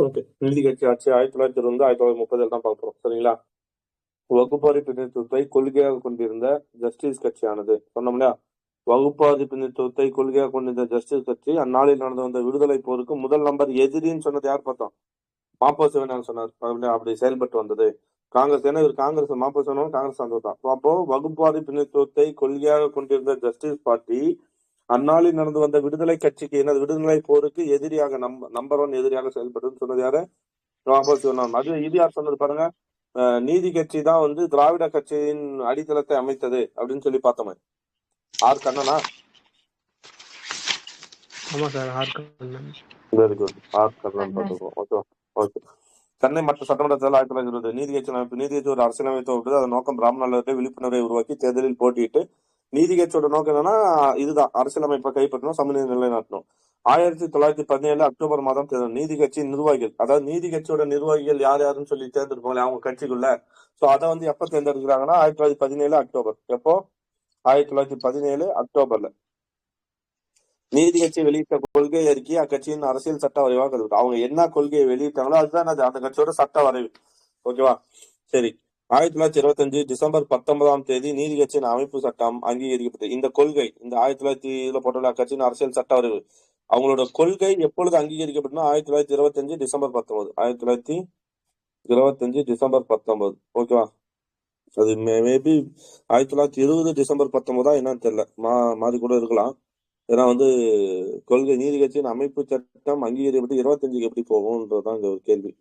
Okay. நீதி கட்சி ஆட்சி 1920 1930 தான் பார்க்கிறோம். சரிங்களா? வகுப்பாரி பிரதிநிதித்துவத்தை கொள்கையாக கொண்டிருந்த ஜஸ்டிஸ் கட்சியானது. சொன்னோம் இல்லையா? வகுப்பாதி பிரதிநிதித்துவத்தை கொள்கையாக கொண்டிருந்த ஜஸ்டிஸ் கட்சி அந்நாளில் நடந்து வந்த விடுதலை போருக்கு முதல் நம்பர் எதிரின்னு சொன்னது யார் பார்த்தோம்? மாப்போ சிவஞானம் சொன்னார். அப்படி செயல்பட்டு வந்தது காங்கிரஸ். ஏன்னா இவர் காங்கிரஸ், மாப்போ சிவஞானம் காங்கிரஸ் சார்ந்தவர் தான். அப்போ வகுப்பாதி பிரதிநிதித்துவத்தை கொள்கையாக கொண்டிருந்த ஜஸ்டிஸ் பார்ட்டி அந்நாளில் நடந்து வந்த விடுதலை கட்சிக்கு என்ன விடுதலை போருக்கு எதிரியாக நம்பர் 1 எதிரியாக செயல்பட்டு சொன்னது யாரு? மாப்போ சிவஞானம். இது யார் சொன்னது பாருங்க. நீதி கட்சி தான் வந்து திராவிட கட்சியின் அடித்தளத்தை அமைத்தது அப்படின்னு சொல்லி பார்த்தோமே. ஆர் கண்ணனா? ஆமா sir, R Kannan. Very good. R Kannan பார்த்துக்கோம். Okay okay. சென்னை மற்ற சட்டமன்றத்தில் 1920 நீதி கட்சி அமைப்பு. நீதி கட்சி ஒரு அரசியலமைப்பு விட்டு அதன் நோக்கம் பிராமணர்களுக்கு விழிப்புணர்வை உருவாக்கி தேர்தலில் போட்டியிட்டு நீதி கட்சியோட நோக்கம் என்னன்னா இதுதான், அரசியலமைப்பை கைப்பற்றணும், சமநிலை நிலைநாட்டணும். 1917 அக்டோபர் மாதம் தேர்தல். நீதி கட்சி நிர்வாகிகள், அதாவது நீதி கட்சியோட நிர்வாகிகள் யார் யாருன்னு சொல்லி தேர்ந்தெடுப்பாங்களே அவங்க கட்சிக்குள்ள. சோ அதை வந்து எப்ப தேர்ந்தெடுக்கிறாங்கன்னா 1917 அக்டோபர். எப்போ? 1917 அக்டோபர்ல நீதி கட்சி வெளியிட்ட கொள்கை அறிக்கை அக்கட்சியின் அரசியல் சட்ட வரைவாக கருது. அவங்க என்ன கொள்கையை வெளியிட்டாங்களோ அதுதான் அந்த கட்சியோட சட்ட வரைவு. ஓகேவா? சரி. 1925 டிசம்பர் 19 நீதி கட்சியின் அமைப்பு சட்டம் அங்கீகரிக்கப்பட்டது. இந்த கொள்கை, இந்த 1900 போட்டுள்ள அக்கட்சியின் அரசியல் சட்ட வரைவு, அவங்களோட கொள்கை எப்பொழுது அங்கீகரிக்கப்பட்டனா 1925 டிசம்பர் 19. 1925 டிசம்பர் 19. ஓகேவா? அது மேபி 1920 டிசம்பர் 19 என்னன்னு தெரியல, மாறி கூட இருக்கலாம். ஏன்னா வந்து கொள்கை நீதி கட்சியின் அமைப்பு சட்டம் அங்கீகரிக்கப்பட்டு 25க்கு எப்படி போகும்ன்றதுதான் இங்க ஒரு கேள்வி.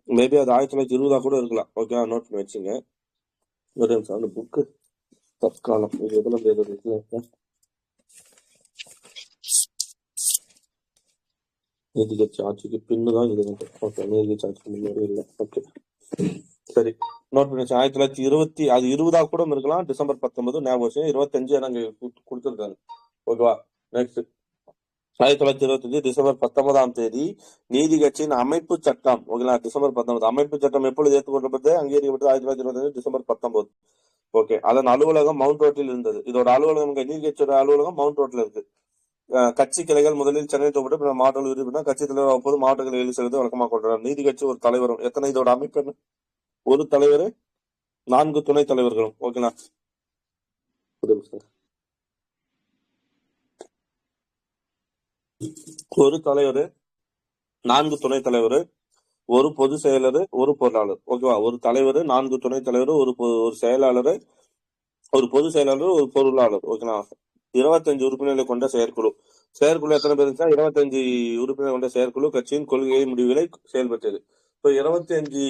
மேபி அது 1920 கூட இருக்கலாம். ஓகே, நோட் பண்ணி வச்சுங்க. ஒரு நிமிஷம், அந்த புக்கு தற்காலம் இது எதுல நீதி கட்சி ஆட்சிக்கு பின்னுதான் இது. ஓகே, நீதி கட்சி ஆட்சிக்கு முன்னாடி இல்லை. ஓகே சரி, நோட் பண்ணி வச்சு. 1920 அது 20 கூட இருக்கலாம். டிசம்பர் 19 ஞாபகம். 25 நாங்க கொடுத்துருக்காங்க. ஓகேவா? நெக்ஸ்ட் 1925 டிசம்பர் 19 நீதி கட்சியின் அமைப்பு சட்டம். ஓகேங்களா? டிசம்பர் 19 அமைப்பு சட்டம் எப்பொழுது ஏற்றுக்கொள்ளப்பட்டது, அங்கீகரிக்கப்பட்டது 1925 டிசம்பர் 19. ஓகே. அதன் அலுவலகம் மவுண்ட் ரோட்டில் இருந்தது. இதோட அலுவலகம், நீதி கட்சியோட அலுவலகம் மவுண்ட் ரோட்ல இருக்கு. கட்சி கிளைகள் முதலில் சென்னை தொகுப்பு மாவட்ட உறுப்பினர் கட்சி தலைவர் அப்போது மாவட்டங்கள் எழுதி செலுத்த வழக்கமாக கொண்டார். நீதி கட்சி ஒரு தலைவரும். எத்தனை இதோட அமைப்பு? ஒரு தலைவர், 4 துணை தலைவர்களும். ஓகேங்களா? ஒரு தலைவர், 4 துணை தலைவர், ஒரு பொது செயலர், ஒரு பொருளாளர். ஓகேவா? ஒரு தலைவர், 4 துணை தலைவர், ஒரு செயலாளர், ஒரு பொது செயலாளர், ஒரு பொருளாளர். ஓகேங்களா? 25 உறுப்பினர்களை கொண்ட செயற்குழு. செயற்குழு எத்தனை பேர் இருந்துச்சா? 25 உறுப்பினர் கொண்ட செயற்குழு கட்சியின் கொள்கை முடிவுகளை செயல்பட்டது. இப்போ 25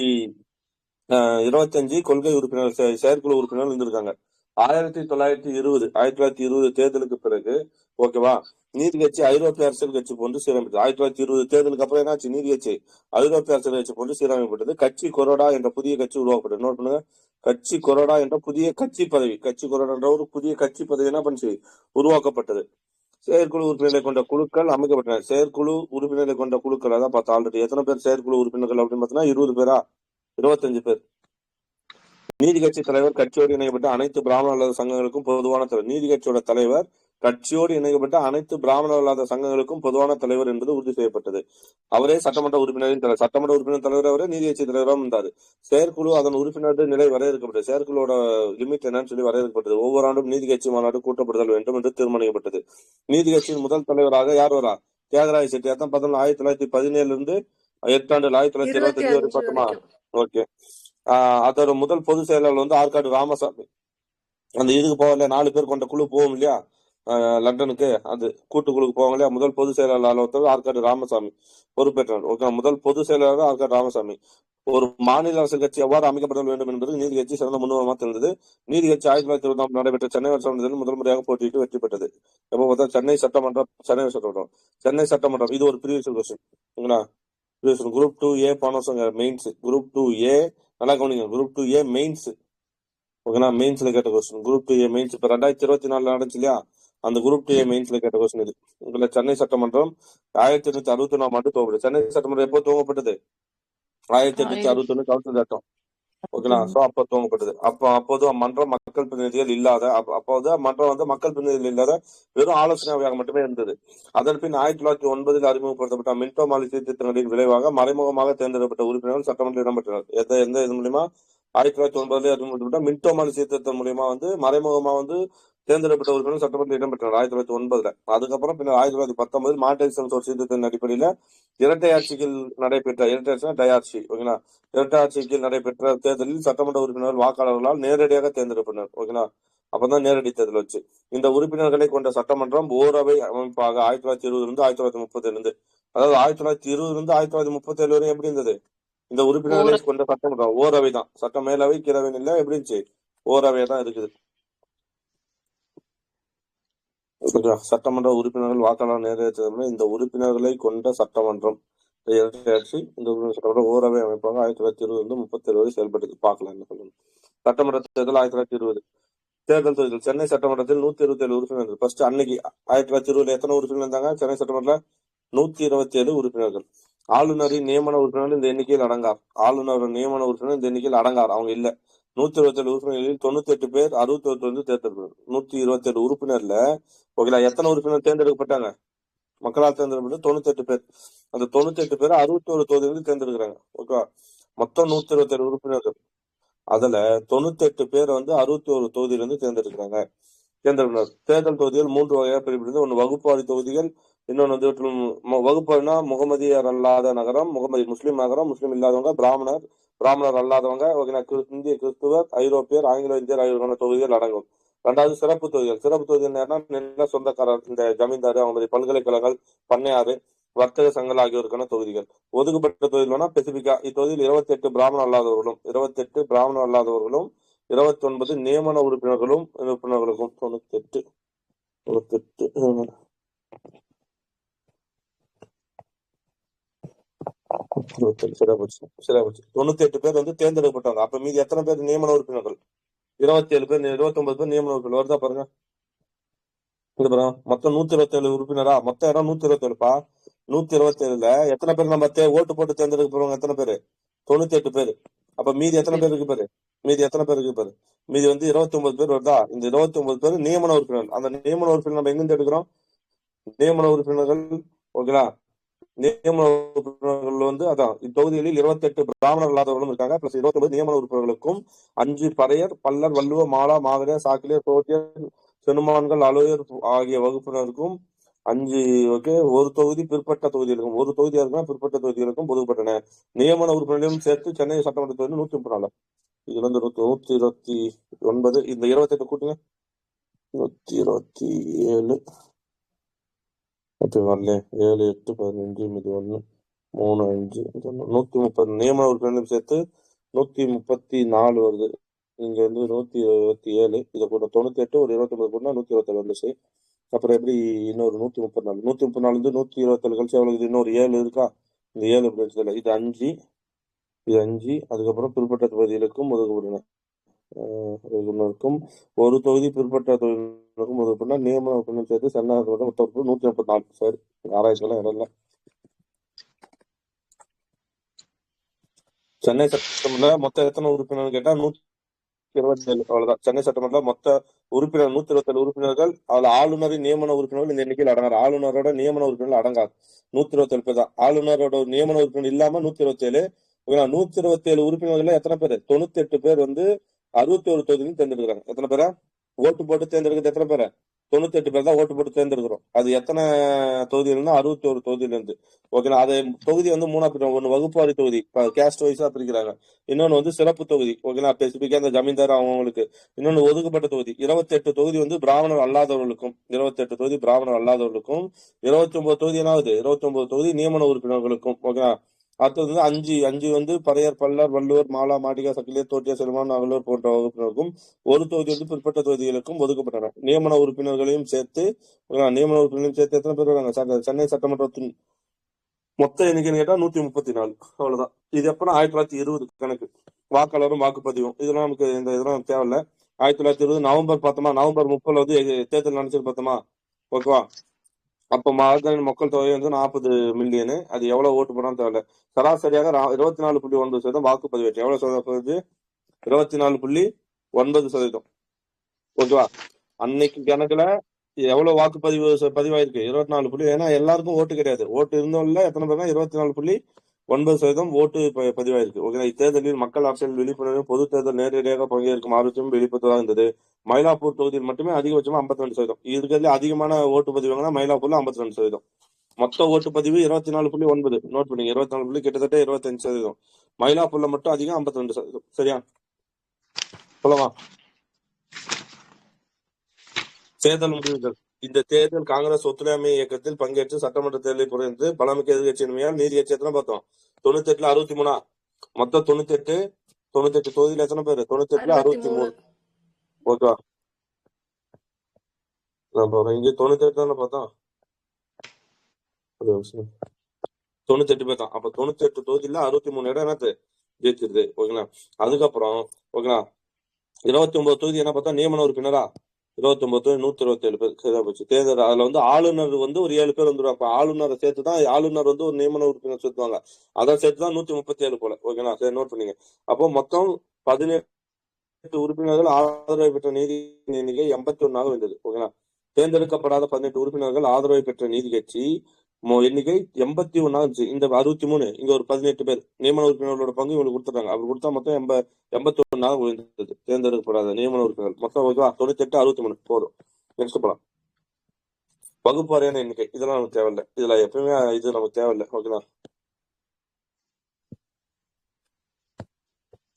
கொள்கை உறுப்பினர் செயற்குழு உறுப்பினர்கள் இருந்திருக்காங்க. 1920 தேர்தலுக்கு பிறகு, ஓகேவா, நீதி கட்சி ஐரோப்பிய அரசியல் கட்சி போன்று சீரமைப்பது. 1920 தேர்தலுக்கு அப்புறம் என்னாச்சு? நீதி கட்சி ஐரோப்பிய அரசியல் கட்சி போன்று சீரமைக்கப்பட்டது. கட்சி கொறடா என்ற புதிய கட்சி உருவாக்கப்பட்டது. நோட் பண்ணுங்க, கட்சி கொறடா என்ற புதிய கட்சி பதவி. கட்சி கொறடா என்ற ஒரு புதிய கட்சி பதவி என்ன பண்ணுச்சு? உருவாக்கப்பட்டது. செயற்குழு உறுப்பினர்களை கொண்ட குழுக்கள் அமைக்கப்பட்டன. செயற்குழு உறுப்பினர்களை கொண்ட குழுக்கள் அதான் பார்த்தா ஆல்ரெடி. எத்தனை பேர் செயற்குழு உறுப்பினர்கள் அப்படின்னு பார்த்தீங்கன்னா 20 பேரா? 25 பேர். நீதி கட்சி தலைவர் கட்சியோடு இணைக்கப்பட்ட அனைத்து பிராமண அல்லாத சங்கங்களுக்கும் பொதுவான தலைவர். நீதி கட்சியோட தலைவர் கட்சியோடு இணைக்கப்பட்ட அனைத்து பிராமண அல்லாத சங்கங்களுக்கும் பொதுவான தலைவர் என்பது உறுதி செய்யப்பட்டது. அவரே சட்டமன்ற உறுப்பினரின் தலைவர். சட்டமன்ற உறுப்பினர் தலைவர் அவரே, நீதி கட்சி தலைவராக இருந்தார். செயற்குழு அதன் உறுப்பினர்கள் நிலை வரையறுக்கப்பட்டது. செயற்குழுவோட லிமிட் என்னன்னு சொல்லி வரையறுக்கப்பட்டது. ஒவ்வொரு ஆண்டும் நீதி கட்சி மாநாடு கூட்டப்படுதல் வேண்டும் என்று தீர்மானிக்கப்பட்டது. நீதி கட்சியின் முதல் தலைவராக யார் வரா? தியாகராஜ செட்டியார் தான். 1917 இருந்து 8 ஆண்டு 1925 வரை பார்த்தோமா? ஓகே. அதோட முதல் பொதுச் செயலாளர் வந்து ஆற்காடு ராமசாமி. அந்த இதுக்கு போகல, 4 பேர் கொண்ட குழு போகும் இல்லையா லண்டனுக்கு, அது கூட்டுக்குழுக்கு போவாங்க இல்லையா, முதல் பொதுச் செயலாளர் ஒருத்தர் ஆற்காடு ராமசாமி பொறுப்பேற்றார். ஓகே, முதல் பொதுச் செயலாளர் ஆற்காடு ராமசாமி. ஒரு மாநில அரசியல் கட்சி எவ்வாறு அமைக்கப்பட வேண்டும் என்பது நீதி கட்சி சிறந்த முன்னுரிமாக இருந்தது. நீதி கட்சி 1920 நடைபெற்ற சென்னை சட்டமன்றத்தில் முதல் முறையாக போட்டியிட்டு வெற்றி பெற்றது. எப்போ பார்த்தா சென்னை சட்டமன்றம். இது ஒரு ப்ரீவியஸ் கொஸ்டின். குரூப் 2A போனோம் மெயின்ஸ். குரூப் 2A நல்லா கவனிங்க. Group 2A mains. ஓகேனா? மெயின்ஸ்ல கேட்ட கொஸ்டின் குரூப் 2A மெயின்ஸ். இப்ப 2024 நடந்துச்சு இல்லையா, அந்த குரூப் 2A மெயின்ஸ்ல கேட்ட கொஸ்டின் இது. உங்களை சென்னை சட்டமன்றம் 1864 ஆண்டு துவக்கப்பட்டது. சென்னை சட்டமன்றம் எப்போ துவங்கப்பட்டது? 1861 கவுன்சில் சட்டம். ஓகேங்களா. சோ அப்ப துவங்கப்பட்டது. அப்போது மன்றம் மக்கள் பிரதிநிதிகள் இல்லாத அப்போது மன்றம் வந்து மக்கள் பிரதிநிதிகள் இல்லாத வெறும் ஆலோசனையாக மட்டுமே இருந்தது. அதன் பின் 1909 அறிமுகப்படுத்தப்பட்ட மின்டோ மாலி சீர்திருத்தங்களின் விளைவாக மறைமுகமாக தேர்ந்தெடுக்கப்பட்ட உறுப்பினர்கள் சட்டமன்றத்தில் இடம்பெற்றனர். எந்த இது மூலியமா 1909 அறிமுகப்படுத்தப்பட்ட மின்டோ மாலி சீர்திருத்தம் மூலியமா வந்து மறைமுகமா வந்து தேர்ந்தெடுக்கப்பட்ட உறுப்பினர்கள் சட்டமன்றத்தில் இடம்பெற்றனர் 1909. அதுக்கப்புறம் பின்னர் 1919 மாண்டேசன் சீர்திருத்தத்தின் அடிப்படையில இரட்டை ஆட்சிகள் நடைபெற்ற டயாட்சி ஓகேங்களா. இரட்டை ஆட்சியில் நடைபெற்ற தேர்தலில் சட்டமன்ற உறுப்பினர்கள் வாக்காளர்களால் நேரடியாக தேர்ந்தெடுப்பனர். ஓகேங்களா. அப்பதான் நேரடி தேர்தல் வச்சு இந்த உறுப்பினர்களை கொண்ட சட்டமன்றம் ஓரவை அமைப்பாக 1920 1930 அதாவது 1920 1937 வரையும் எப்படி இருந்தது? இந்த உறுப்பினர்களை கொண்ட சட்டமன்றம் ஓரவை தான். சட்ட மேலவை கீழவை இல்ல, எப்படி இருந்துச்சு? ஓரவை தான் இருக்குது. சட்டமன்ற உறுப்பினர்கள் வாக்காளர் நேரடி இந்த உறுப்பினர்களை கொண்ட சட்டமன்றம் இந்த சட்டமன்ற ஓரவை அமைப்பாக 1920 37 வரை செயல்பட்டு பார்க்கலாம். என்ன சொல்லணும்? சட்டமன்ற தேர்தல் 1920 தேர்தல் தொகுதிகள் சென்னை சட்டமன்றத்தில் 127 உறுப்பினர்கள். ஃபர்ஸ்ட் அன்னைக்கு 1920 எத்தனை உறுப்பினர்கள் இருந்தாங்க சென்னை சட்டமன்றத்தில்? 127 உறுப்பினர்கள். ஆளுநரின் நியமன உறுப்பினர்கள் இந்த எண்ணிக்கையில் அடங்கார். ஆளுநர் நியமன உறுப்பினர் இந்த எண்ணிக்கையில் அடங்கார். அவங்க இல்ல. 127 உறுப்பினர்களில் 98 பேர் 61 வந்து தேர்ந்தெடுப்பார். 127 உறுப்பினர்ல ஓகேங்களா. எத்தனை உறுப்பினர் தேர்ந்தெடுக்கப்பட்டாங்க? மக்களால் தேர்ந்தெடுக்கப்பட்டு 98 பேர். அந்த 98 பேர் 61 தொகுதிகளில் தேர்ந்தெடுக்கிறாங்க. ஓகே. மொத்தம் 127 உறுப்பினர்கள். அதுல 98 பேர் வந்து 61 தொகுதியிலிருந்து தேர்ந்தெடுக்கிறாங்க. தேர்தல் தொகுதிகள் 3 வகையா பிரிப்படுது. ஒன்னு வகுப்பாரி தொகுதிகள், இன்னொன்னு வந்து வகுப்பாரினா முகமதியர் அல்லாத நகரம், முஸ்லீம் நகரம், முஸ்லீம் இல்லாதவங்க, பிராமணர் அல்லாதவங்க, இந்திய கிறிஸ்துவர், ஐரோப்பியர், ஆங்கிலோ இந்தியர் ஆகியோருக்கான தொகுதிகள் அடங்கும். ரெண்டாவது சிறப்பு தொகுதிகள். சிறப்பு தொகுதிகள் நில சொந்தக்காரர், இந்த ஜமீன்தாரு, அவங்க பல்கலைக்கழகங்கள், பண்ணையாறு, வர்த்தக சங்கங்கள் ஆகியோருக்கான தொகுதிகள். ஒதுக்கப்பட்ட தொகுதிகள்னா பெசிபிக்கா இத்தொகுதியில் 28 பிராமணர் அல்லாதவர்களும் 29 நியமன உறுப்பினர்களுக்கும் 98 பேர் வந்து தேர்ந்தெடுக்கப்பட்டாங்க. அப்ப மீதி எத்தனை பேர் நியமன உறுப்பினர்கள்? 27 பேர் 29 பேர் நியமன உறுப்பினர் வருதா பாருங்க. மொத்தம் 127 உறுப்பினரா? மொத்தம் இடம் 127பா. 127ல எத்தனை பேர் நம்ம ஓட்டு போட்டு தேர்ந்தெடுக்க போறவங்க எத்தனை பேரு? 98 பேரு. அப்ப மீதி எத்தனை பேர் இருக்கு பாரு? மீதி வந்து 29 பேர் வருதா? இந்த 29 பேர் நியமன உறுப்பினர்கள். அந்த நியமன உறுப்பினர் நம்ம எங்கிருந்து எடுக்கிறோம்? நியமன உறுப்பினர்கள் ஓகேங்களா. நியமன உறுப்பினர்கள் வந்து அதான் இத்தொகுதிகளில் 28 பிராமணர் இல்லாதவர்களும் இருக்காங்க. பிளஸ் 29 நியமன உறுப்பினர்களுக்கும் 5 பறையர், பல்லர், வள்ளுவ, மாலா, மாகடியர், சாக்கிலியர், சோத்தியர், செனுமான்கள், அலுவயர் ஆகிய வகுப்பினருக்கும் 5 ஓகே ஒரு தொகுதி பிற்பட்ட தொகுதிகளுக்கும் ஒரு தொகுதியா இருக்கா பிற்பட்ட தொகுதிகளுக்கும் ஒதுக்கப்பட்டன. நியமன உறுப்பினர்களையும் சேர்த்து சென்னை சட்டமன்ற தொகுதி 134. இதுல இருந்து 129 இந்த 28 கூட்டுங்க. 127 வரல 7 8 15 மீது 1 3 5 130 நியமன உறுப்பினர்களும் சேர்த்து 134 வருது. இங்க வந்து 127 இதை கூட 98 ஒரு 29 கூட 127 வந்துச்சு. அப்புறம் எப்படி இன்னொரு 134 134 127 கழிச்சு எவ்வளவு? இன்னொரு 7 இருக்கா? இந்த 7 எப்படி இது 5 இது 5 அதுக்கப்புறம் பிற்பட்ட தொகுதிகளுக்கும் ஒதுக்கப்பட்டன. ஒரு தொகுதி பிற்பட்ட தொகுதிகளுக்கும் ஒதுக்கப்பட்ட நியமன உறுப்பினர் சேர்த்து சென்னை மொத்த 134. சரி, ஆராய்ச்சியெல்லாம் இடம் இல்லை. சென்னை சட்டமன்ற மொத்த எத்தனை உறுப்பினர் கேட்டா 127. அவ்வளவுதான். சென்னை சட்டமன்ற மொத்த உறுப்பினர் 127 உறுப்பினர்கள். அதுல ஆளுநரின் நியமன உறுப்பினர்கள் இந்த எண்ணிக்கையில் அடங்காது. ஆளுநரோட நியமன உறுப்பினர்கள் அடங்காது. 127 பேர் தான். ஆளுநரோட நியமன உறுப்பினர் இல்லாம 127. 127 உறுப்பினர்கள் எத்தனை பேர்? 98 பேர் வந்து 61 தொகுதியில் தேர்ந்தெடுக்கிறாங்க. எத்தனை பேரா ஓட்டு போட்டு தேர்ந்தெடுக்கிறது? எத்தனை பேரை? 98 பேர் தான் ஓட்டு போட்டு தேர்ந்தெடுக்கிறோம். அது எத்தனை தொகுதியிலிருந்து? 61 தொகுதியில இருந்து. ஓகேங்களா. அது தொகுதி வந்து 3 பிரிக்கிறாங்க. ஒன்னு வகுப்பாரி தொகுதி, கேஸ்ட் வைஸா பிரிக்கிறாங்க. இன்னொன்னு வந்து சிறப்பு தொகுதி, ஓகேங்களா, ஸ்பெசிபிக்கா இந்த ஜமீன்தார் அவங்களுக்கு. இன்னொன்னு ஒதுக்கப்பட்ட தொகுதி. 28 தொகுதி வந்து பிராமணர் அல்லாதவர்களுக்கும் 28 தொகுதி பிராமணர் அல்லாதவர்களுக்கும் 29 தொகுதி என்னாவது 29 தொகுதி நியமன உறுப்பினர்களுக்கும். ஓகேங்களா. அடுத்தது வந்து 5 வந்து பறையர், பல்லர், வள்ளுவர், மாலா, மாடிகா, சக்கிலியர், தோட்டியா, செல்மான், அகலூர் போன்ற வகுப்பினருக்கும் ஒரு தொகுதி வந்து பிற்பட்ட தொகுதிகளுக்கும் ஒதுக்கப்பட்டன. நியமன உறுப்பினர்களையும் சேர்த்து எத்தனை பேர் வராங்க? சென்னை சட்டமன்றத்தின் மொத்த எண்ணிக்கைன்னு கேட்டா 134. அவ்வளவுதான். இது எப்பனா 1920 கணக்கு. வாக்காளரும் வாக்குப்பதிவும் இதெல்லாம் நமக்கு இதெல்லாம் தேவையில்ல. 1920 நவம்பர் பார்த்தோமா, நவம்பர் 30 வந்து தேர்தல் நடந்துச்சு பார்த்தோமா. ஓகேவா. அப்ப மக்கள் தொகை வந்து 40 மில்லியனு. அது எவ்வளவு ஓட்டு போனாலும் தேவையில்ல. சராசரியாக 24.9% வாக்குப்பதிவு. எவ்வளவு 24.9%. ஓகேவா? அன்னைக்கு கணக்குல எவ்வளவு வாக்குப்பதிவு பதிவாயிருக்கு? 24 ஏன்னா எல்லாருக்கும் ஓட்டு கிடையாது. ஓட்டு இருந்தவங்கள எத்தனை பேர்னா 24.9% ஓட்டு பதிவாயிருக்கு. ஓகே, இத்தேர்தலில் மக்கள் அரசியல் விழிப்புணர்வு பொது தேர்தல் நேரடியாக பங்கேற்கும் ஆர்வத்தையும் வெளிப்படுத்துவதாக இருந்தது. மயிலாப்பூர் தொகுதியில் மட்டுமே அதிகபட்சமா 52%. இருக்கிறதுல அதிகமான ஓட்டு பதிவாங்கன்னா மயிலாப்பூர்ல 52%. மொத்த ஓட்டுப்பதிவு 24.9. நோட் பண்ணீங்க, 24 கிட்டத்தட்ட 25%. மயிலாப்பூர்ல மட்டும் அதிகம் 52%. சரியா? சொல்லவா? தேர்தல் முடிவுகள். இந்த தேர்தல் காங்கிரஸ் ஒத்துழையாமை இயக்கத்தில் பங்கேற்று சட்டமன்ற தேர்தலை புரிந்து பலமிக்க எதிர்கட்சியின்மையால் நீதி கட்சி எத்தனை பார்த்தோம்? 98ல 63. மொத்தம் 98 தொகுதியில எத்தனை பேரு? 98ல 63. ஓகேவா? இங்க 98 தானே பார்த்தோம். 98 பேர் தான். அப்ப 98 தொகுதியில 63 இடம் என்னது ஜெயிச்சிருது. ஓகேங்களா? அதுக்கப்புறம் ஓகேங்களா 29 தொகுதி என்ன பார்த்தா நியமன உறுப்பினரா 29 127 பேர் சரியா போச்சு. தேர்தல் அதுல வந்து ஆளுநர் வந்து ஒரு 7 பேர் வந்துருவாங்க. ஆளுநரை சேர்த்துதான் ஆளுநர் வந்து ஒரு நியமன உறுப்பினர் சேர்த்துவாங்க. அதை சேர்த்துதான் 137 போல. ஓகேங்களா? சரி, நோட் பண்ணீங்க. அப்போ மொத்தம் 18 உறுப்பினர்கள் ஆதரவை பெற்ற நீதி எண்ணிக்கை 81 இருந்தது. ஓகேங்களா? தேர்ந்தெடுக்கப்படாத 18 உறுப்பினர்கள் ஆதரவை பெற்ற நீதி கட்சி எண்ணிக்கை 81 இருந்துச்சு. இந்த 63 இங்க ஒரு 18 பேர் நியமன உறுப்பினர்களோட பங்கு இவங்களுக்கு கொடுத்துறாங்க. அப்படி கொடுத்தா மொத்தம் 81 விழுந்தது தேர்ந்தெடுக்கப்படாத நியமன உறுப்பினர்கள். மொத்தம் ஓகேவா 98 63 போதும். நெக்ஸ்ட் போலாம். வகுப்பு வாரியான எண்ணிக்கை இதெல்லாம் நமக்கு தேவையில்லை. இதுல எப்பவுமே இது நமக்கு தேவையில்லை. ஓகேவா?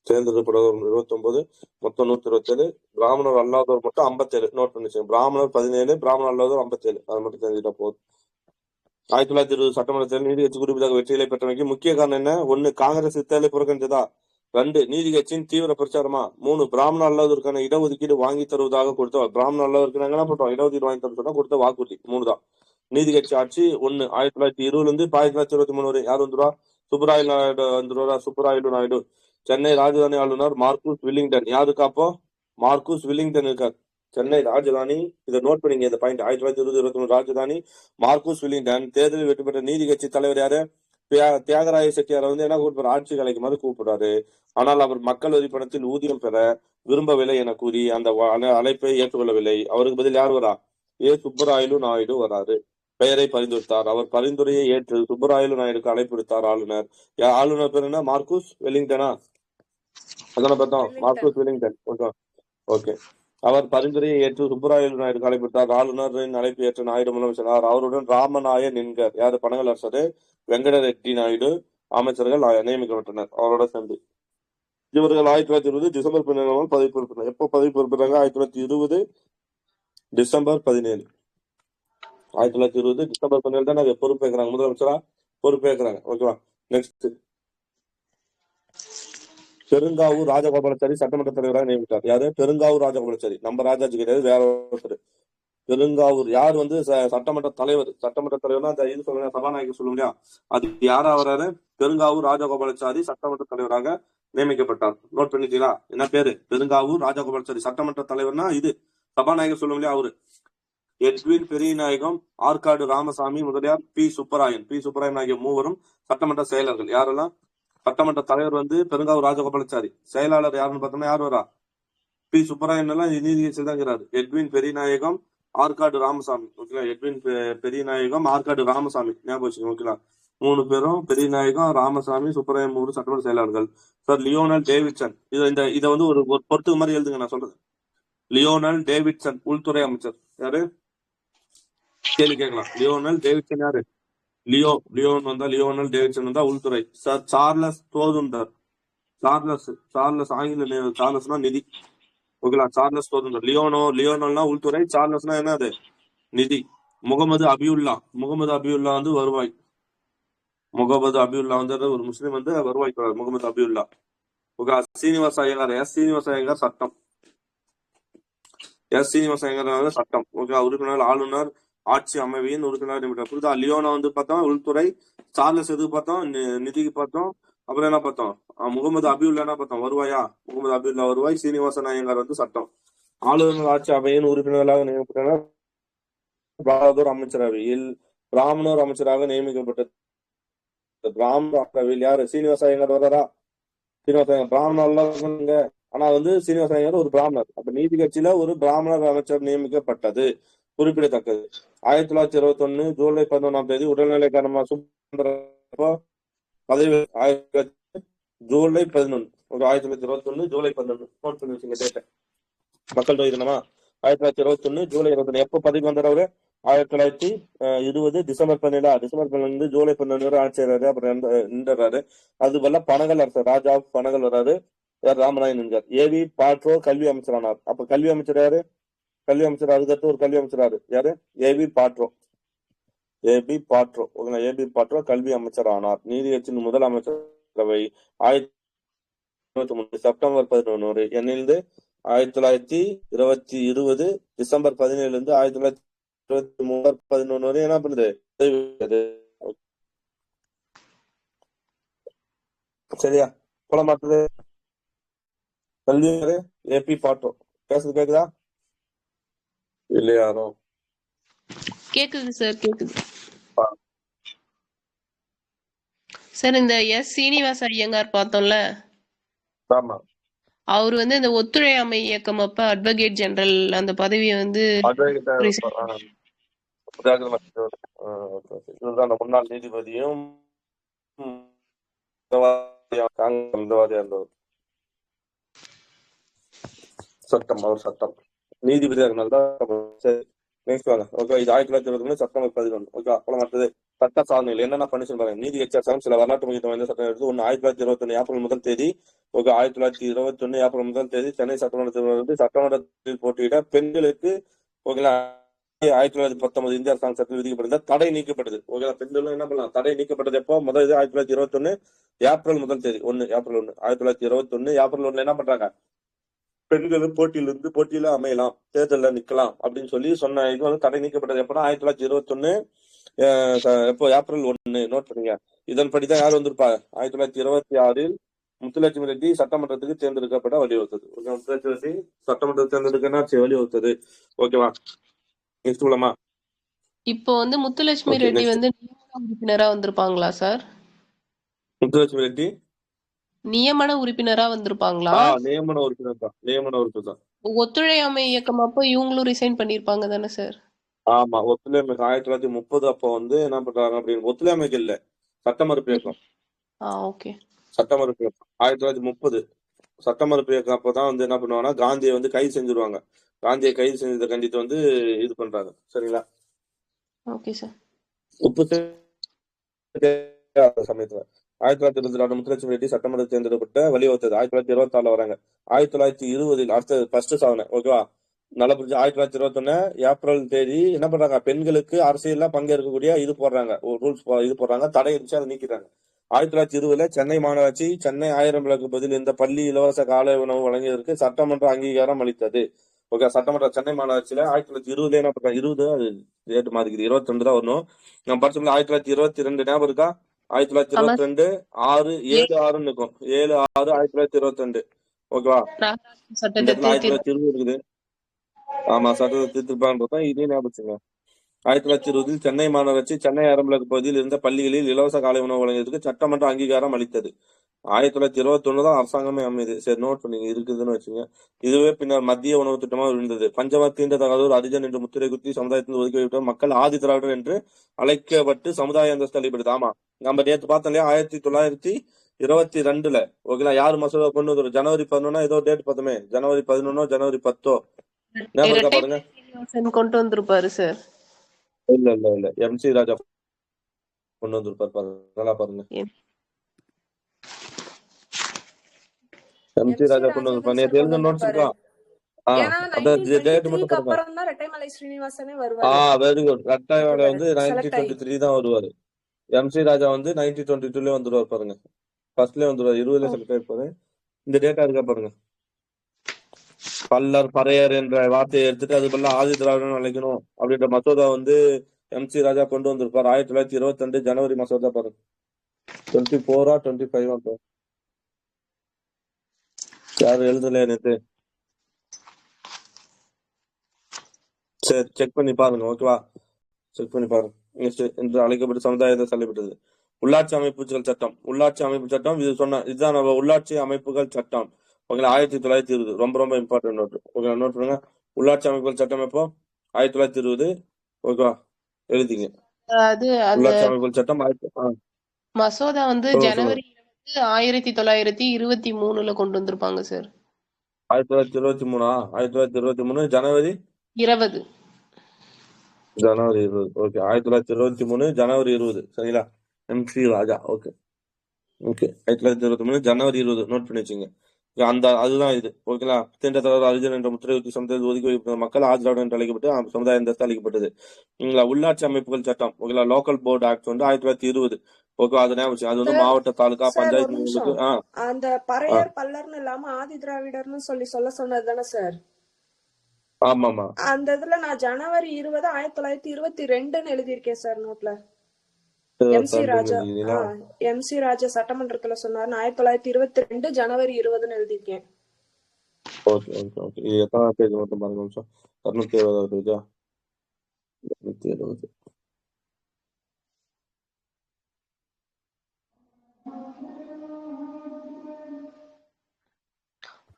தேர்ந்தெடுக்கப்படாத 29, மொத்தம் 127. பிராமணர் அல்லாதவர் மட்டும் 57. நோட் பண்ணிச்சு. பிராமணர் 17, பிராமணர் அல்லாதவர் 57. அது மட்டும் தெரிஞ்சுட்டா போதும். 1920 சட்டமன்ற தேர்தல் நீதி கட்சி குறிப்பிட்ட வெற்றிகளை பெற்றமைக்கு முக்கிய காரணம் என்ன? 1 காங்கிரஸ் தேர்தலை புறக்கணித்ததா? 2 நீதி கட்சியின் தீவிர பிரச்சாரமா? 3 பிராமண அல்லாதவருக்கான இடஒதுக்கீடு வாங்கி தருவதாக கொடுத்த பிராமண அல்லாதவருக்கு என்ன பண்றோம்? இடஒதுக்கீடு வாங்கி தர சொன்னா கொடுத்த வாக்குறுதி. 3 தான். நீதி கட்சி ஆட்சி 1 1920 இருந்து 1923 வரை யார் வந்துருவா? சுப்பராயலு நாயுடு வந்துருவா. சுப்பராயலு நாயுடு. சென்னை ராஜதானி ஆளுநர் மார்க்கூஸ் வில்லிங்டன். யாருக்கு அப்போ? மார்க்கூஸ் வில்லிங்டன் இருக்கார். சென்னை ராஜதானி. இதை நோட் பண்ணீங்க இந்த பாயிண்ட். 1920 21 ராஜதானி மார்க்கூஸ் வில்லிங்டன். தேர்தலில் வெற்றி பெற்ற நீதி கட்சி தலைவர் யாரு? தியாகராய செட்டியாரை வந்து என்ன கூப்பிடுறாரு? ஆட்சி கலைக்குமாறு கூப்பிடுறாரு. ஆனால் அவர் மக்கள் வரி பணத்தில் ஊதியம் பெற விரும்பவில்லை என கூறி அந்த அழைப்பை ஏற்றுக்கொள்ளவில்லை. அவருக்கு பதில் யார் வரா? சுப்பராயலு நாயுடு வராரு. பெயரை பரிந்துரைத்தார். அவர் பரிந்துரையை ஏற்று சுப்பராயலு நாயுடுக்கு அழைப்பு விடுத்தார் ஆளுநர். ஆளுநர் பேர் என்ன? மார்க்கூஸ் வெலிங்டனா? அதான பார்த்தோம். மார்க்கூஸ் வெலிங்டன். ஓகே. அவர் பரிந்துரையை ஏற்று சுப்பராயலு நாயுடுக்கு அழைப்பு விடுத்தார். ஆளுநரின் அழைப்பு ஏற்ற நாயுடு முதலமைச்சர். அவருடன் ராமநாயன் என்கர் யாரு? பனகல் அரசர் வெங்கட ரெட்டி நாயுடு அமைச்சர்கள் நியமிக்கப்பட்டனர் அவரோட சேர்ந்து. இவர்கள் 1920 டிசம்பர் 17 பதவி பொறுப்பினர். எப்போ பதவி பொறுப்பினாங்க? 1920 டிசம்பர் 17. 1920 டிசம்பர் 17 தான் பொறுப்பேற்கிறாங்க. முதலமைச்சரா பொறுப்பேற்கிறாங்க. ஓகேவா? நெக்ஸ்ட் பெருங்காவூர் ராஜகோபாலாச்சாரி சட்டமன்ற தலைவராக நியமித்தார். யாரு? பெருங்காவூர் ராஜகோபாலாச்சாரி. நம்ம ராஜாஜி கிடையாது, வேற ஒருத்தர். பெருங்காவூர் யார் வந்து சட்டமன்ற தலைவர்? சட்டமன்ற தலைவர்னா அந்த இது சொல்லுங்க, சபாநாயகர் சொல்ல முடியா? அது யாரா வராரு? பெருங்காவூர் ராஜகோபாலாச்சாரி சட்டமன்ற தலைவராக நியமிக்கப்பட்டார். நோட் பண்ணிட்டீங்களா? என்ன பேரு? பெருங்காவூர் ராஜகோபாலாச்சாரி. சட்டமன்ற தலைவர்னா இது சபாநாயகர் சொல்ல முடியா? அவரு எட்வின் பெரியநாயகம், ஆற்காடு ராமசாமி முதலியார், பி சுப்பராயன் ஆகிய மூவரும் சட்டமன்ற செயலர்கள். யாரெல்லாம்? சட்டமன்ற தலைவர் வந்து பெருங்காவூர் ராஜகோபாலாச்சாரி. செயலாளர் யாருன்னு பார்த்தோம்னா யார் வரா? பி சுப்பராயன் எல்லாம் நீதி கட்சியில் தான் இருக்கிறார். எட்வின் பெரியநாயகம், ஆற்காடு ராமசாமி. ஓகேங்களா? எட்வின் பெரியநாயகம், ஆற்காடு ராமசாமி. ஞாபகம் வச்சுக்கோங்க. ஓகேங்களா? 3 பேரும் பெரியநாயகம், ராமசாமி, சுப்பராயன் 3 சட்டமன்ற செயலாளர்கள். Sir Lionel Davidson. இதை வந்து ஒரு பொறுத்து மாதிரி எழுதுங்க. நான் சொல்றது லியோனல் டேவிட்சன் உள்துறை அமைச்சர். யாரு? கேள்வி கேட்கலாம். லியோனல் டேவிட்சன் யாரு? லியோனல் டேவிட்சன் வந்தா உள்துறை. Sir Charles தோதுண்டர். சார்லஸ் ஆங்கில சார்லஸ்னா நிதி. ஓகேங்களா? சார்லஸ் தோதுண்டர். லியோனல்னா உள்துறை, சார்லஸ்னா என்னது? நிதி. முகமது அபியுல்லா வந்து வருவாய். முகமது அபியுல்லா வந்து ஒரு முஸ்லீம் வந்து வருவாய். முகமது அபியுல்லா. ஓகே. சீனிவாச ஐயங்கார் சட்டம். சீனிவாச ஐயங்கார் சட்டம். ஓகே. உறுப்பினர் ஆளுநர் ஆட்சி அமைவியின் உறுப்பினர் நியமித்தார். புரியுதா? லியோனா வந்து பார்த்தோம் உள்துறை, சார்லஸ் எதுக்கு பார்த்தோம்? நிதிக்கு பார்த்தோம். அப்புறம் என்ன பார்த்தோம்? முகமது அபியுல்லா என்ன பார்த்தோம்? வருவாயா? முகமது அபியுல்லா வருவாய். சீனிவாசன் ஐயங்கார் வந்து சட்டம். ஆளுநர் ஆட்சி அவையின் உறுப்பினர்களாக நியமிக்கப்பட்டனர். பகதூர் அமைச்சரவையில் பிராமணர் அமைச்சராக நியமிக்கப்பட்ட பிராமணர் யாரு? சீனிவாச ஐயங்கார் வர்றாரா? சீனிவாச ஐயங்கார் பிராமணர் ஆனா வந்து சீனிவாசன் ஐயர் ஒரு பிராமணர். அப்ப நீதி கட்சியில ஒரு பிராமணர் அமைச்சர் நியமிக்கப்பட்டது குறிப்பிடத்தக்கது. 1921 ஜூலை 11 உடல்நிலை காரணமா சுமந்திரப்போ பதவி ஜூலை 11 1921 ஜூலை 11 நோட் பண்ணி வச்சுங்க டேட்டை. மக்கள் தொகை தினமா 1921 ஜூலை 21 எப்ப பதவிக்கு வந்தார் அவரு? 1920 டிசம்பர் 17 டிசம்பர் 12 ஜூலை 12 வரை ஆட்சியராரு. அப்புறம் நின்றாரு. அது போல பனகல் அரசர் ராஜா பனகல் வராரு. ராமநாயன் என்கிறார். ஏவி பாட்ரோ கல்வி அமைச்சரானார். அப்ப கல்வி அமைச்சர் யாரு? கல்வி அமைச்சர் அதுக்கடுத்து ஒரு கல்வி அமைச்சர் யாரு? ஏவி பாட்ரோ. ஏபி பாட்ரோ கல்வி அமைச்சர் ஆனார். நீதி கட்சியின் முதல் அமைச்சரவை 1923 செப்டம்பர் 11 எண்ணிலிருந்து 1920 டிசம்பர் 17 1923 11 வரை என்ன பண்ணுது? சரியா? போல மாட்டுது. கல்வி ஏபி பாட்ரோ. பேசுறது கேக்குதா இல்லையா? கேக்குது சார், கேக்குது சார். இந்த எஸ் சீனிவாச ஐயங்கார் பார்த்தோம்ல, ஆமா, அவர் வந்து இந்த ஒத்துழையாமை இயக்கம் அப்ப அட்வொகேட் ஜெனரல் அந்த பதவியை வந்து இவர்தான் முன்னாள் நீதிபதியும் சட்டம் நீதிபதியாக நெக்ஸ்ட் வாங்க. ஓகே, இது 1921 செப்டம்பர் 11. ஓகே, அப்புறம் மற்றது சட்ட சாதனைகள் என்னென்ன பண்ணிச்சு பாருங்க. நீதி எச்சரிக்கை சில வரலாற்று முக்கியத்துவம் வாய்ந்த சட்டம் எடுத்து 1921 ஏப்ரல் 1 ஓகே, 1921 ஏப்ரல் 1 சென்னை சட்டமன்றத்தில் சட்டமன்றத்தில் போட்டியிட பெண்களுக்கு ஓகேங்களா 1919 இந்திய அரசாங்க சட்டத்தில் விதிக்கப்பட்டிருந்த தடை நீக்கப்பட்டது. ஓகேங்களா, பெண்களும் என்ன பண்ணலாம்? தடை நீக்கப்பட்டது எப்போ? முதல் இது 1921 ஏப்ரல் 1 ஏப்ரல் 1 1921 ஏப்ரல் 1 என்ன பண்றாங்க? பெண்களும் போட்டியில அமையலாம், தேர்தலில் நிக்கலாம் அப்படின்னு சொல்லி சொன்ன இது வந்து தடை நீக்கப்பட்டது எப்பன்னா 1921 எப்போ? ஏப்ரல் 1. நோட் பண்ணுங்க. இதன்படிதான் யார் வந்திருப்பா? 1926 முத்துலட்சுமி ரெட்டி சட்டமன்றத்துக்கு தேர்ந்தெடுக்கப்பட வலியுறுத்தது. முத்துலட்சுமி ரெட்டி சட்டமன்றத்தை தேர்ந்தெடுக்க வலியுறுத்தது. ஓகேவா? நெக்ஸ்ட் உள்ளமா. இப்போ வந்து முத்துலட்சுமி ரெட்டி வந்து நியமன உறுப்பினரா வந்திருப்பாங்களா சார்? முத்துலட்சுமி ரெட்டி நியமன உறுப்பினரா வந்திருப்பாங்களா? நியமன உறுப்பினர் தான். ஒத்துழையாமை இயக்கம் அப்போ இவங்களும் ரிசைன் பண்ணிருப்பாங்க தானே சார்? ஆமா, ஒத்துழையாமை 1930 அப்போ வந்து என்ன பண்றாங்க அப்படின்னு ஒத்துழையாமைக்கு இல்ல, சட்டமறுப்பு இயக்கம். ஓகே, சட்டமறுப்பு இயக்கம் 1930 சட்டமறுப்பு இயக்கம் அப்பதான் வந்து என்ன பண்ணுவாங்கன்னா காந்தியை வந்து கைது செஞ்சிருவாங்க. காந்தியை கைது செஞ்சதை கண்டித்து வந்து இது பண்றாங்க. சரிங்களா? Okay sir. உப்பு சமயத்துல 1924 முத்துலட்சுமி ரெட்டி சட்டமன்ற தேர்ந்தெடுக்கப்பட்ட வலியுறுத்தது. 1924 வராங்க. 1920 அடுத்த ஃபர்ஸ்ட் சாதனை. ஓகேவா? நல்லா புரிஞ்சு. 1921 ஏப்ரல் தேதி என்ன பண்றாங்க? பெண்களுக்கு அரசியல்ல பங்கேற்கக்கூடிய இது போடுறாங்க, ரூல்ஸ் இது போடுறாங்க. தடை இருந்துச்சு, அதை நீக்கிறாங்க. 1920 சென்னை மாநகராட்சி சென்னை 1000 விளக்கு பதில் இந்த பள்ளி இலவச காலை உணவு வழங்கியதற்கு சட்டமன்ற அங்கீகாரம் அளித்தது. ஓகே, சட்டமன்ற சென்னை மாநகராட்சியில 1920 என்ன பண்றாங்க? 20 அது ரேட்டு மாறிக்குது, 22 தான் வரணும். நம்ம படிச்சோம்ல 1922 ஞாபகம் இருக்கா? 1922 7/6 இருக்கும். 7/6 1922. ஓகேவா? இந்த இடத்துல 1920 இருக்குது. ஆமா, சட்டத்தை திருத்திருப்பான்றதான் இதே ஞாபகம். 1920 சென்னை மாநகராட்சி சென்னை 1000 விளக்கு பகுதியில் இருந்த பள்ளிகளில் இலவச காலை உணவு வழங்கியதற்கு சட்டமன்ற அங்கீகாரம் அளித்தது. 1921 தான் அரசாங்கமே அமைது. சரி, நோட் பண்ணீங்க இருக்குதுன்னு வச்சுங்க. இதுவே பின்னர் மத்திய உணவு திட்டமாக இருந்தது. பஞ்சமர் தீண்டத்தகாதோர் ஹரிஜன் என்று முத்திரை குத்தி சமுதாயத்தில் ஒதுக்கி வைத்த மக்கள் ஆதி திராவிடர் என்று அழைக்கப்பட்டு சமுதாய அந்தஸ்து அளிப்படுது. ஆமா, நம்ம நேற்று பார்த்தோம் இல்லையா? 1922 ஓகேங்களா, யாரு மசோதா கொண்டு வந்து ஜனவரி 11 ஏதோ டேட் பார்த்தோமே, ஜனவரி 11 ஜனவரி 10 பாருங்க, கொண்டு வந்திருப்பாரு சார். இல்ல எம்சி ராஜா கொண்டு வந்திருப்பாரு பாருங்க, நல்லா பாருங்க. எம்சி ராஜா கொண்டு வந்திருப்பாரு. நேற்று எழுந்த நோட்ஸ் இருக்கா? Very good. ரெட்டைவாலை வந்து 1923 தான் வருவாரு. எம்சி ராஜா வந்து 1922 வந்துருவாரு பாருங்க. ஃபர்ஸ்ட்லயே வந்துருவாரு, 20ல செலக்ட் ஆயிருப்பாரு. இந்த டேட்டா இருக்கா பாருங்க. பல்லர் பறையர் என்ற வார்த்தையை எடுத்துட்டு அது பதிலா ஆதி திராவிடன் அழைக்கணும் அப்படின்ற மசோதா வந்து எம்சி ராஜா கொண்டு வந்திருப்பார். 1922 ஜனவரி மசோதா பாருங்க. 24 25 யாரும் எழுதலையா நேற்று? சரி, செக் பண்ணி பாருங்க. ஓகேவா? செக் பண்ணி பாருங்க. என்று அழைக்கப்பட்டு சமுதாயத்தை தள்ளிவிட்டது. உள்ளாட்சி அமைப்புகள் சட்டம். இது சொன்ன இதுதான் நம்ம உள்ளாட்சி அமைப்புகள் சட்டம். ஓகேங்களா 1920 ரொம்ப ரொம்ப இம்பார்ட்டன்ட் நோட். ஓகேங்களா நோட் பண்ணுங்க. உள்ளாட்சி அமைப்புகள் சட்டம் எப்போ 1920. ஓகேவா எழுதிங்க. அது அது உள்ளாட்சி அமைப்புகள் சட்டம் மசோதா வந்து சொல்லுங்க சொல்லுங்க. ஜனவரி 1923ல கொண்டு வந்திருப்பாங்க சார். 1923 1923 ஜனவரி 20. ஜனவரி 20. ஓகே 1923 ஜனவரி 20 சரிங்களா. MC ராஜா. ஓகே ஓகே 1923 ஜனவரி 20 நோட் பண்ணி வச்சுங்க. அந்த அதுதான் இது ஓகேங்களா. தீண்டத்தகாத அரிஜன் என்ற முத்திரை சமுதாயத்தில் ஒதுக்கி வைக்கப்பட்ட மக்கள் ஆதிராவிடர் என்று அழைக்கப்பட்டு சமுதாய அந்தஸ்து அளிக்கப்பட்டது. உள்ளாட்சி அமைப்புகள் சட்டம் ஓகேங்களா. லோக்கல் போர்டு ஆக்ட் வந்து 1920. ஓகே அது ஞாபகம். அது வந்து சார் மாவட்ட தாலுகா சார் ஒரு பஞ்சாயத்து நிமிஷம். அந்த ஆ பறையர் பல்லர்னு இல்லாம ஆதி திராவிடர்னு சொல்ல சொன்னது தானே சார்? ஆமாமா அந்த இதுல நான் ஜனவரி 20 1922ன்னு எழுதியிருக்கேன் சார் நோட்ல. எம்சி ராஜா எழுதிங்களா. எம்சி ராஜா சட்டமன்றத்துல சொன்னாரு 1922 ஜனவரி 20ன்னு எழுதியிருக்கேன். ஓகே ஓகே ஓகே இது எத்தனை பேஜ் மட்டும் பாருங்க நிமிஷம். 270 பேஜா 270.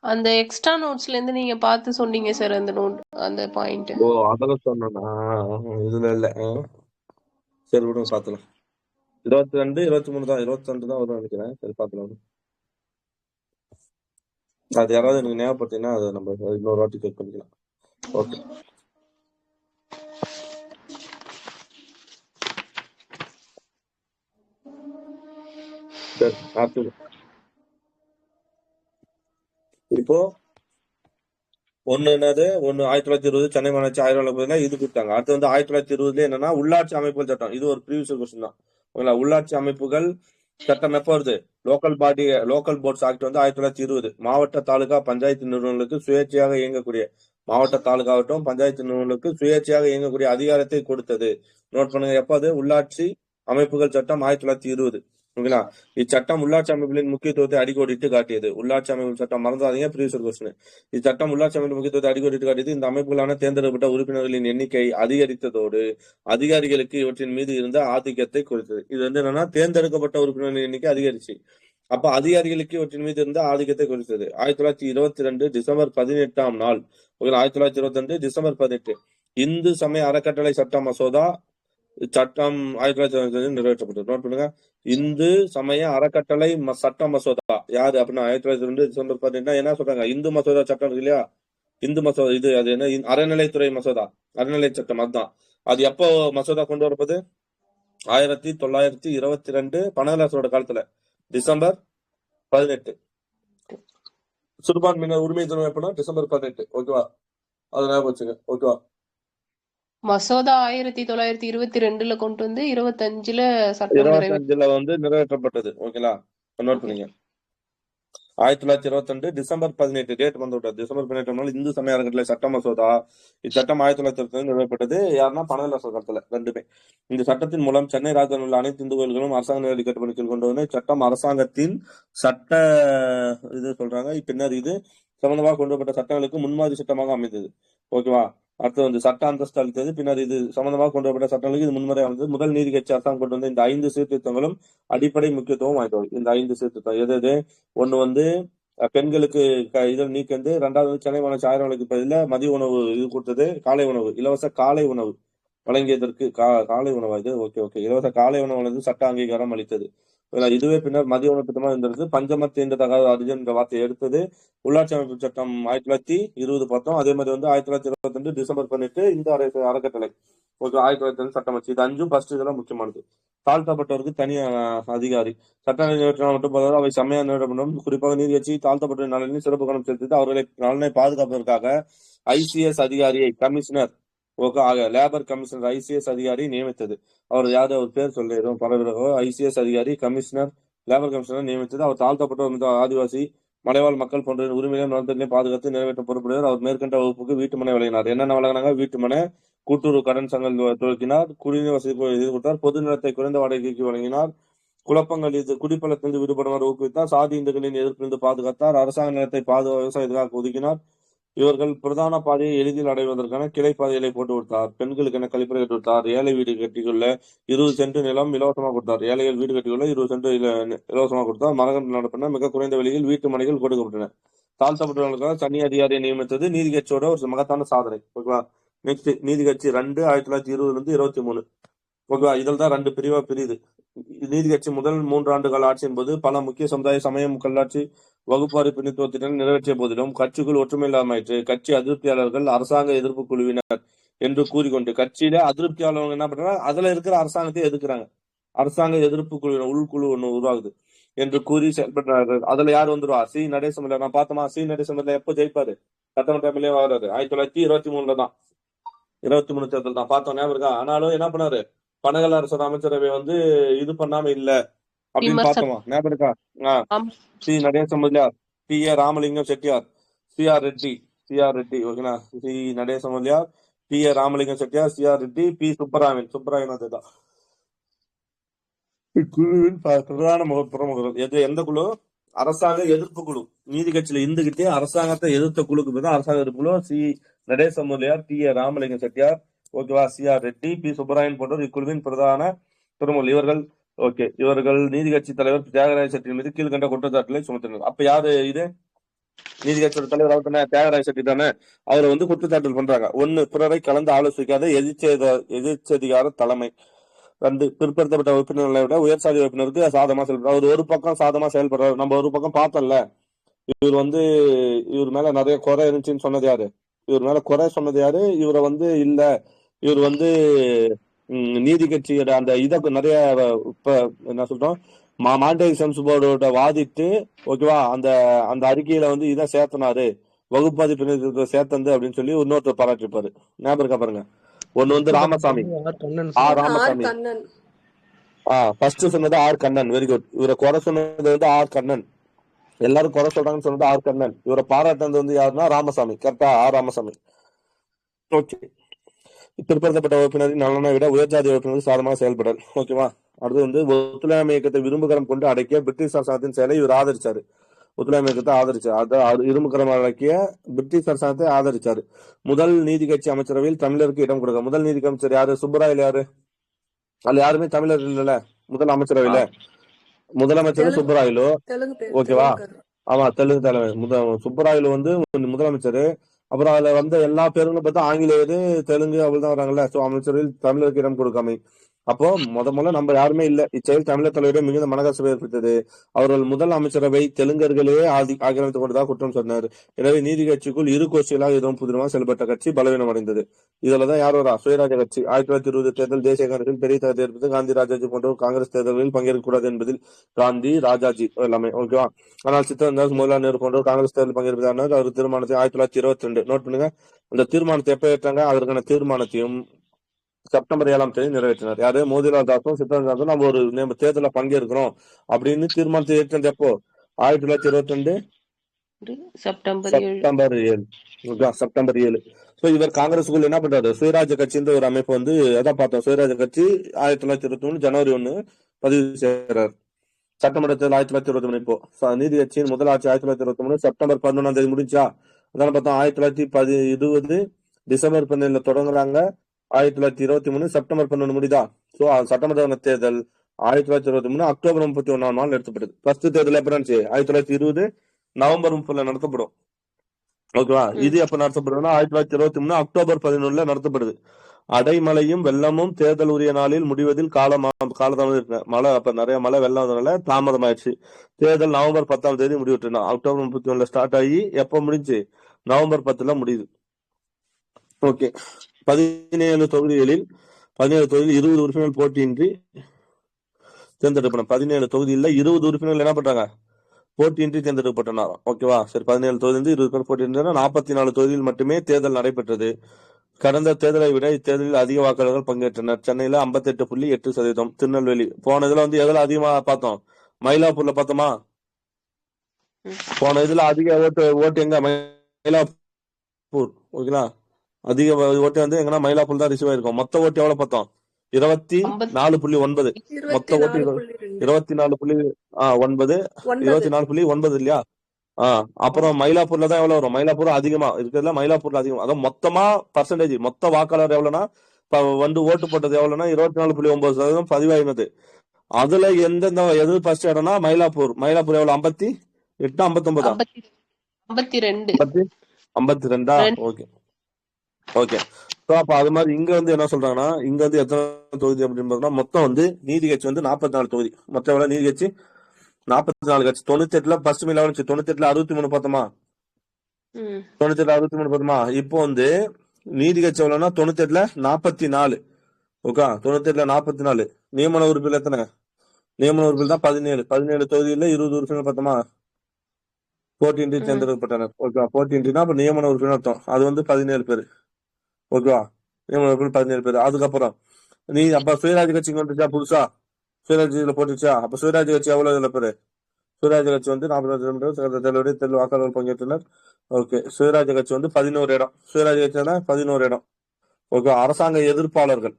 அந்த எக்ஸ்ட்ரா நோட்ஸ்ல இருந்து நீங்க பார்த்து சொன்னீங்க சார் அந்த நோட் அந்த பாயிண்ட். ஓ அதெல்லாம் சொன்னா இதுல இல்ல. சரி விடுங்க பாத்துலாம். 22 23 தான் 22 தான் வரும் நினைக்கிறேன். சரி பாத்துலாம். அது யாராவது எனக்கு ஞாபகப்படுத்தீங்கன்னா அதை நம்ம இன்னொரு வாட்டி செக் பண்ணிக்கலாம். ஓகே சரி அடுத்தது. இப்போ ஒண்ணு என்னது 1920 சென்னை மாநகராட்சி 1000 இது கொடுத்தாங்க. அடுத்து வந்து 1920 என்னன்னா உள்ளாட்சி அமைப்புகள் சட்டம். இது ஒரு ப்ரீவியஸ் கொஸ்டின் தான் ஓகேங்களா. உள்ளாட்சி அமைப்புகள் சட்டம் எப்போ வருது? லோக்கல் போர்ட்ஸ் ஆக்ட் வந்து 1920. மாவட்ட தாலுகா பஞ்சாயத்து நிறுவனங்களுக்கு சுயேட்சையாக இயங்கக்கூடிய மாவட்ட தாலுகாவட்டும் பஞ்சாயத்து நிறுவனங்களுக்கு சுயேட்சையாக இயங்கக்கூடிய அதிகாரத்தை கொடுத்தது. நோட் பண்ணுங்க எப்ப அது உள்ளாட்சி அமைப்புகள் சட்டம் 1920 ஓகேங்களா. இச்சட்டம் உள்ளாட்சி அமைப்புகளின் முக்கியத்துவத்தை அடிக்கோடிட்டு காட்டியது. உள்ளாட்சி அமைப்பு சட்டம் மறந்துடாதீங்க ப்ரீவியஸ் கொஸ்டின். இச்சட்டம் உள்ளாட்சி அமைப்பு முக்கியத்துவத்தை அடிக்கோடிட்டு காட்டியது. இந்த அமைப்புகளான தேர்ந்தெடுக்கப்பட்ட உறுப்பினர்களின் எண்ணிக்கை அதிகரித்ததோடு அதிகாரிகளுக்கு இவற்றின் மீது இருந்த ஆதிக்கத்தை குறித்தது. இது வந்து என்னன்னா தேர்ந்தெடுக்கப்பட்ட உறுப்பினர்களின் எண்ணிக்கை அதிகரிச்சு. அப்ப அதிகாரிகளுக்கு இவற்றின் மீது இருந்த ஆதிக்கத்தை குறித்தது. 1922 டிசம்பர் 18ஆம் நாள் 1922 டிசம்பர் 18 இந்து சமய அறக்கட்டளை சட்ட மசோதா சட்டம் 1922 நிறைவேற்றப்பட்டது. நோட் பண்ணுங்க. இந்து சமய அறக்கட்டளை சட்ட மசோதா யாரு அப்படின்னா 1922 டிசம்பர் 18 என்ன சொல்றாங்க? இந்து மசோதா சட்டம் இருக்கு இல்லையா. இந்து மசோதா இது அது என்ன அறநிலைத்துறை மசோதா அறநிலை சட்டம் அதுதான். அது எப்போ மசோதா கொண்டு வரப்போது? 1922 பனகலாசோட காலத்துல டிசம்பர் 18. சிறுபான்மையினர் உரிமை தினம் எப்படின்னா டிசம்பர் 18. ஓகேவா அது ஞாபகம் வச்சுங்க. ஓகேவா மசோதா 1922ல கொண்டு வந்து 25ல சட்டம் 25ல வந்து நிறைவேற்றப்பட்டது. ஓகேங்களா நோட் பண்ணீங்க. 1922 டிசம்பர் 18 டேட் வந்து விட்டது. டிசம்பர் 18 நாள் இந்து சமய அறக்கட்டளை சட்ட மசோதா இச்சட்டம் 1922 நிறைவேற்றப்பட்டது. யாருன்னா பனகலாசோட காலத்துல ரெண்டுமே. இந்த சட்டத்தின் மூலம் சென்னை ராஜதானியில் உள்ள அனைத்து இந்து கோயில்களும் அரசாங்க நேரடி கட்டுப்பாடு கீழ் கொண்டு வந்து சட்டம் அரசாங்கத்தின் சட்ட இது சொல்றாங்க. பின்னர் இது சம்பந்தமாக கொண்டு வரப்பட்ட சட்டங்களுக்கு முன்மாதிரி சட்டமாக அமைந்தது. ஓகேவா அடுத்து வந்து சட்ட அந்தஸ்து அளித்தது. பின்னர் இது சம்பந்தமாக கொண்டு வரப்பட்ட சட்டங்களுக்கு இது முன்முறை அமைந்தது. முதல் நீதி கட்சி அரசாங்கம் கொண்டு வந்த இந்த 5 சீர்திருத்தங்களும் அடிப்படை முக்கியத்துவம் வாய்ந்தவை. இந்த 5 சீர்திருத்தம் எது? ஒண்ணு வந்து பெண்களுக்கு இதில் நீக்கந்து. ரெண்டாவது வந்து சென்னை மாநகராட்சி 1000 விலைக்கு பதில மதிய உணவு இது கொடுத்தது. காலை உணவு இலவச காலை உணவு வழங்கியதற்கு காலை உணவு இது ஓகே ஓகே இலவச காலை உணவு வழங்கி சட்ட அங்கீகாரம் அளித்தது. இதுவே பின்னர் மதிய உணவு திட்டமாக இருந்தது. பஞ்சம தீண்டத்தகாத அரிஜன் என்ற வார்த்தையை எடுத்தது. உள்ளாட்சி அமைப்பு சட்டம் 1920 பார்த்தோம். அதே மாதிரி வந்து 1922 டிசம்பர் 18 இந்த அறக்கட்டளை ஓகே 1922 சட்டம் வச்சு. இது 5 ஃபர்ஸ்ட் இதெல்லாம் முக்கியமானது. தாழ்த்தப்பட்டவருக்கு தனி அதிகாரி சட்ட நிறைவேற்ற மட்டும் போதாது அவை செம்மையா நிறைவேற்றப்படும். குறிப்பாக நீதி கட்சி தாழ்த்தப்பட்ட நலனில் சிறப்பு கவனம் செலுத்தி அவர்களை நலனை பாதுகாப்பதற்காக ஐசிஎஸ் அதிகாரியை கமிஷனர் லேபர் கமிஷனர் ஐசிஎஸ் அதிகாரி நியமித்தது. அவர் யாரு? அவர் பேர் சொல்லிடும் பரவாயில்ல. ஐசிஎஸ் அதிகாரி கமிஷனர் லேபர் கமிஷனர் நியமித்தது. அவர் தாழ்த்தப்பட்ட ஆதிவாசி மலைவாழ் மக்கள் போன்ற உரிமையிலும் நலத்திலையும் பாதுகாத்து நிறைவேற்ற பொறுப்புடையவர். அவர் மேற்கண்ட வகுப்புக்கு வீட்டுமனை வழங்கினார். என்னென்ன வழங்கினாங்க? வீட்டுமனை கூட்டுறவு கடன் சங்கம் துவக்கினார். குடிநீர் வசதி இது கொடுத்தார். பொது நிலத்தை குறைந்த வாடகைக்கு வழங்கினார். குழப்பங்கள் இது குடிப்பழத்திலிருந்து விடுபடுமாறு ஊக்குவித்தார். சாதி இந்துக்களின் எதிர்ப்பிலிருந்து பாதுகாத்தார். அரசாங்க நிலத்தை விவசாயத்துக்காக ஒதுக்கினார். இவர்கள் பிரதான பாதையை எளிதில் அடைவதற்கான கிளை பாதைகளை போட்டு கொடுத்தார். பெண்களுக்கு என கழிப்பறை கட்டி கொடுத்தார். ஏழை வீடு கட்டிக்கொள்ள 20 சென்ட் நிலம் இலவசமாக கொடுத்தார். ஏழைகள் வீடு கட்டிக்கொள்ள 20 சென்ட் இலவசமாக கொடுத்தார். மரகன் நடப்பின மிக குறைந்த விலையில் வீட்டு மனைகள் கொடுக்கப்பட்டன. தாழ்த்தப்பட்டவர்களுக்காக தனி அதிகாரியை நியமித்தது நீதி கட்சியோட ஒரு மகத்தான சாதனை. ஓகேவா. நெக்ஸ்ட் நீதி கட்சி 2 1920 23. ஓகேவா. இதில் தான் 2 பிரிவா பிரியுது. நீதி கட்சி முதல் 3 ஆண்டுகள் ஆட்சியின் போது பல முக்கிய சமுதாய சமயம் கல்லாட்சி வகுப்பாரி பிரித்துவ திட்டங்கள் நிறைவேற்றிய போதிலும் கட்சிக்குள் ஒற்றுமை இல்லாமயிற்று. கட்சி அதிருப்தியாளர்கள் அரசாங்க எதிர்ப்பு குழுவினர் என்று கூறிக்கொண்டு கட்சியில அதிருப்தியாளர்கள் என்ன பண்றாங்க, அதுல இருக்கிற அரசாங்கத்தை எதிர்க்கிறாங்க. அரசாங்க எதிர்ப்பு குழுவினர் உள்குழு ஒண்ணு உருவாகுது என்று கூறி செயல்படுறார்கள். அதுல யார் வந்துருவா? சி நடேசன். நான் பார்த்தோமா, சி நடேசன் எப்ப ஜெயிப்பாரு? சட்டமன்ற எம்எல்ஏ வராரு 1923 தான். 23 தேர்தல் தான் பார்த்தோம், ஞாபகம் இருக்கா? ஆனாலும் என்ன பண்ணாரு, பனகல் அரசர் அமைச்சரவை இது பண்ணாம இல்ல அப்படின்னு விமர்சனம். பார்த்தோமா, ஞாபகம் இருக்கா? ஆமா. சி நடேசன் முதலியார், டி ஏ ராமலிங்கம் செட்டியார், சிஆர் ரெட்டி. ஓகேனா. சி நடேசன் முதலியார், டி ஏ ராமலிங்கம் செட்டியார், சிஆர் ரெட்டி, பி சுப்பராயன் அதுதான் குழுவின் பிரதான பிரமுகர்கள். எந்த குழு? அரசாங்க எதிர்ப்பு குழு. நீதி கட்சியில இருந்துகிட்டே அரசாங்கத்தை எதிர்த்த குழுக்கு பேர் அரசாங்க எதிர்ப்பு குழு. சி நடேசன் முதலியார், டி ஏ ராமலிங்கம் செட்டியார், ஓகேவா, சிஆர் ரெட்டி, பி சுப்பராயன் போன்றோர் இக்குழுவின் பிரதான பிரமுகர்கள். இவர்கள் நீதி கட்சி தலைவர் தியாகராஜ செட்டி மீது கீழ்கண்ட குற்றச்சாட்டுகளை சுமத்தினர். அப்ப யாரு இது? நீதி கட்சியோட தலைவர் அவர் தானே, தியாகராஜ செட்டி தானே. அவரை குற்றச்சாட்டுகள் பண்றாங்க. 1, பிறரை கலந்து ஆலோசிக்காத எதிர்ச்சதிகார தலைமை. 2, பிற்படுத்தப்பட்ட உறுப்பினர்களை விட உயர் சாதி உறுப்பினருக்கு சாதமா செயல்படுறாரு. ஒரு பக்கம் சாதமா செயல்படுறாரு. நம்ம ஒரு பக்கம் பார்த்தோம்ல, இவர் மேல நிறைய குறை இருந்துச்சுன்னு சொன்னது யாரு? இவர் மேல குறை சொன்னது யாரு? இவரை இல்ல, இவர் நீதி கட்சியோட அந்த இதை நிறைய இப்ப என்ன சொல்றோம், மாண்டேக் செம்ஸ் போர்டோட வாதிட்டு, ஓகேவா, அந்த அந்த அறிக்கையில இதை சேர்த்தனாரு, வகுப்பாதி பிரிவு சேர்த்தந்து அப்படின்னு சொல்லி இன்னொருத்தர் பாராட்டிருப்பாரு. ஞாபகம் இருக்கா பாருங்க. ஒண்ணு ராமசாமி, ஆர் ராமசாமி. ஃபர்ஸ்ட் சொன்னது ஆர் கண்ணன். Very good. இவரை குறை சொன்னது ஆர் கண்ணன். எல்லாரும் குறை சொல்றாங்கன்னு சொன்னது ஆர் கண்ணன். இவரை பாராட்டினது யாருன்னா ராமசாமி. கரெக்டா? ஆர் ராமசாமி. ஓகே. பிற்படுத்தப்பட்ட உறுப்பினரின் நலனை விட உயர்ஜாதி உறுப்பினர்கள் சாதமாக செயல்படல். ஓகேவா. அடுத்து ஒத்துழையாமை இயக்கத்தை விரும்புகரம் கொண்டு அடக்கிய பிரிட்டிஷ் அரசாங்கத்தின் செயலை இவர் ஆதரிச்சாரு. ஒத்துழையாமை இயக்கத்தை ஆதரிச்சாரு. இரும்புகரம் அடக்கிய பிரிட்டிஷ் அரசாங்கத்தை ஆதரிச்சாரு. முதல் நீதி கட்சி அமைச்சரவையில் தமிழருக்கு இடம் கொடுக்க. முதல் நீதி அமைச்சர் யாரு? சுப்பராயல். யாரு? அதுல யாருமே தமிழர் இல்ல முதல் அமைச்சரவையில. முதலமைச்சர் சுப்பராயலு. ஓகேவா. ஆமா, தெலுங்கு தலைவர் சுப்பராயலு முதலமைச்சர். அப்புறம் அதுல எல்லா பேருங்களும் பார்த்தா ஆங்கிலேயரு, தெலுங்கு அவள்தான் வராங்கல்ல. சோ அமைச்சரில் தமிழருக்கு இடம் கொடுக்காமை. அப்போ முதல்ல நம்ம யாருமே இல்ல. இச்செயல் தமிழர் தலைவரிடம் மிகுந்த மனக்கசப்பை ஏற்படுத்தது. அவர்கள் முதல் அமைச்சரவை தெலுங்கர்களே ஆக்கிரமித்துக் கொண்டதாக குற்றம் சொன்னார். எனவே நீதி கட்சிக்குள் இரு கோஷ்டிகளாக எதுவும் புதினமாக செயல்பட்ட கட்சி பலவீனம் அடைந்தது. இதுலதான் யார் வரா? சுயராஜ கட்சி. 1920 தேர்தல் தேசிய காங்கிரஸில் பெரிய தகுதி ஏற்படுத்தி காந்தி ராஜாஜி போன்றவர் காங்கிரஸ் தேர்தல்களில் பங்கேற்கக்கூடாது என்பதில் காந்தி ராஜாஜி எல்லாமே. ஓகேவா. ஆனால் சித்தரந்தாஸ், மோதிலால் நேரு போன்றவர் காங்கிரஸ் தேர்தல் பங்கேற்பதான அவர் தீர்மானத்தை 1922 நோட் பண்ணுங்க. அந்த தீர்மானத்தை எப்ப ஏற்றாங்க? அதற்கான தீர்மானத்தையும் செப்டம்பர் 7ஆம் தேதி நிறைவேற்றினார். யாரு? மோதிலால் தாஸும் சித்தரந்தாஸும் நம்ம தேர்தலில் பங்கேற்கிறோம் அப்படின்னு தீர்மானத்தை ஏற்றது எப்போ? 1922 செப்டம்பர் 7. சோ இவர் காங்கிரஸுக்குள் என்ன பண்றாரு? சுயராஜ கட்சின்ற ஒரு அமைப்பு அதான் பார்த்தோம். சுயராஜ கட்சி 1921 ஜனவரி 1 பதிவு செய்யறாரு. சட்டமன்ற தேர்தல் 1921. இப்போ நீதி கட்சியின் முதல் ஆட்சி 1923 செப்டம்பர் 11ஆம் தேதி முடிஞ்சா. அதான் பார்த்தோம். 1920 டிசம்பர் 12 தொடங்குறாங்க. 1923 செப்டம்பர் 11 முடிதா. சோ சட்டமன்ற தேர்தல் 1923 அக்டோபர் 31ஆம் நாள் நடத்தப்பட்டது. ஃபர்ஸ்ட் தேர்தல் எப்ப நடந்துச்சு? 1920 நவம்பர் 30 நடத்தப்படும். ஓகேவா. இது எப்ப நடத்தப்படுதுன்னா 1923 அக்டோபர் 11 நடத்தப்படுது. அடைமழையும் வெள்ளமும் தேர்தல் உரிய நாளில் முடிவதில் காலதாமதம் இருக்கு. மழை அப்ப நிறைய மழை வெள்ளம் வந்ததுனால தாமதம் ஆயிடுச்சு. தேர்தல் நவம்பர் 10ஆம் தேதி முடிவிட்டு அக்டோபர் 31 ஸ்டார்ட் ஆகி எப்ப முடிஞ்சு? நவம்பர் 10 முடியுது. ஓகே. 17 தொகுதிகளில் 20 உறுப்பினர்கள் போட்டியின்றி தேர்ந்தெடுக்கப்படும். 17 தொகுதியில் 20 உறுப்பினர்கள் என்ன பண்றாங்க? போட்டியின்றி தேர்ந்தெடுக்கப்பட்டனர். ஓகேவா. சரி, 17 தொகுதியில் 20 பேர் போட்டியின்றனர். 44 தொகுதியில் மட்டுமே தேர்தல் நடைபெற்றது. கடந்த தேர்தலை விட இத்தேர்தலில் அதிக வாக்காளர்கள் பங்கேற்றனர். சென்னையில 58.8%. திருநெல்வேலி போன இதுல எதுல அதிகமா பார்த்தோம்? மயிலாப்பூர்ல பார்த்தோமா? போன இதுல அதிக ஓட்டு எங்க? மயிலாப்பூர். ஓகேங்களா. அதிக ஓட்டு எங்கன்னா மயிலாப்பூர் தான் ரிசீவ் ஆயிருக்கும். மொத்த ஓட்டு எவ்வளவு பார்த்தோம்? 24.9. மொத்த ஓட்டு 24.9 24.9 இல்லையா? அப்புறம் மயிலாப்பூர்ல தான் எவ்வளவு வரும்? மயிலாப்பூர் அதிகமா இருக்கிறதுல மயிலாப்பூர்ல அதிகம். அதான் மொத்தமா பர்சன்டேஜ் மொத்த வாக்காளர் எவ்வளவுன்னா ஓட்டு போட்டது எவ்வளவுன்னா 24.9% பதிவாயினது. அதுல எது ஃபர்ஸ்ட் இடம்னா மயிலாப்பூர். எவ்வளவு? 58 59 52 52 ரெண்டு. Okay okay. ஸோ அப்ப அது மாதிரி இங்க வந்து என்ன சொல்றாங்கன்னா, இங்க வந்து எத்தனை தொகுதி அப்படின்னு பார்த்தோம்னா, மொத்தம் வந்து நீதி கட்சி வந்து 44 தொகுதி. மொத்தம் எவ்வளவு நீதி கட்சி? 44 கட்சி. 98ல ஃபர்ஸ்ட் மீல வந்துச்சு. 98ல 63 பார்த்தோமா? ம். 98ல 63 பார்த்தோமா? இப்போ வந்து நீதி கட்சி எவ்வளவுன்னா 98ல 44. ஓகே, 98ல 44. நியமன உறுப்பினர் எத்தனை? நியமன உறுப்பினர் தான் 17. 17 தொகுதியில 20 உறுப்பினர் பார்த்தோமா? போட்டியின்றி ம். தேர்ந்தெடுக்கப்பட்டனர். ஓகே, போட்டியின்றினா அப்ப நியமன உறுப்பினர் அர்த்தம். அது வந்து 17 பேர். ஓகேவா? நியமன உறுப்பினர் 17 பேர். அதுக்கப்புறம் நீ அப்ப சுயராஜ் கட்சிக்கு வந்துச்சா புதுசா? சுயராஜ் இதுல போட்டுச்சா? அப்ப சுயராஜ் கட்சி எவ்வளவு இதுல பேரு? சுயராஜ் கட்சி வந்து 42 தேர்தல் வாக்காளர்கள் பங்கேற்றனர். ஓகே, சுயராஜ் கட்சி வந்து 11 இடம். சுயராஜ் கட்சி 11 இடம். ஓகே, அரசாங்க எதிர்ப்பாளர்கள்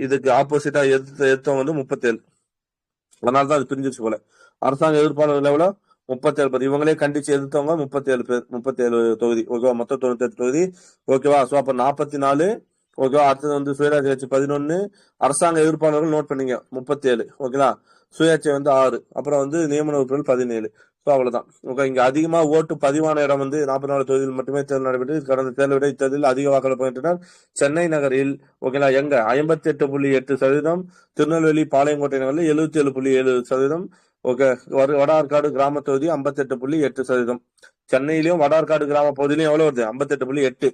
இதுக்கு ஆப்போசிட்டா எதிர்த்தவங்க வந்து 37. அதனாலதான் அது பிரிஞ்சிருச்சு போல. அரசாங்க எதிர்ப்பாளர்கள் எவ்வளவு? 37 பேர். இவங்களே கண்டிச்சு எதிர்த்தவங்க 37 பேர். 37 தொகுதி. ஓகேவா? மொத்தம் 98 தொகுதி. ஓகேவா? சோ அப்ப 44. ஓகேவா? அடுத்தது வந்து சுயராஜ் கட்சி 11. அரசாங்க எதிர்ப்பாளர்கள் நோட் பண்ணீங்க 37. ஓகேவா? சுயேட்சை வந்து 6. அப்புறம் வந்து நியமன உறுப்பினர் 17. ஸோ அவ்வளவுதான். ஓகே, இங்க அதிகமா ஓட்டு பதிவான இடம் வந்து 44 தொகுதியில் மட்டுமே தேர்தல் நடைபெற்று கடந்த தேர்தலை விட இத்தேர்தலில் அதிக வாக்காளர் பங்கேற்றனர். சென்னை நகரில் ஓகேங்களா எங்க 58.8%, திருநெல்வேலி பாளையங்கோட்டை நகரில் 77.7%. ஓகே, வட ஆற்காடு கிராம தொகுதி 58.8%. சென்னையிலும் வட ஆற்காடு கிராம பகுதியிலும் எவ்வளவு வருது? 58.8.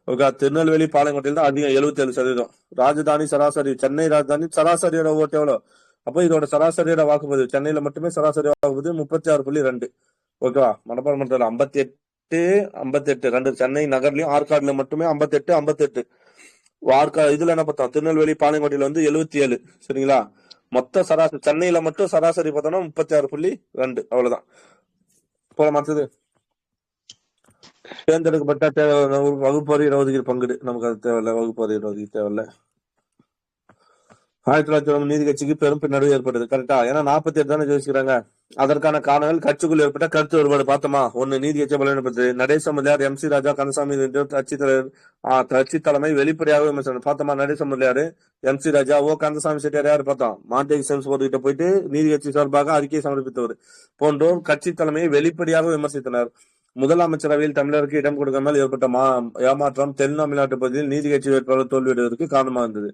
ஓகே, திருநெல்வேலி பாளையங்கோட்டையில் தான் அதிகம் 77%. ராஜதானி சராசரி சென்னை ராஜதானி சராசரியோட ஓட்டு எவ்வளவு? அப்போ இதோட சராசரியோட வாக்குப்பதிவு சென்னையில மட்டுமே சராசரி வாக்குப்பதிவு 36.2. ஓகேவா? மணப்பாறை மண்டல 58 2 சென்னை நகர்லயும் ஆற்காடுல மட்டுமே 58. இதுல என்ன பார்த்தோம்? திருநெல்வேலி பாளையங்கோட்டையில வந்து 77. சரிங்களா? மொத்த சராசரி சென்னையில மட்டும் சராசரி பார்த்தோம்னா 36.2. அவ்வளவுதான். போல மற்றது தேர்ந்தெடுக்கப்பட்ட வகுப்பறை ஒதுக்கீடு பங்குடு நமக்கு அது தேவையில்லை. வகுப்பறை ஒதுக்கீடு தேவையில்லை. 1990 நீதி கட்சிக்கு பெரும் பின்னடைவு ஏற்பட்டது. கரெக்டா? ஏன்னா 48 தானே ஜெயிச்சுக்கிறாங்க. அதற்கான காரணங்கள் கட்சிக்குள் ஏற்பட்ட கருத்து வேறுபாடு பார்த்தோமா? ஒன்னு நீதி கட்சி பலவீனப்பட்டது. நடேச முதலியார், MC ராஜா, கந்தசாமி கட்சி தலைமை வெளிப்படையாக விமர்சனம் பார்த்தோமா? நடேச முதலியார், MC ராஜா, கந்தசாமி செட்டியார் யாரு பார்த்தோம்? மாண்டேக் செல்ஸ் போர்டுகிட்ட போயிட்டு நீதி கட்சி சார்பாக அறிக்கை சமர்ப்பித்தவர் போன்றோர் கட்சி தலைமையை வெளிப்படையாக விமர்சித்தனர். முதலமைச்சரவையில் தமிழருக்கு இடம் கொடுக்காமல் ஏற்பட்ட ஏமாற்றம் தென் தமிழ்நாட்டு பகுதியில் நீதி கட்சி வேட்பாளர் தோல்வியடைவதற்கு காரணமாக இருந்தது.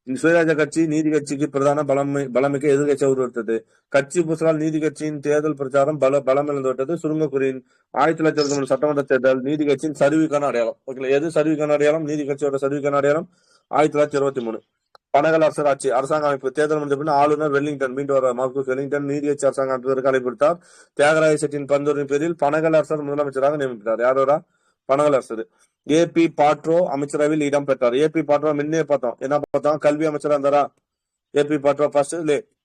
சுயராஜ கட்சி நீதி கட்சிக்கு பிரதான பலமிக்க எதிர்கட்சியாக உருவெடுத்தது. கட்சி புசலால் நீதி கட்சியின் தேர்தல் பிரச்சாரம் பலமிழந்துவிட்டது. சுருங்க கூறின் 1923 சட்டமன்ற தேர்தல் நீதி கட்சியின் சரிவுக்கான அடையாளம். ஓகே, எது சரிவுக்கான அடையாளம்? நீதி கட்சியோட சரிவுக்கான அடையாளம் 1923 பனகல் அரசர் ஆட்சி அரசாங்க அமைப்பு. தேர்தல் முடிந்த பின் ஆளுநர் வெல்லிங்டன் மீண்டும் வர மார்க்வஸ் வெல்லிங்டன் நீதி கட்சி அரசாங்க அமைப்பதற்கு அழைப்பிவிட்டார். தியாகராய செட்டியின் பரிந்துரையின் பேரில் பனகல் அரசர் முதலமைச்சராக நியமித்தார். யாரோரா? பனகல் அரசர். AP பாட்ரோ அமைச்சரவையில் இடம் பெற்றார். AP பாட்ரோ முன்னே பார்த்தோம். என்ன பார்த்தோம்? கல்வி அமைச்சரா இருந்தாரா? AP பாட்ரோ ஃபர்ஸ்ட்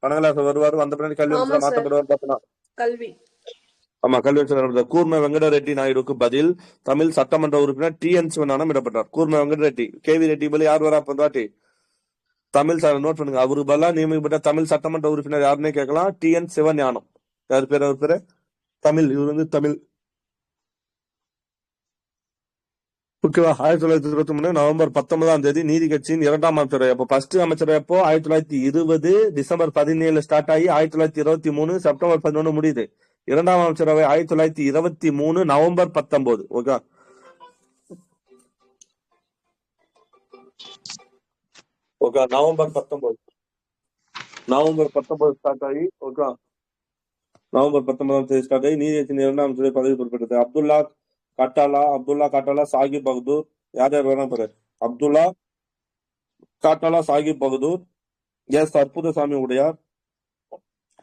பனகல் அரசர் வருவாரு. வந்த பின்னாடி கல்வி அமைச்சரா மாற்றப்படுவார் பார்த்தோம். கல்வி ஆமா, கல்வி அமைச்சர். கூர்ம வெங்கடரெட்டி நாயுடுக்கு பதில் தமிழ் சட்டமன்ற உறுப்பினர் TN சிவஞானம் இடப்பட்டார். கூர்ம வெங்கடரெட்டி KV ரெட்டி பதில் யார் வரா? பந்தாட்டி தமிழ் நோட் பண்ணுங்க. அவரு பதிலா நியமிக்கப்பட்ட தமிழ் சட்டமன்ற உறுப்பினர் யாருன்னே கேட்கலாம். TN சிவஞானம். யார் பேர்? அவர் பேரு தமிழ். இவர் வந்து தமிழ். ஓகேவா? 1923 நவம்பர் 19ஆம் தேதி நீதி கட்சியின் 2ஆம் அமைச்சரவை. அப்போ ஃபர்ஸ்ட் அமைச்சரவை அப்போ 1920 டிசம்பர் 17 ஸ்டார்ட் ஆகி 1923 செப்டம்பர் 11 முடியுது. 2ஆம் அமைச்சரவை 1923 நவம்பர் 19. ஓகே, நவம்பர் 19 ஸ்டார்ட் ஆகி நவம்பர் 19ஆம் தேதி ஸ்டார்ட் ஆகி நீதி கட்சியின் 2ஆம் அமைச்சரவை பதவி பொறுப்பெடுத்தது. அப்துல்லா காட்டாலா சாகிப் பகதூர். யார் வேணாம் பாரு. அப்துல்லா காட்டாலா சாகிப் பகதூர், எஸ் அற்புதசாமி உடையார்,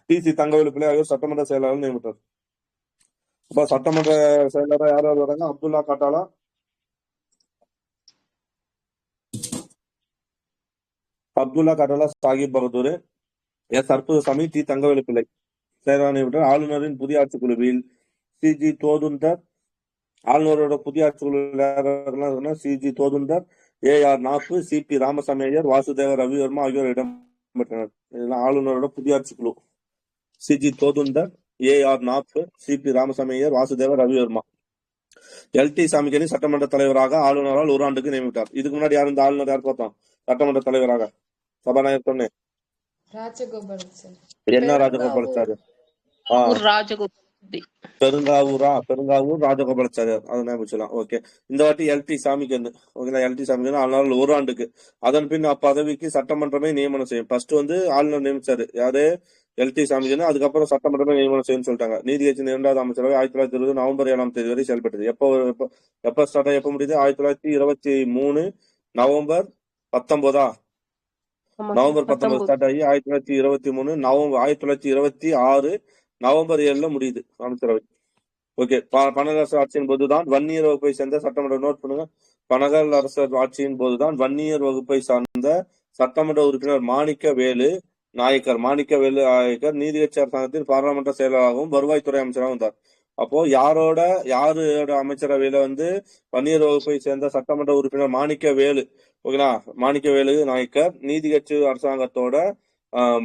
TC தங்கவேலு பிள்ளை ஆகியோர் சட்டமன்ற செயலாளர் நியமித்தார். இப்ப சட்டமன்ற செயலாளர் யார் வராங்க? அப்துல்லா காட்டாலா சாகிப் பகதூர், எஸ் அற்புதசாமி, T தங்கவேலு பிள்ளை செயலாளர் நியமித்தார். ஆளுநரின் புதிய ஆட்சிக்குழுவில் CG தோதுந்தர். ஆளுநரோட புதிய ஆட்சிக்குழு CG தோதுந்தர், AR நாப்பு, CP ராமசாமி ஐயர், வாசுதேவ ரவிவர்மா ஆகியோர் இடம்பெற்றனர். இதெல்லாம் ஆளுநரோட புதிய ஆட்சிக்குழு. CG தோதுந்தர், AR நாப்பு, CP ராமசாமி ஐயர், வாசுதேவ ரவிவர்மா. LT சாமிக்கணி சட்டமன்ற தலைவராக ஆளுநரால் 1 ஆண்டுக்கு நியமித்தார். இதுக்கு முன்னாடி யார் இந்த ஆளுநர்? யார் பார்த்தோம்? சட்டமன்ற தலைவராக சபாநாயகர் சொன்னேன். ராஜகோபால் சார். என்ன ராஜகோபால் சார்? ராஜகோபால். பெருங்காவூர் ராஜகோபாலாச்சாரியார், அதை ஞாபகம் சொல்லலாம். ஓகே, இந்த வாட்டி எல்டி சாமிக்கண்ணு. ஓகேங்களா, எல்டி சாமிக்கண்ணு ஆனால் ஒரு ஆண்டுக்கு. அதன் பின் அப்பதவிக்கு சட்டமன்றமே நியமனம் செய்யும். ஃபர்ஸ்ட் வந்து ஆளுநர் நியமிச்சாரு, யாரு? எல்டி சாமிக்கண்ணு. அதுக்கப்புறம் சட்டமன்றமே நியமனம் செய்யும் சொல்லிட்டாங்க. நீதிக்கட்சியின் 2வது அமைச்சரவை 1920 நவம்பர் 7ஆம் தேதி வரை செயல்பட்டது. எப்ப ஸ்டார்ட் ஆகி எப்ப முடியுது? 1923 நவம்பர் 19 நவம்பர் 19 ஸ்டார்ட் ஆகி 1923 நவம்பர் 1926 நவம்பர் 7ல முடியுது அமைச்சரவை. ஓகே, பனகல் ஆட்சியின் போதுதான் வன்னியர் வகுப்பை சேர்ந்த சட்டமன்ற, நோட் பண்ணுங்க, பனகல் அரசர் ஆட்சியின் போதுதான் வன்னியர் வகுப்பை சார்ந்த சட்டமன்ற உறுப்பினர் மாணிக்க வேலு நாயக்கர் நீதிக்கட்சி அரசாங்கத்தின் பாராளுமன்ற செயலராகவும் வருவாய்த்துறை அமைச்சராகவும் இருந்தார். அப்போ யாரோட அமைச்சரவையில வந்து வன்னியர் வகுப்பை சேர்ந்த சட்டமன்ற உறுப்பினர் மாணிக்க வேலு, ஓகேங்களா, மாணிக்க வேலு நாயக்கர் நீதிக்கட்சி அரசாங்கத்தோட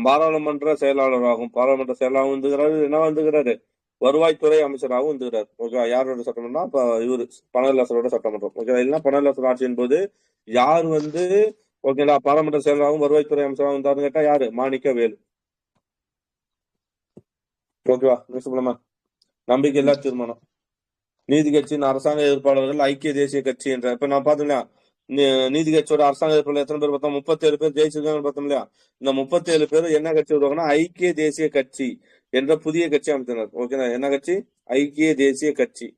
பாராளுமன்ற செயலாளராகவும் வந்துகிறாரு. என்ன வந்துகிறாரு? வருவாய்த்துறை அமைச்சராகவும் வந்துகிறார். ஓகே, யாரோட சட்டமன்றம்னா இப்ப இவரு பனகல்லாசரோட சட்டமன்றம். ஓகே, இல்லைன்னா பனகல்லாசர் ஆட்சியின் போது யார் வந்து ஓகேங்களா பாராளுமன்ற செயலராகவும் வருவாய்த்துறை அமைச்சராகவும் இருந்தாருன்னு கேட்டா யாரு? மாணிக்க வேலு. ஓகேவா, நம்பிக்கையில்லா தீர்மானம். நீதி கட்சியின் அரசாங்க எதிர்ப்பாளர்கள் ஐக்கிய தேசிய கட்சி என்ற, இப்ப நான் பாத்தோம்னா நீதி கட்சியோட அரசாங்க எதிர்ப்பாளர் எத்தனை பேர் பார்த்தோம்? 37 பேர் ஜெயிச்சிருக்காங்க பார்த்தோம் இல்லையா? இந்த 37 பேர் என்ன கட்சி வருவாங்கன்னா ஐக்கிய தேசிய கட்சி என்ற புதிய கட்சி அமைத்தனர். ஓகேங்களா, என்ன கட்சி? ஐக்கிய தேசிய கட்சி.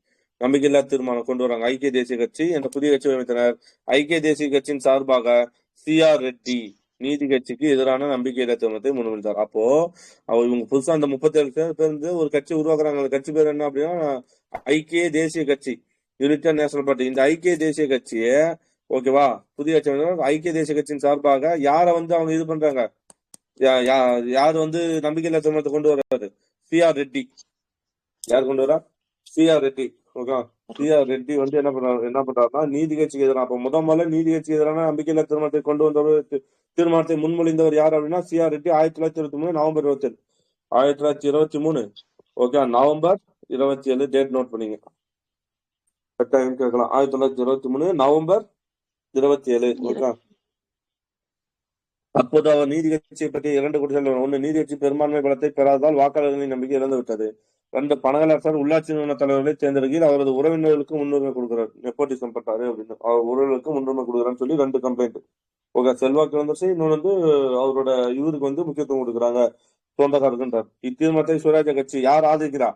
நம்பிக்கையில்லா தீர்மானம் கொண்டு வராங்க. ஐக்கிய தேசிய கட்சி என்ற புதிய கட்சி அமைத்தனர். ஐக்கிய தேசிய கட்சியின் சார்பாக CR ரெட்டி நீதி கட்சிக்கு எதிரான நம்பிக்கையில்லா தீர்மானத்தை முன்மொழிந்தார். அப்போ இவங்க புதுசா அந்த 37 பேர் இருந்து ஒரு கட்சி உருவாக்குறாங்க. அந்த கட்சி பேர் என்ன அப்படின்னா ஐக்கிய தேசிய கட்சி, யுனைடெட் நேஷனல் பார்ட்டி. இந்த ஐக்கிய தேசிய கட்சியை, ஓகேவா, புதிய கட்சி ஐக்கிய தேசிய கட்சியின் சார்பாக யார வந்து அவங்க இது பண்றாங்க, யார் வந்து நம்பிக்கையில்லா தீர்மானத்தை கொண்டு வர்றாரு? CR ரெட்டி. யார் கொண்டு வரா? CR Reddy. Okay, CR Reddy வந்து என்ன பண்றாருன்னா நீதி கட்சிக்கு எதிரான, அப்ப முதல்ல நீதி கட்சிக்கு எதிரான நம்பிக்கையில்லா தீர்மானத்தை கொண்டு வந்தவர், தீர்மானத்தை முன்மொழிந்தவர் யார் அப்படின்னா CR ரெட்டி. 1923 November 27. 1923 okay, November 27 date note பண்ணீங்க, கட்டாயம் கேட்கலாம். 1923 நவம்பர் 27. ஓகே, அப்போது அவர் நீதி கட்சியை பற்றி 2 குற்றச்சாட்டுகள். 1, நீதி கட்சி பெரும்பான்மை பலத்தை பெறாததால் வாக்காளர்களின் நம்பிக்கை இழந்து விட்டது. 2, பனகல் அரசர் உள்ளாட்சி நிறுவன தலைவர்களை தேர்ந்தெடுக்கையில் அவரது உறவினர்களுக்கு முன்னுரிமை கொடுக்கிறார், நெப்போட்டிசம் பண்றாரு அப்படின்னு, அவர் உறவினர்களுக்கு முன்னுரிமை கொடுக்குறான்னு சொல்லி 2 கம்ப்ளைண்ட். ஓகே, செல்வாக்கு வந்துச்சு. இன்னொன்று வந்து அவரோட இவருக்கு வந்து முக்கியத்துவம் கொடுக்குறாங்க, சொந்தக்காரருக்குன்றார். இத்தீர்மானத்தை சுயராஜ்ய கட்சி யார் ஆதரிக்கிறா?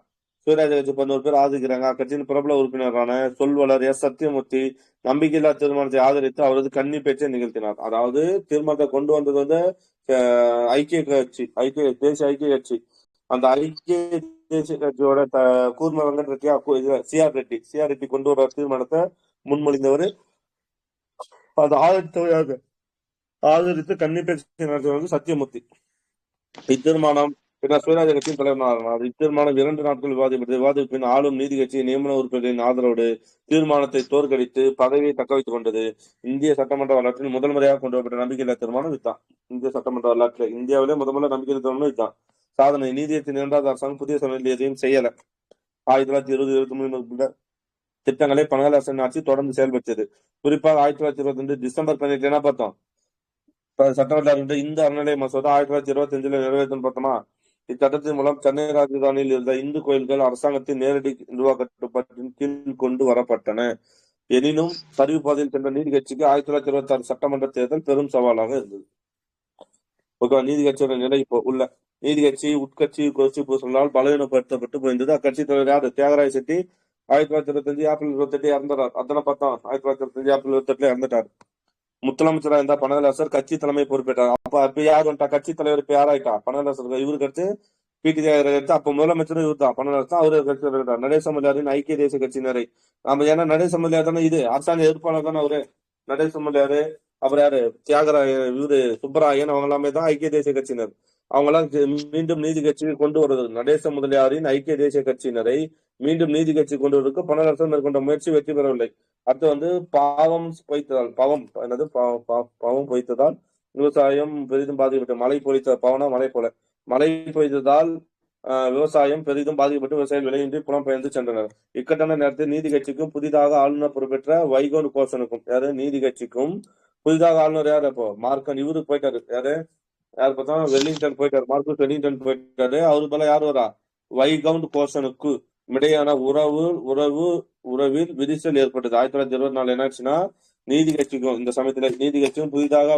சுயராஜ்ய கட்சி 11 பேர் ஆதரிக்கிறாங்க. அக்கட்சியின் பிரபல உறுப்பினரான சொல்வலர் S. சத்தியமூர்த்தி நம்பிக்கையில்லா தீர்மானத்தை ஆதரித்து அவரது கன்னி பேச்சை நிகழ்த்தினார். அதாவது தீர்மானத்தை கொண்டு வந்தது வந்து ஐக்கிய தேசிய ஐக்கிய கட்சி. அந்த ஐக்கிய தேசிய கட்சியோட கூர்ம வெங்கட் ரெட்டியா CR ரெட்டி கொண்டு வர தீர்மானத்தை முன்மொழிந்தவர். அது ஆதரித்து கன்னி பேச்சு நடத்துவது சத்தியமூர்த்தி. இத்தீர்மானம் பின்னர் சுயராஜ்ய கட்சியின் தலைவர். இத்தீர்மானம் 2 நாட்கள் விவாதிக்கப்பட்டது. பின் ஆளும் நீதி கட்சி நியமன உறுப்பினர்களின் ஆதரவோடு தீர்மானத்தை தோற்கடித்து பதவியை தக்க வைத்துக் கொண்டது. இந்திய சட்டமன்ற வரலாற்றில் முதல் முறையாக கொண்டு வரப்பட்ட நம்பிக்கையில்லா தீர்மானம் இதுதான். இந்திய சட்டமன்ற வரலாற்றில் இந்தியாவிலே முதல்ல நம்பிக்கையில்லா தீர்மானம் இதுதான். சாதனை: நீதியத்தின் 2வது அரசாங்கம் புதிய சூழ்நிலை எதையும் செய்யல. 1920-23 திட்டங்களை பனகல் அரசின் ஆட்சி தொடர்ந்து செயல்படுத்தியது. குறிப்பாக 1922 டிசம்பர் 18 என்ன பார்த்தோம்? சட்டமன்ற இந்து அறநிலை மசோதா 1925 நிறைவேற்றும் பார்த்தோமா? இச்சட்டத்தின் மூலம் சென்னை ராஜதானியில் இருந்த இந்து கோயில்கள் அரசாங்கத்தின் நேரடி நிர்வாக கட்டுப்பாட்டின் கீழ் கொண்டு வரப்பட்டன. எனினும் சரிவு பாதையில் சென்ற நீதி கட்சிக்கு 1926 சட்டமன்ற தேர்தல் பெரும் சவாலாக இருந்தது. ஓகே, நீதி கட்சியோட நிலை இப்போ உள்ள நீதி கட்சி உட்கட்சி கோஷ்டி பூசலால் பலவீனப்படுத்தப்பட்டு போயிருந்தது. அக்கட்சி தலைவர் யாரு? தியாகராய செட்டி. 1925 ஏப்ரல் 28 இறந்துட்டார். அதனை பார்த்தோம். 1925 ஏப்ரல் 28 இறந்துட்டார். முதலமைச்சராக இருந்தா பனகல் கட்சி தலைமை பொறுப்பேற்றார். அப்ப யார் வந்துட்டா? கட்சி தலைவர் இப்ப யாராயிட்டா? பனகல் இவருக்கு அடுத்து PT தியாகராயர் எடுத்து அப்ப முதலமைச்சரும் இவர் தான். பனகல் அவரு கட்சி தலைவர். நடேச மல்லையாரின் ஐக்கிய தேசிய கட்சியினரை நம்ம ஏன்னா நடேச மல்லையார் தானே இது அரசாங்க எதிர்ப்பாளர் தானே அவரு. நடேச மல்லையாரு, அப்புறம் யாரு? தியாகராய இவரு சுப்பராயன், அவங்க எல்லாமே தான் ஐக்கிய தேசிய கட்சியினர். அவங்க எல்லாம் மீண்டும் நீதி கட்சியை கொண்டு வருவது. நடேச முதலியாரின் ஐக்கிய தேசிய கட்சியினரை மீண்டும் நீதி கட்சி கொண்டு வருவதற்கு பனகல் மேற்கொண்ட முயற்சி வெற்றி பெறவில்லை. அடுத்து வந்து பாவம் பொய்த்ததால் விவசாயம் பெரிதும் பாதிக்கப்பட்டது. மழை பொழித்த பவனா மழை போல மழை பொய்த்ததால் விவசாயம் பெரிதும் பாதிக்கப்பட்டு விவசாயிகள் விலையின்றி புலம்பெயர்ந்து சென்றனர். இக்கட்டான நேரத்தில் நீதி கட்சிக்கும் புதிதாக ஆளுநர் பொறுப்பேற்ற வைகோன் கோசனுக்கும் யாரு? நீதி கட்சிக்கும் புதிதாக ஆளுநர் யாரு? அப்போ மார்க்கன் இவரு போயிட்டாரு. யாரு பார்த்தா வெல்லிங்டன் போயிட்டாரு. மார்க்கஸ் வெல்லிங்டன் போயிட்டாரு. அவரு போல யாரு வரா? வைகவுண்ட் கோஷனுக்கு இடையான உறவில் விரிசல் ஏற்பட்டது. 1924 என்னாச்சுன்னா நீதி கட்சிக்கும் இந்த சமயத்துல நீதி கட்சியும் புதிதாக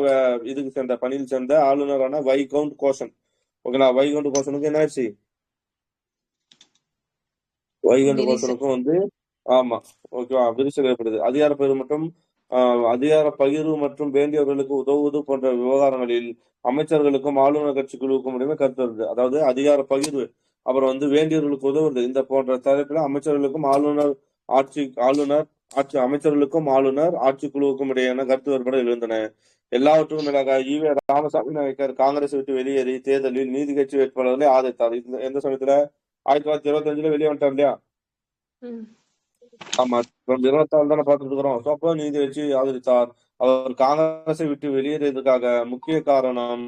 இதுக்கு சேர்ந்த பணியில் சேர்ந்த ஆளுநரான வைகவுண்ட் கோஷன், ஓகேங்களா, வைகவுண்ட் கோஷனுக்கு என்னாச்சு, வைகவுண்ட் கோஷனுக்கும் வந்து ஆமா ஓகேவா விரிசல் ஏற்படுது. அதிகார பகிர்வு மற்றும் வேண்டியவர்களுக்கு உதவுவது போன்ற விவகாரங்களில் அமைச்சர்களுக்கும் ஆளுநர் கட்சி குழுவுக்கும் இடையே கருத்து வருது. அதாவது அதிகார பகிர்வு, அப்புறம் வந்து வேண்டியவர்களுக்கு உதவுறது, இந்த போன்ற தலைப்புல அமைச்சர்களுக்கும் அமைச்சர்களுக்கும் ஆளுநர் ஆட்சி குழுவுக்கும் இடையான கருத்து வேறுபாடு எழுந்தன. எல்லாவற்றுக்கும் மேலாக ஈவே ராமசாமி நாயக்கர் காங்கிரஸ் விட்டு வெளியேறி தேர்தலில் நீதி கட்சி வேட்பாளர்களை ஆதரித்தார். எந்த சமயத்துல 1925 வெளியே வந்துட்டார் இல்லையா? ஆமா, 26 தானே பார்த்துட்டு இருக்கிறோம். அப்போ நீதி கட்சி ஆதரித்தார். அவர் காங்கிரஸை விட்டு வெளியேறியதற்காக முக்கிய காரணம்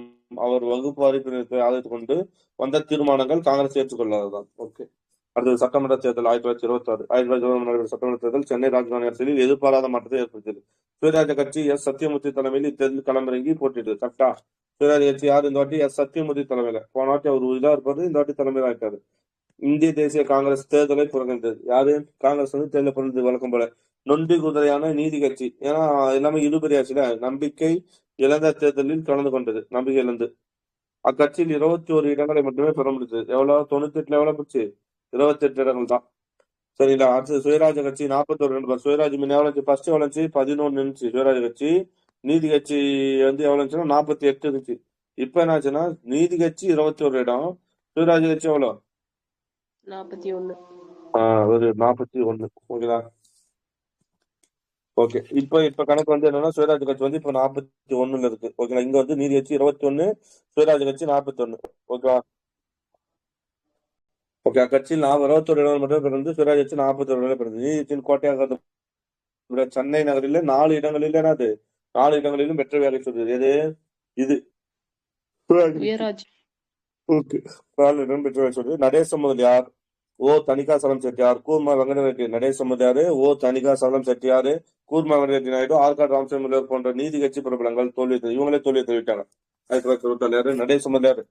அவர் வகுப்பு வாரிப்பினத்தை ஆதரித்துக் கொண்டு வந்த தீர்மானங்கள் காங்கிரஸ் ஏற்றுக்கொள்ளாததான். ஓகே, அடுத்தது சட்டமன்ற தேர்தல் 1926. 1926 சட்டமன்ற தேர்தல் சென்னை ராஜ்தானி அரசியலில் எதிர்பாராத மாற்றத்தை ஏற்படுத்தியது. சுயராஜ கட்சி எஸ் சத்தியமூர்த்தி தலைமையில் இத்தேர்தல் களமிறங்கி போட்டிட்டு. கரெக்டா? சுயராஜ கட்சி யார் இந்த வாட்டி? எஸ் சத்தியமூர்த்தி தலைமையில. போன வாட்டி அவர் இதா இருப்பாரு, இந்த வாட்டி தலைமையில ஆயிட்டாரு. இந்திய தேசிய காங்கிரஸ் தேர்தலை புறக்கணித்தது. யாரு? காங்கிரஸ் வந்து தேர்தல் புறந்தது வழக்கம் போல. நொண்டி குதிரையான நீதி கட்சி, ஏன்னா எல்லாமே இழுபறியாச்சுல, நம்பிக்கை இழந்த தேர்தலில் கலந்து கொண்டது. நம்பிக்கை இழந்து அக்கட்சியில் 21 இடங்களை மட்டுமே பெற முடிந்தது. எவ்வளவு? 98 எவ்வளவு போச்சு? 28 இடங்கள் தான். சரிங்களா? அடுத்து சுயராஜ கட்சி 41 இடங்கள். சுயராஜ் முன்ன எவ்வளவு? ஃபர்ஸ்ட் எவ்வளவு இருந்துச்சு? 11 இருந்துச்சு சுயராஜ கட்சி. நீதி கட்சி வந்து எவ்வளவு இருந்துச்சுன்னா 48 இருந்துச்சு. இப்ப என்னாச்சுன்னா நீதி கட்சி 21 இடம், சுயராஜ கட்சி எவ்வளவு? 41. ஒரு 41. ஓகேதா? ஓகே, இப்ப கணக்கு வந்து என்னன்னா சுயராஜ் கட்சி வந்து இப்ப 41 இருக்கு. ஓகேங்களா? இங்க வந்து நீதி கட்சி 21, சுயராஜ் கட்சி 41. ஓகேவா? ஓகே, அக்கட்சியில் 21 இடங்கள் மட்டும் பிறந்து சுயராஜ் கட்சி 41 இடங்கள் பிறந்தது. நீதி கட்சியின் கோட்டையாக சென்னை நகரில் 4 இடங்களில் என்னது 4 இடங்களிலும் வெற்றி சொல்றது எது? இது ஓகே, 4 இடம் பெற்று சொல்றது. நடேச முதலியார், ஓ தணிகாசலம் செட்டியார், கூர்மா வெங்கடரெட்டி. நடேச முதலியாரு, ஓ தணிகாசலம் செட்டியாரு, கூர்மா வெங்கடரெட்டி நாயுடு, ஆற்காடு ராமசாமி முதலியார் போன்ற நீதி கட்சி பிரபலங்கள் இவங்களே தோல்வி தெரிவித்தாங்க. 1926 நடேச முதலியார்.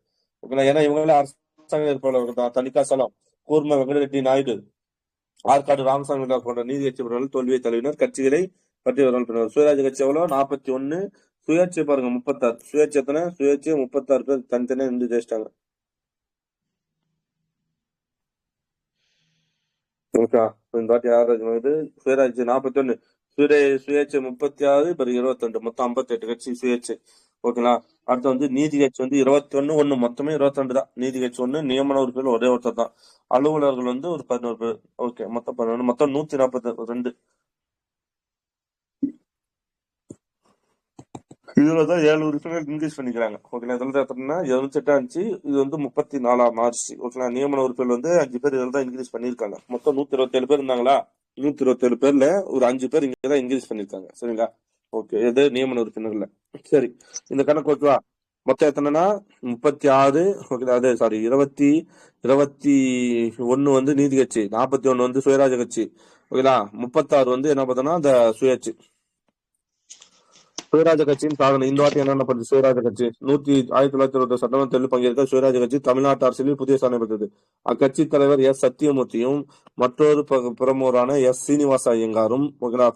ஏன்னா இவங்களே அரசாங்க ஏற்பாளர்கள் தான். தணிகாசலம், கூர்மா வெங்கடரெட்டி நாயுடு, ஆற்காடு ராமசாமி முதலியார் போன்ற நீதி கட்சி பிரபலங்கள் தோல்வியை தழுவினர். கட்சிகளை பற்றி வருவார். சுயராஜ் கட்சி எவ்வளவு? 41. சுயேட்சை பாருங்க 36. சுயேட்சை எத்தனை? சுயேட்சை 36 பேர் தனித்தனியா இருந்து ஜெயிச்சிட்டாங்க. ஓகே, இந்த வாட்டி யாராவது வந்து சுயராஜ் 41, சுயேட்சை 36, பிறகு 22, மொத்தம் 58 கட்சி சுயேட்சை. ஓகேங்களா? அடுத்து வந்து நீதி கட்சி வந்து 21, மொத்தமே 22 தான். நீதி கட்சி 1, நியமன உறுப்பினர் ஒரே ஒருத்தர் தான். அலுவலர்கள் வந்து ஒரு 11 பேர். ஓகே, மொத்தம் 11, மொத்தம் 142. இதுலதான் 7 உறுப்பினர் இன்க்ரீஸ் பண்ணிக்கிறாங்க. ஓகேங்களா? இதுல எத்தனைன்னா 28 இருந்துச்சு, இது வந்து 34 மாறிச்சு. ஓகேங்களா? நியமன உறுப்பினர் வந்து 5 பேர் இதுல தான் இன்க்ரீஸ் பண்ணிருக்காங்க. மொத்தம் 127 பேர் இருந்தாங்களா? 127 பேர்ல ஒரு 5 பேர் இங்கதான் இன்க்ரீஸ் பண்ணிருக்காங்க. சரிங்களா? ஓகே, இது நியமன உறுப்பினர்ல. சரி, இந்த கணக்கு ஓகேவா? மொத்தம் எத்தனைன்னா 36. ஓகே, அதே சாரி 21 வந்து நீதி கட்சி, 41 வந்து சுயராஜ கட்சி. ஓகேங்களா? 36 வந்து என்ன பார்த்தோம்னா அந்த சுயேட்சை. சுயராஜ கட்சியின் சாதனை இந்த வாட்டி என்னென்ன பண்ணுது? சுயராஜ கட்சி 1920 சட்டமன்ற தேர்தலில் பங்கேற்க சுயராஜ கட்சி தமிழ்நாட்டு அரசியலில் புதிய சாதனை பெற்றது. அக்கட்சி தலைவர் எஸ் சத்தியமூர்த்தியும் மற்றொரு பிரமுகரான எஸ் சீனிவாச ஐயங்காரும்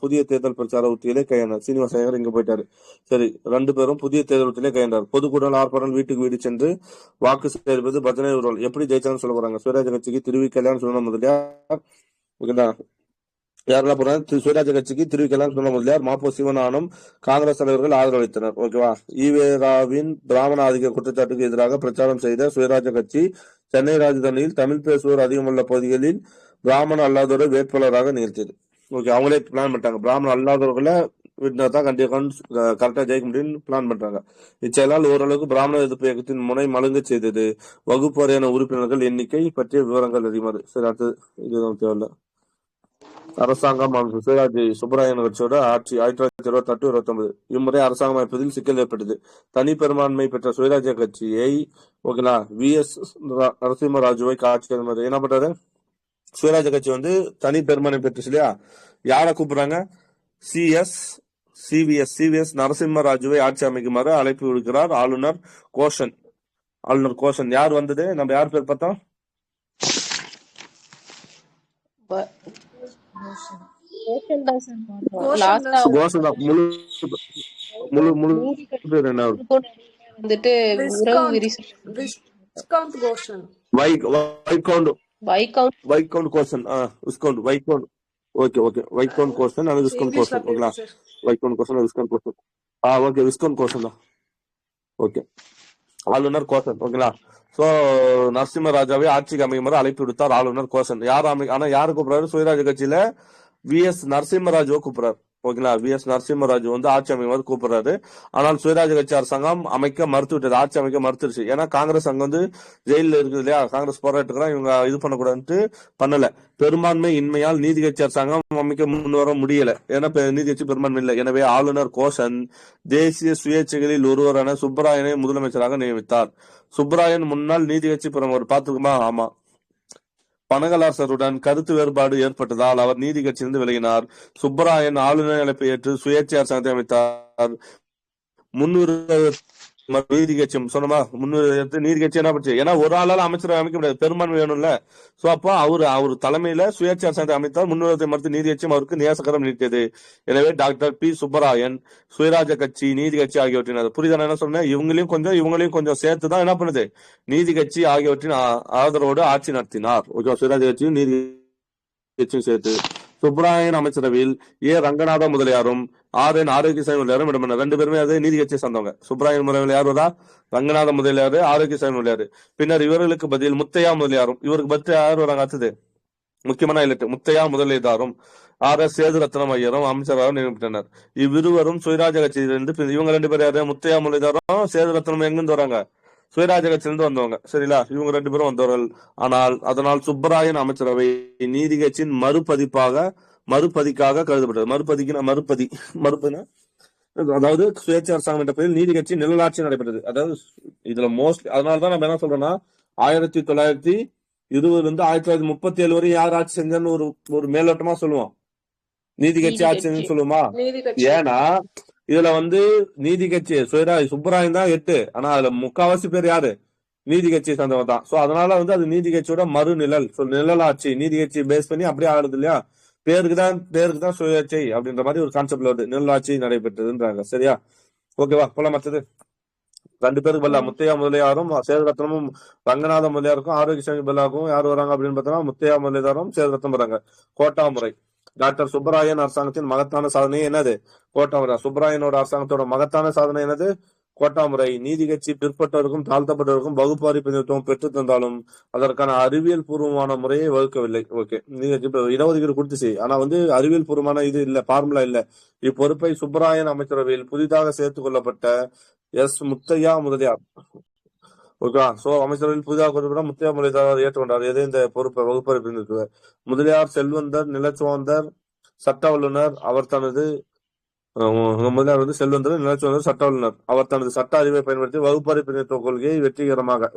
புதிய தேர்தல் பிரச்சார உத்தியிலே கையாண்டார். சீனிவாச ஐயங்கார் இங்க போயிட்டாரு. சரி, 2 பேரும் புதிய தேர்தல் உத்தியிலே கையாண்டார். பொதுக்கூட்டம், ஆர்ப்பாட்டம், வீட்டுக்கு வீடு சென்று வாக்கு சேர்ப்பது, பஜனை ஊர்வலம். எப்படி ஜெயிச்சான்னு சொல்ல போறாங்க. சுயராஜ கட்சிக்கு திருவி கல்யாணம் சொன்ன முதலியார். யாரெல்லாம் போறாங்க? சுயராஜ கட்சிக்கு திருவிக்கலாம் சொன்ன முதலியார், மாப்போ சிவனானும் காங்கிரஸ் தலைவர்கள் ஆதரவளித்தனர். ஓகேவா? ஈவேராவின் பிராமண ஆதிக்க குற்றச்சாட்டுக்கு எதிராக பிரச்சாரம் செய்த சுயராஜ கட்சி சென்னை ராஜதானியில் தமிழ் பேசுவோர் அதிகமுள்ள பகுதிகளில் பிராமண அல்லாதோரை வேட்பாளராக நிறுத்தியது. ஓகே, அவங்களே பிளான் பண்ணிட்டாங்க. பிராமண அல்லாதவர்களை தான் கரெக்டா ஜெயிக்க முடியும்னு பிளான் பண்றாங்க. இச்செயலால் ஓரளவுக்கு பிராமண எதிர்ப்பு இயக்கத்தின் முனை மழுங்க செய்தது. வகுப்பு வாரியான உறுப்பினர்கள் எண்ணிக்கை பற்றிய விவரங்கள் அறிமாறு. சரி, அடுத்து இதுதான் தேவையில்ல. அரசாங்கம் சுயராஜ் சுப்பராயன் கட்சியோட ஆட்சி 1928-29. இம்முறை அரசாங்கம் அமைப்பதில் சிக்கல் ஏற்பட்டது. தனி பெரும்பான்மை பெற்ற சுயராஜ கட்சியை ஓகேங்களா VS நரசிம்மராஜுவை ஆட்சி என்ன பண்றாரு? சுயராஜ கட்சி வந்து தனி பெரும்பான்மை பெற்று இல்லையா, யார கூப்பிடுறாங்க? CVS நரசிம்மராஜுவை ஆட்சி அமைக்குமாறு அழைப்பு விடுக்கிறார் ஆளுநர் கோஷன். யார் வந்தது? நம்ம யார் பேர் பார்த்தோம்? ப- கோஷன் தான் சார் பார்த்தோம் கோஷன் லாஸ்டா தான் சார். கோஷம் தான். முழு முழு முழு நீதி பேர் என்ன வரும்? கட்சிக்கும் நடுவுல வந்துட்டு உறவு விஸ்காந்த் விரிசல் விஸ்காந்த் கோஷன். வைகவுண்ட் வைகவுண்ட் வைகவுண்ட் கோஷன் விஸ்கவுண்ட் வைகவுண்ட். ஓகே ஓகே வைகவுண்ட் கோஷன் அது விஸ்கவுண்ட் இங்கிலீஷ்ல கோஷன். அப்படி ஓகேங்களா? இருக்கு சார். வைகவுண்ட் கோஷன் விஸ்கவுண்ட் கோஷன். ஓகே விஸ்கவுண்ட் கோஷன் தான். ஓகே ஆளுநர் கோஷன். ஓகேங்களா? சோ நரசிம்மராஜாவை ஆட்சிக்கு அமைக்குமாறு அழைப்பு விடுத்தார் ஆளுநர் கோஷன். ஆனா யாரு கூப்பிடுறாரு? சுயராஜ் கட்சியில வி.எஸ். நரசிம்மராஜுவை கூப்பிடுறாரு. ஓகேங்களா? வி.எஸ். நரசிம்மராஜு வந்து ஆட்சி அமைக்குமாறு கூப்பிடுறாரு. ஆனால் சுயராஜ் கட்சி அரசாங்கம் அமைக்க மறுத்து விட்டது. ஆட்சி அமைக்க மறுத்துருச்சு. ஏன்னா காங்கிரஸ் அங்க வந்து ஜெயில இருக்குது இல்லையா? காங்கிரஸ் போராட்டத்துக்கு இவங்க இது பண்ணக்கூடாதுன்ட்டு பண்ணல. பெரும்பான்மை இன்மையால் நீதி கட்சி அரசாங்கம் அமைக்க முன்வர முடியல. ஏன்னா நீதி கட்சி பெரும்பான்மை இல்லை. எனவே ஆளுநர் கோஷன் தேசிய சுயேட்சைகளில் ஒருவரான சுப்பராயனை முதலமைச்சராக நியமித்தார். சுப்பராயன் முன்னாள் நீதி கட்சி பிரமுகர். பார்த்துக்குமா? ஆமா. பனகலாசருடன் கருத்து வேறுபாடு ஏற்பட்டதால் அவர் நீதி கட்சியிலிருந்து விலகினார். சுப்பராயன் ஆளுநர் அழைப்பை ஏற்று சுயேட்சை அரசாங்கத்தை அமைத்தார். நீதி கட்சி சொன்னமா நீதி கட்சி என்ன பண்ணுச்சு? ஏன்னா ஒரு ஆளால அமைச்சரை அமைக்க முடியாது, பெரும்பான்மை வேணும்ல. சோ அப்போ அவர் தலைமையில சுயேட்சை அரசாங்கத்தை அமைத்தார். முன்னுரிமை மறுத்து நீதி கட்சியும் அவருக்கு நேசகரம் நீட்டியது. எனவே டாக்டர் பி சுப்பராயன் சுயராஜ கட்சி நீதி கட்சி ஆகியவற்றின் புரியுதா என்ன சொன்னேன்? இவங்களையும் கொஞ்சம் சேர்த்துதான் என்ன பண்ணுது? நீதி கட்சி ஆகியவற்றின் ஆதரவோடு ஆட்சி நடத்தினார். ஓகே, சுயராஜ கட்சியும் நீதி கட்சியும் சேர்த்து சுப்பராயன் அமைச்சரவையில் ரங்கநாத முதலியாரும் ஆரோக்கியசாமி முதலியாரும் இடம்பெற்ற. ரெண்டு பேருமே அதே நீதி கட்சியை சேர்ந்தவங்க. சுப்பராயன் முதலியார் யார் வரா? ரங்கநாத முதலியாரு, ஆரோக்கியசாமி முதலியாரு. பின்னர் இவர்களுக்கு பதில் முத்தையா முதலியாரும். இவருக்கு பதில் யார் வராங்க? அடுத்தது முக்கியமான இல்லட்டு முத்தையா முதலியாரும் சேதுரத்னம் ஐயரும் அமைச்சராக நியமித்தனர். இவ்விருவரும் சுயராஜ கட்சியிலிருந்து இவங்க ரெண்டு பேரும் யாரு? முத்தையா முதலியாரும் சேதுரத்னம் எங்கிருந்து வராங்க? சுயராஜ கட்சியிலிருந்து வந்தவங்க. சரிங்களா? இவங்க ரெண்டு பேரும் வந்தவர்கள். அதனால் சுப்பராயன் அமைச்சரவை நீதி கட்சியின் மறுபதிக்காக கருதப்பட்டது. மறுபதினா அதாவது சுயேட்சை அரசாங்கம் என்ற பெயரில் நீதி கட்சி நிழலாட்சி நடைபெற்றது. அதாவது இதுல மோஸ்ட்லி அதனாலதான் நம்ம என்ன சொல்றோம்னா 1920 இருந்து 1937 வரை யார் ஆட்சி செஞ்சன்னு ஒரு மேலோட்டமா சொல்லுவோம். நீதி கட்சி ஆட்சி செஞ்சுன்னு சொல்லுவோமா? ஏன்னா இதுல வந்து நீதி கட்சி சுப்பராயன் தான் 8. ஆனா அதுல முக்காவாசி பேர் யாரு? நீதி கட்சியை சார்ந்தவங்க தான். சோ அதனால வந்து அது நீதி கட்சியோட மறுநிழல் நிழலாட்சி நீதி கட்சி பேஸ் பண்ணி அப்படியே ஆடுது இல்லையா? பேருக்கு தான் சுயேட்சை அப்படின்ற மாதிரி ஒரு கான்செப்ட்ல வருது. நிழலாட்சி நடைபெற்றதுன்றாங்க. சரியா? ஓகேவா? போல மற்றது ரெண்டு பேருக்கு பதிலா முத்தையா முதலியாரும் சேதுரத்னமும் ரங்கநாத முதலியாருக்கும் ஆரோக்கியசாமி பதிலாகவும் யார் வராங்க அப்படின்னு பார்த்தோம்னா முத்தையா முதலியாரும் சேதுரத்னம் வராங்க. கோட்டா முறை. டாக்டர் சுப்பராயன் அரசாங்கத்தின் மகத்தான சாதனை என்னது? கோட்டா முறை. சுப்பராயனோட அரசாங்கத்தோட மகத்தான சாதனை என்னது? கோட்டா முறை. நீதி கட்சி பிற்பட்டவருக்கும் தாழ்த்தப்பட்டவருக்கும் வகுப்பாரி பிரதிநிதித்துவம் பெற்று தந்தாலும் அதற்கான அறிவியல் பூர்வமான முறையை வகுக்கவில்லை. ஓகே, நீதி கட்சி இடஒதுக்கீடு கொடுத்துச்சு. ஆனா வந்து அறிவியல் பூர்வமான இது இல்ல, பார்முலா இல்ல. இப்பொறுப்பை சுப்பராயன் அமைச்சரவையில் புதிதாக சேர்த்துக் கொள்ளப்பட்ட முத்தையா முதலியார். ஓகே, சோ அமைச்சரவையில் புதிதாக கொள்ளப்பட்ட முத்தையா முதலியார் ஏற்றுக்கொண்டார். எது? இந்த பொறுப்பை வகுப்பறை பிரதிநிதித்துவ. முதலியார் செல்வந்தர், நிலச்சுவந்தர், சட்ட வல்லுநர். அவர் தனது முதலியார் வந்து செல்வந்தர், நிலச்சுவந்தர், சட்ட வல்லுநர். அவர் தனது சட்ட அறிவை பயன்படுத்தி வகுப்பறை பிரதிநிதித்துவ கொள்கையை வெற்றிகரமாக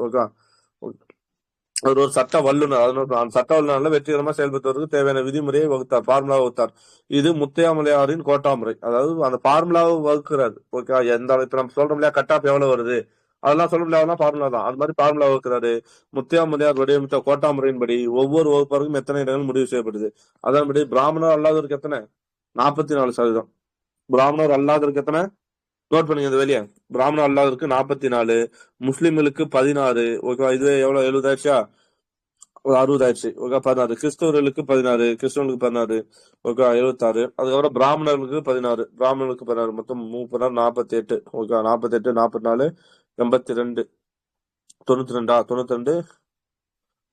அவர் ஒரு சட்ட வல்லுநர். அதனால சட்ட வல்லுநர்ல வெற்றிகரமாக செயல்படுத்துவதற்கு தேவையான விதிமுறையை வகுத்தார், பார்முலா வகுத்தார். இது முத்தையா முதலியாரின் கோட்டா முறை. அதாவது அந்த பார்முலாவை வகுக்கிறாரு. ஓகே, எந்த இப்ப நம்ம சொல்றோம் இல்லையா கட்டாப் எவ்வளவு வருது அதெல்லாம் சொல்ல முடியாதுன்னா பார்முலா தான். அது மாதிரி பார்முலா வகுக்கிறாரு. முத்தையா முதலியார் வடிவமைத்த கோட்டா முறையின்படி ஒவ்வொரு வகுப்பாருக்கும் எத்தனை இடங்கள் முடிவு செய்யப்படுது. அதன்படி பிராமணர் அல்லாதவருக்கு எத்தனை? 44%. பிராமணர் அல்லாதவருக்கு எத்தனை? நோட் பண்ணுங்க இந்த வெளியே. பிராமணர் அல்லாதவருக்கு 44, முஸ்லிம்களுக்கு 16. ஓகேவா? இதுவே எவ்வளவு? 70 ஆயிடுச்சா? 60 ஆயிடுச்சு. ஓகே, 16. கிறிஸ்தவர்களுக்கு 16, கிறிஸ்தவர்களுக்கு 16. ஓகே, 76. அதுக்கப்புறம் பிராமணர்களுக்கு 16, மொத்தம் 48. ஓகே, 48, 44, 82, 92.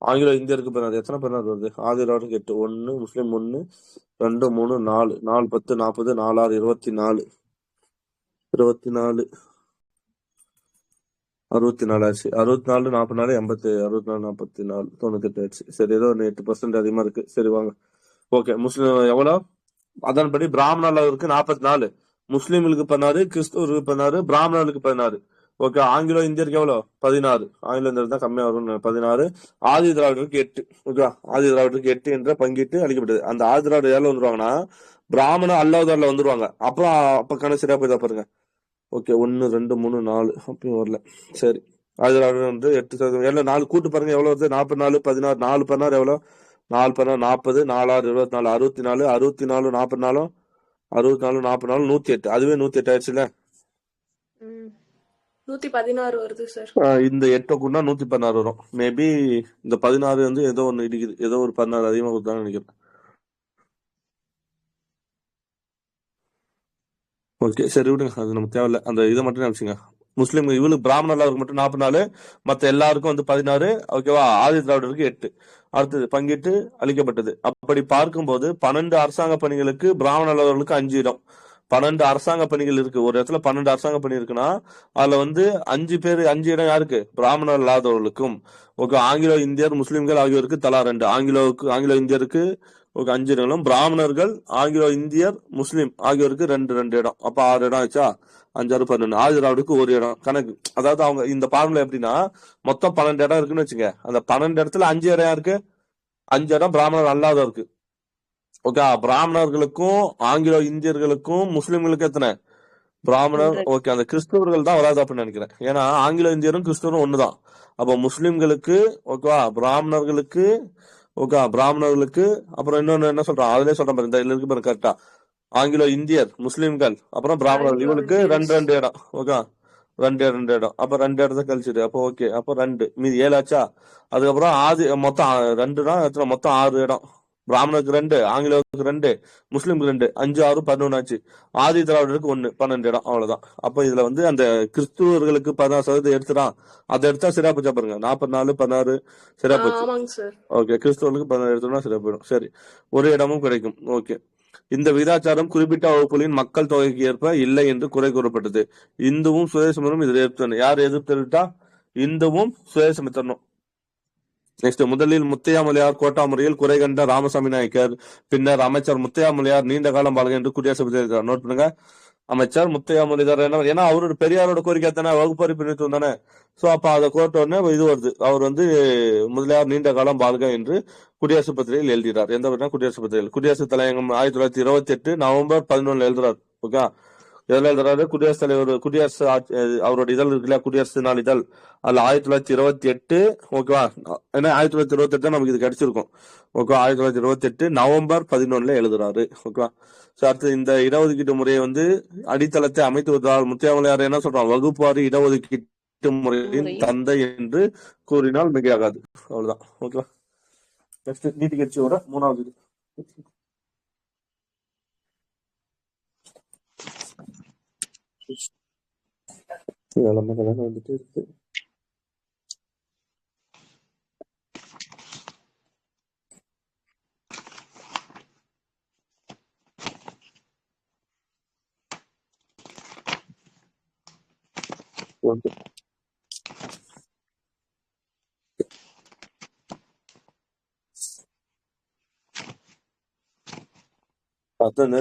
ஆங்கிலோ இந்தியருக்கு 16. எத்தனை 16 வருது? ஆதிராவுக்கு 8, 1 முஸ்லிம் 1, 2, 3, 4, 4, 10, 40, 4, 6, 24, 64 ஆச்சு. 64, 44, 80, 64, 44, 98 ஆச்சு. சரி, ஏதோ 8% அதிகமா இருக்கு. சரி வாங்க. ஓகே, முஸ்லிம் எவ்வளவு? அதன்படி பிராமணர்களுக்கு 44, முஸ்லிம்களுக்கு 16, கிறிஸ்துவர்களுக்கு 16, பிராமணர்களுக்கு 16. ஓகே, ஆங்கிலோ இந்தியருக்கு எவ்வளவு? 16. ஆங்கிலோ இந்தியர் தான் கம்மியா வரும், 16. ஆதி திராவிடருக்கு 8. ஓகே, ஆதி திராவிடருக்கு 8 என்ற பங்கீட்டு அளிக்கப்பட்டது. அந்த ஆதி திராவிடர் யாரும் வந்துருவாங்கன்னா பிராமண அல்லாதவர்ல வந்துருவாங்க. அப்ப கணக்கு சரியா போய் பாருங்க. ஓகே, 1, 2, 3, 4 அப்பயும் வரல. சரி, ஆதி திராவிடர் வந்து 8%. 4 கூட்டு பாருங்க எவ்வளவு வருது? 44, 16, 4 16 எவ்வளவு? 4 14 40, 4 6 24, 64, 64 44, 64 44, 108. அதுவே 108 ஆயிடுச்சுல. 116 வருது சார். இந்த 8 கூடனா 116 வரும். மேபி இந்த 16 வந்து ஏதோ ஒண்ணு இடிக்குது, ஏதோ ஒரு 16 அதிகமா கொடுத்தான்னு நினைக்கிறேன். ஓகே, சரி விடுங்க, அது நமக்கு தேவையில்ல. அந்த இதை மட்டும் நினைச்சுங்க. முஸ்லீம் இவளுக்கு பிராமணர்களுக்கு மட்டும் 44, மத்த எல்லாருக்கும் வந்து 16. ஓகேவா? ஆதி திராவிடருக்கு 8. அடுத்தது பங்கிட்டு அளிக்கப்பட்டது. அப்படி பார்க்கும்போது 12 அரசாங்க பணிகளுக்கு பிராமணர்களுக்கு 5 இடம். 12 அரசாங்க பணிகள் இருக்கு. ஒரு இடத்துல 12 அரசாங்க பணி இருக்குன்னா அதுல வந்து 5 இடம் யாருக்கு? பிராமணர் இல்லாதவர்களுக்கும். ஓகே, ஆங்கிலோ இந்தியர் முஸ்லிம்கள் ஆகியோருக்கு தலா 2. ஆங்கிலோ இந்தியருக்கு ஓகே 5 இடங்களும், பிராமணர்கள் ஆங்கிலோ இந்தியர் முஸ்லிம் ஆகியோருக்கு 2 இடம். அப்ப 6 இடம் ஆச்சா? 5 6 12. ஆதி திராவிடருக்கு 1 இடம் கணக்கு. அதாவது அவங்க இந்த பார்முலா எப்படின்னா, மொத்தம் 12 இடம் இருக்குன்னு வச்சுங்க. அந்த 12 இடத்துல 5 இடம் இருக்கு. 5 இடம் பிராமணர் அல்லாதவருக்கு. ஓகே, பிராமணர்களுக்கும் ஆங்கிலோ இந்தியர்களுக்கும் முஸ்லிம்களுக்கு எத்தனை? பிராமணர். 100. ஓகே, அந்த கிறிஸ்தவர்கள் தான் வராது அப்படின்னு நினைக்கிறேன். ஏன்னா ஆங்கிலோ இந்தியரும் கிறிஸ்தவரும் ஒண்ணுதான். அப்போ முஸ்லிம்களுக்கு ஓகேவா, பிராமணர்களுக்கு ஓகே, பிராமணர்களுக்கு அப்புறம் இன்னொன்னு என்ன சொல்றான், அதுலயே சொல்றேன் பாரு, இந்த இதுல இருக்கு பாரு கரெக்டா. ஆங்கிலோ இந்தியர் முஸ்லிம்கள் அப்புறம் பிராமணர்கள் ஆங்கிலோ இவளுக்கு இந்தியன்ஸ். 2 இடம். ஓகே, 2 இடம். அப்ப 2 இடத்த கழிச்சிடு. அப்போ ஓகே, அப்போ 2 மீதி 7 ஆச்சா? அதுக்கப்புறம் மொத்தம் 2 எத்தனை? மொத்தம் 6 இடம். பிராமணருக்கு 2, ஆங்கிலோவுக்கு 2, முஸ்லிம்க்கு 2, 5 6 11 ஆச்சு. ஆதி திராவிடருக்கு 1, 12 இடம். அவ்வளவுதான். அப்ப இதுல வந்து அந்த கிறிஸ்துவர்களுக்கு 16% எடுத்துறான். அதை எடுத்தா சரியா போச்சா பாருங்க. 44 16 சரியா போச்சு. ஆமாங்க சார். ஓகே, கிறிஸ்தவர்களுக்கு 16 எடுத்தோம்னா சரியா போயிடும். சரி, ஒரு இடமும் கிடைக்கும். ஓகே, இந்த விகிதாச்சாரம் குறிப்பிட்ட வகுப்புகளின் மக்கள் தொகைக்கு ஏற்ப இல்லை என்று குறை கூறப்பட்டது. இந்துவும் சுயேசமித்தரும் இதில் எதிர்த்தனர். யார் எதிர்ப்பு தெரிவித்தா? இந்துவும் சுயேசமித்தரனும். நெக்ஸ்ட், முதலில் முத்தையாமலையார் கோட்டா முறையில் குறை கண்ட ராமசாமி நாயக்கர். பின்னர் அமைச்சர் முத்தையாமலையார் நீண்ட காலம் வாழ்க என்று குடியரசு தெரிவித்தார். நோட் பண்ணுங்க, அமைச்சர் முத்தையாமலையார் என்ன, ஏன்னா அவரோட பெரியாரோட கோரிக்கை தானே, வகுப்பறி பிரித்து தானே. சோ அப்ப அதை கோர்ட்ட உடனே இது வருது. அவர் வந்து முதலியார் நீண்ட காலம் வாழ்க என்று குடியரசு பத்திரிகையில் எழுதுகிறார். எந்த குடியரசு பத்திரிகையில்? குடியரசு தலையங்கம் 1928 நவம்பர் 11 எழுதுறாரு. ஓகே, இதெல்லாம் எழுதுறாரு. குடியரசுத் தலைவர் அவரோட இதழ் இருக்குல்ல, குடியரசு நாள் இதழ், அதுல 1928. ஓகேவா? ஏன்னா 1928 நமக்கு இது கிடைச்சிருக்கும். ஓகே, 1928 நவம்பர் 11 எழுதுறாரு. ஓகேவா? அடுத்து, இந்த இடஒதுக்கீட்டு முறையை வந்து அடித்தளத்தை அமைத்து வருவதால் முத்தையாமலையார் என்ன சொல்றான், வகுப்பாரி இடஒதுக்கீட்டு முறையின் தந்தை என்று கூறினால் மிகையாகாது. அவ்வளவுதான். ஓகேவா? நெக்ஸ்ட், நீதி கட்சியோட 3வது. வந்துட்டு இருக்கு.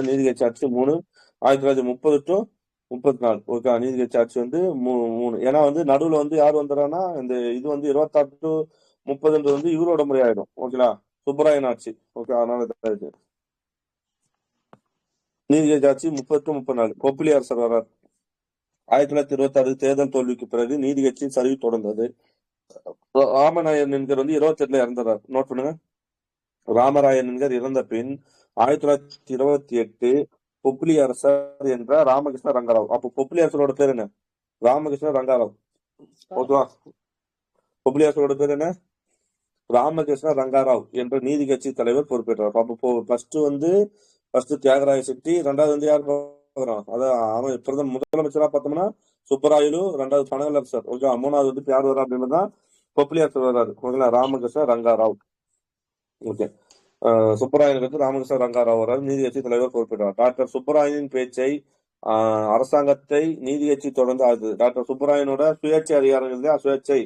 நீதி கட்சி ஆட்சி 3 1930 to 34. ஓகே, நீதி கட்சி ஆட்சி வந்து 3. ஏன்னா வந்து நடுவுல வந்து யார் வந்துடுறான்னா, இந்த இது வந்து 26 to 30 வந்து இவரோட முறை ஆயிடும். ஓகேங்களா? சுப்பராயன் ஆட்சி. ஓகே, அதனால இது நீதி கட்சி ஆட்சி 30 to 34. கொப்பிலி அரசர் வர்றார். 1926 தேர்தல் தோல்விக்கு பிறகு நீதி கட்சியின் சரிவு தொடர்ந்தது. ராமநாயன் என்கிற வந்து 28 இறந்துறார். நோட் பண்ணுங்க, ராமராயன் என்கிற இறந்த பின் 1928 பொப்ளி அரசர் என்ற ராமகிருஷ்ண ரங்கராவ். அப்போ பொப்ளி அரசரோட பேர் என்ன? ராமகிருஷ்ண ரங்கராவ். ஓகேவா? பொப்ளி அரசரோட பேர் என்ன? ராமகிருஷ்ண ரங்கராவ் என்ற நீதி கட்சி தலைவர் பொறுப்பேற்றார். அப்போ ஃபர்ஸ்ட் தியாகராய செட்டி, 2வது வந்து யார் பாக்குறோம், அதான் பிரதம முதலமைச்சரா பார்த்தோம்னா சுப்பராயலு, 2வது பனகலரசர். ஓகே, 3வது வந்து யார் வர்றா அப்படின்னா பொப்ளி அரசர் வர்றாரு. ஓகேங்களா? ராமகிருஷ்ண ரங்கராவ். ஓகே, சுப்பராயனுக்கு ராமகிருஷ்ண ரங்காராவ் அவர்கள் நீதி கட்சி தலைவர் பொறுப்பேற்றார். டாக்டர் சுப்பராயனின் பேச்சை அரசாங்கத்தை நீதி கட்சி தொடர்ந்து ஆகுது. டாக்டர் சுப்பராயனோட சுயேட்சை அதிகாரங்கள் சுயேட்சை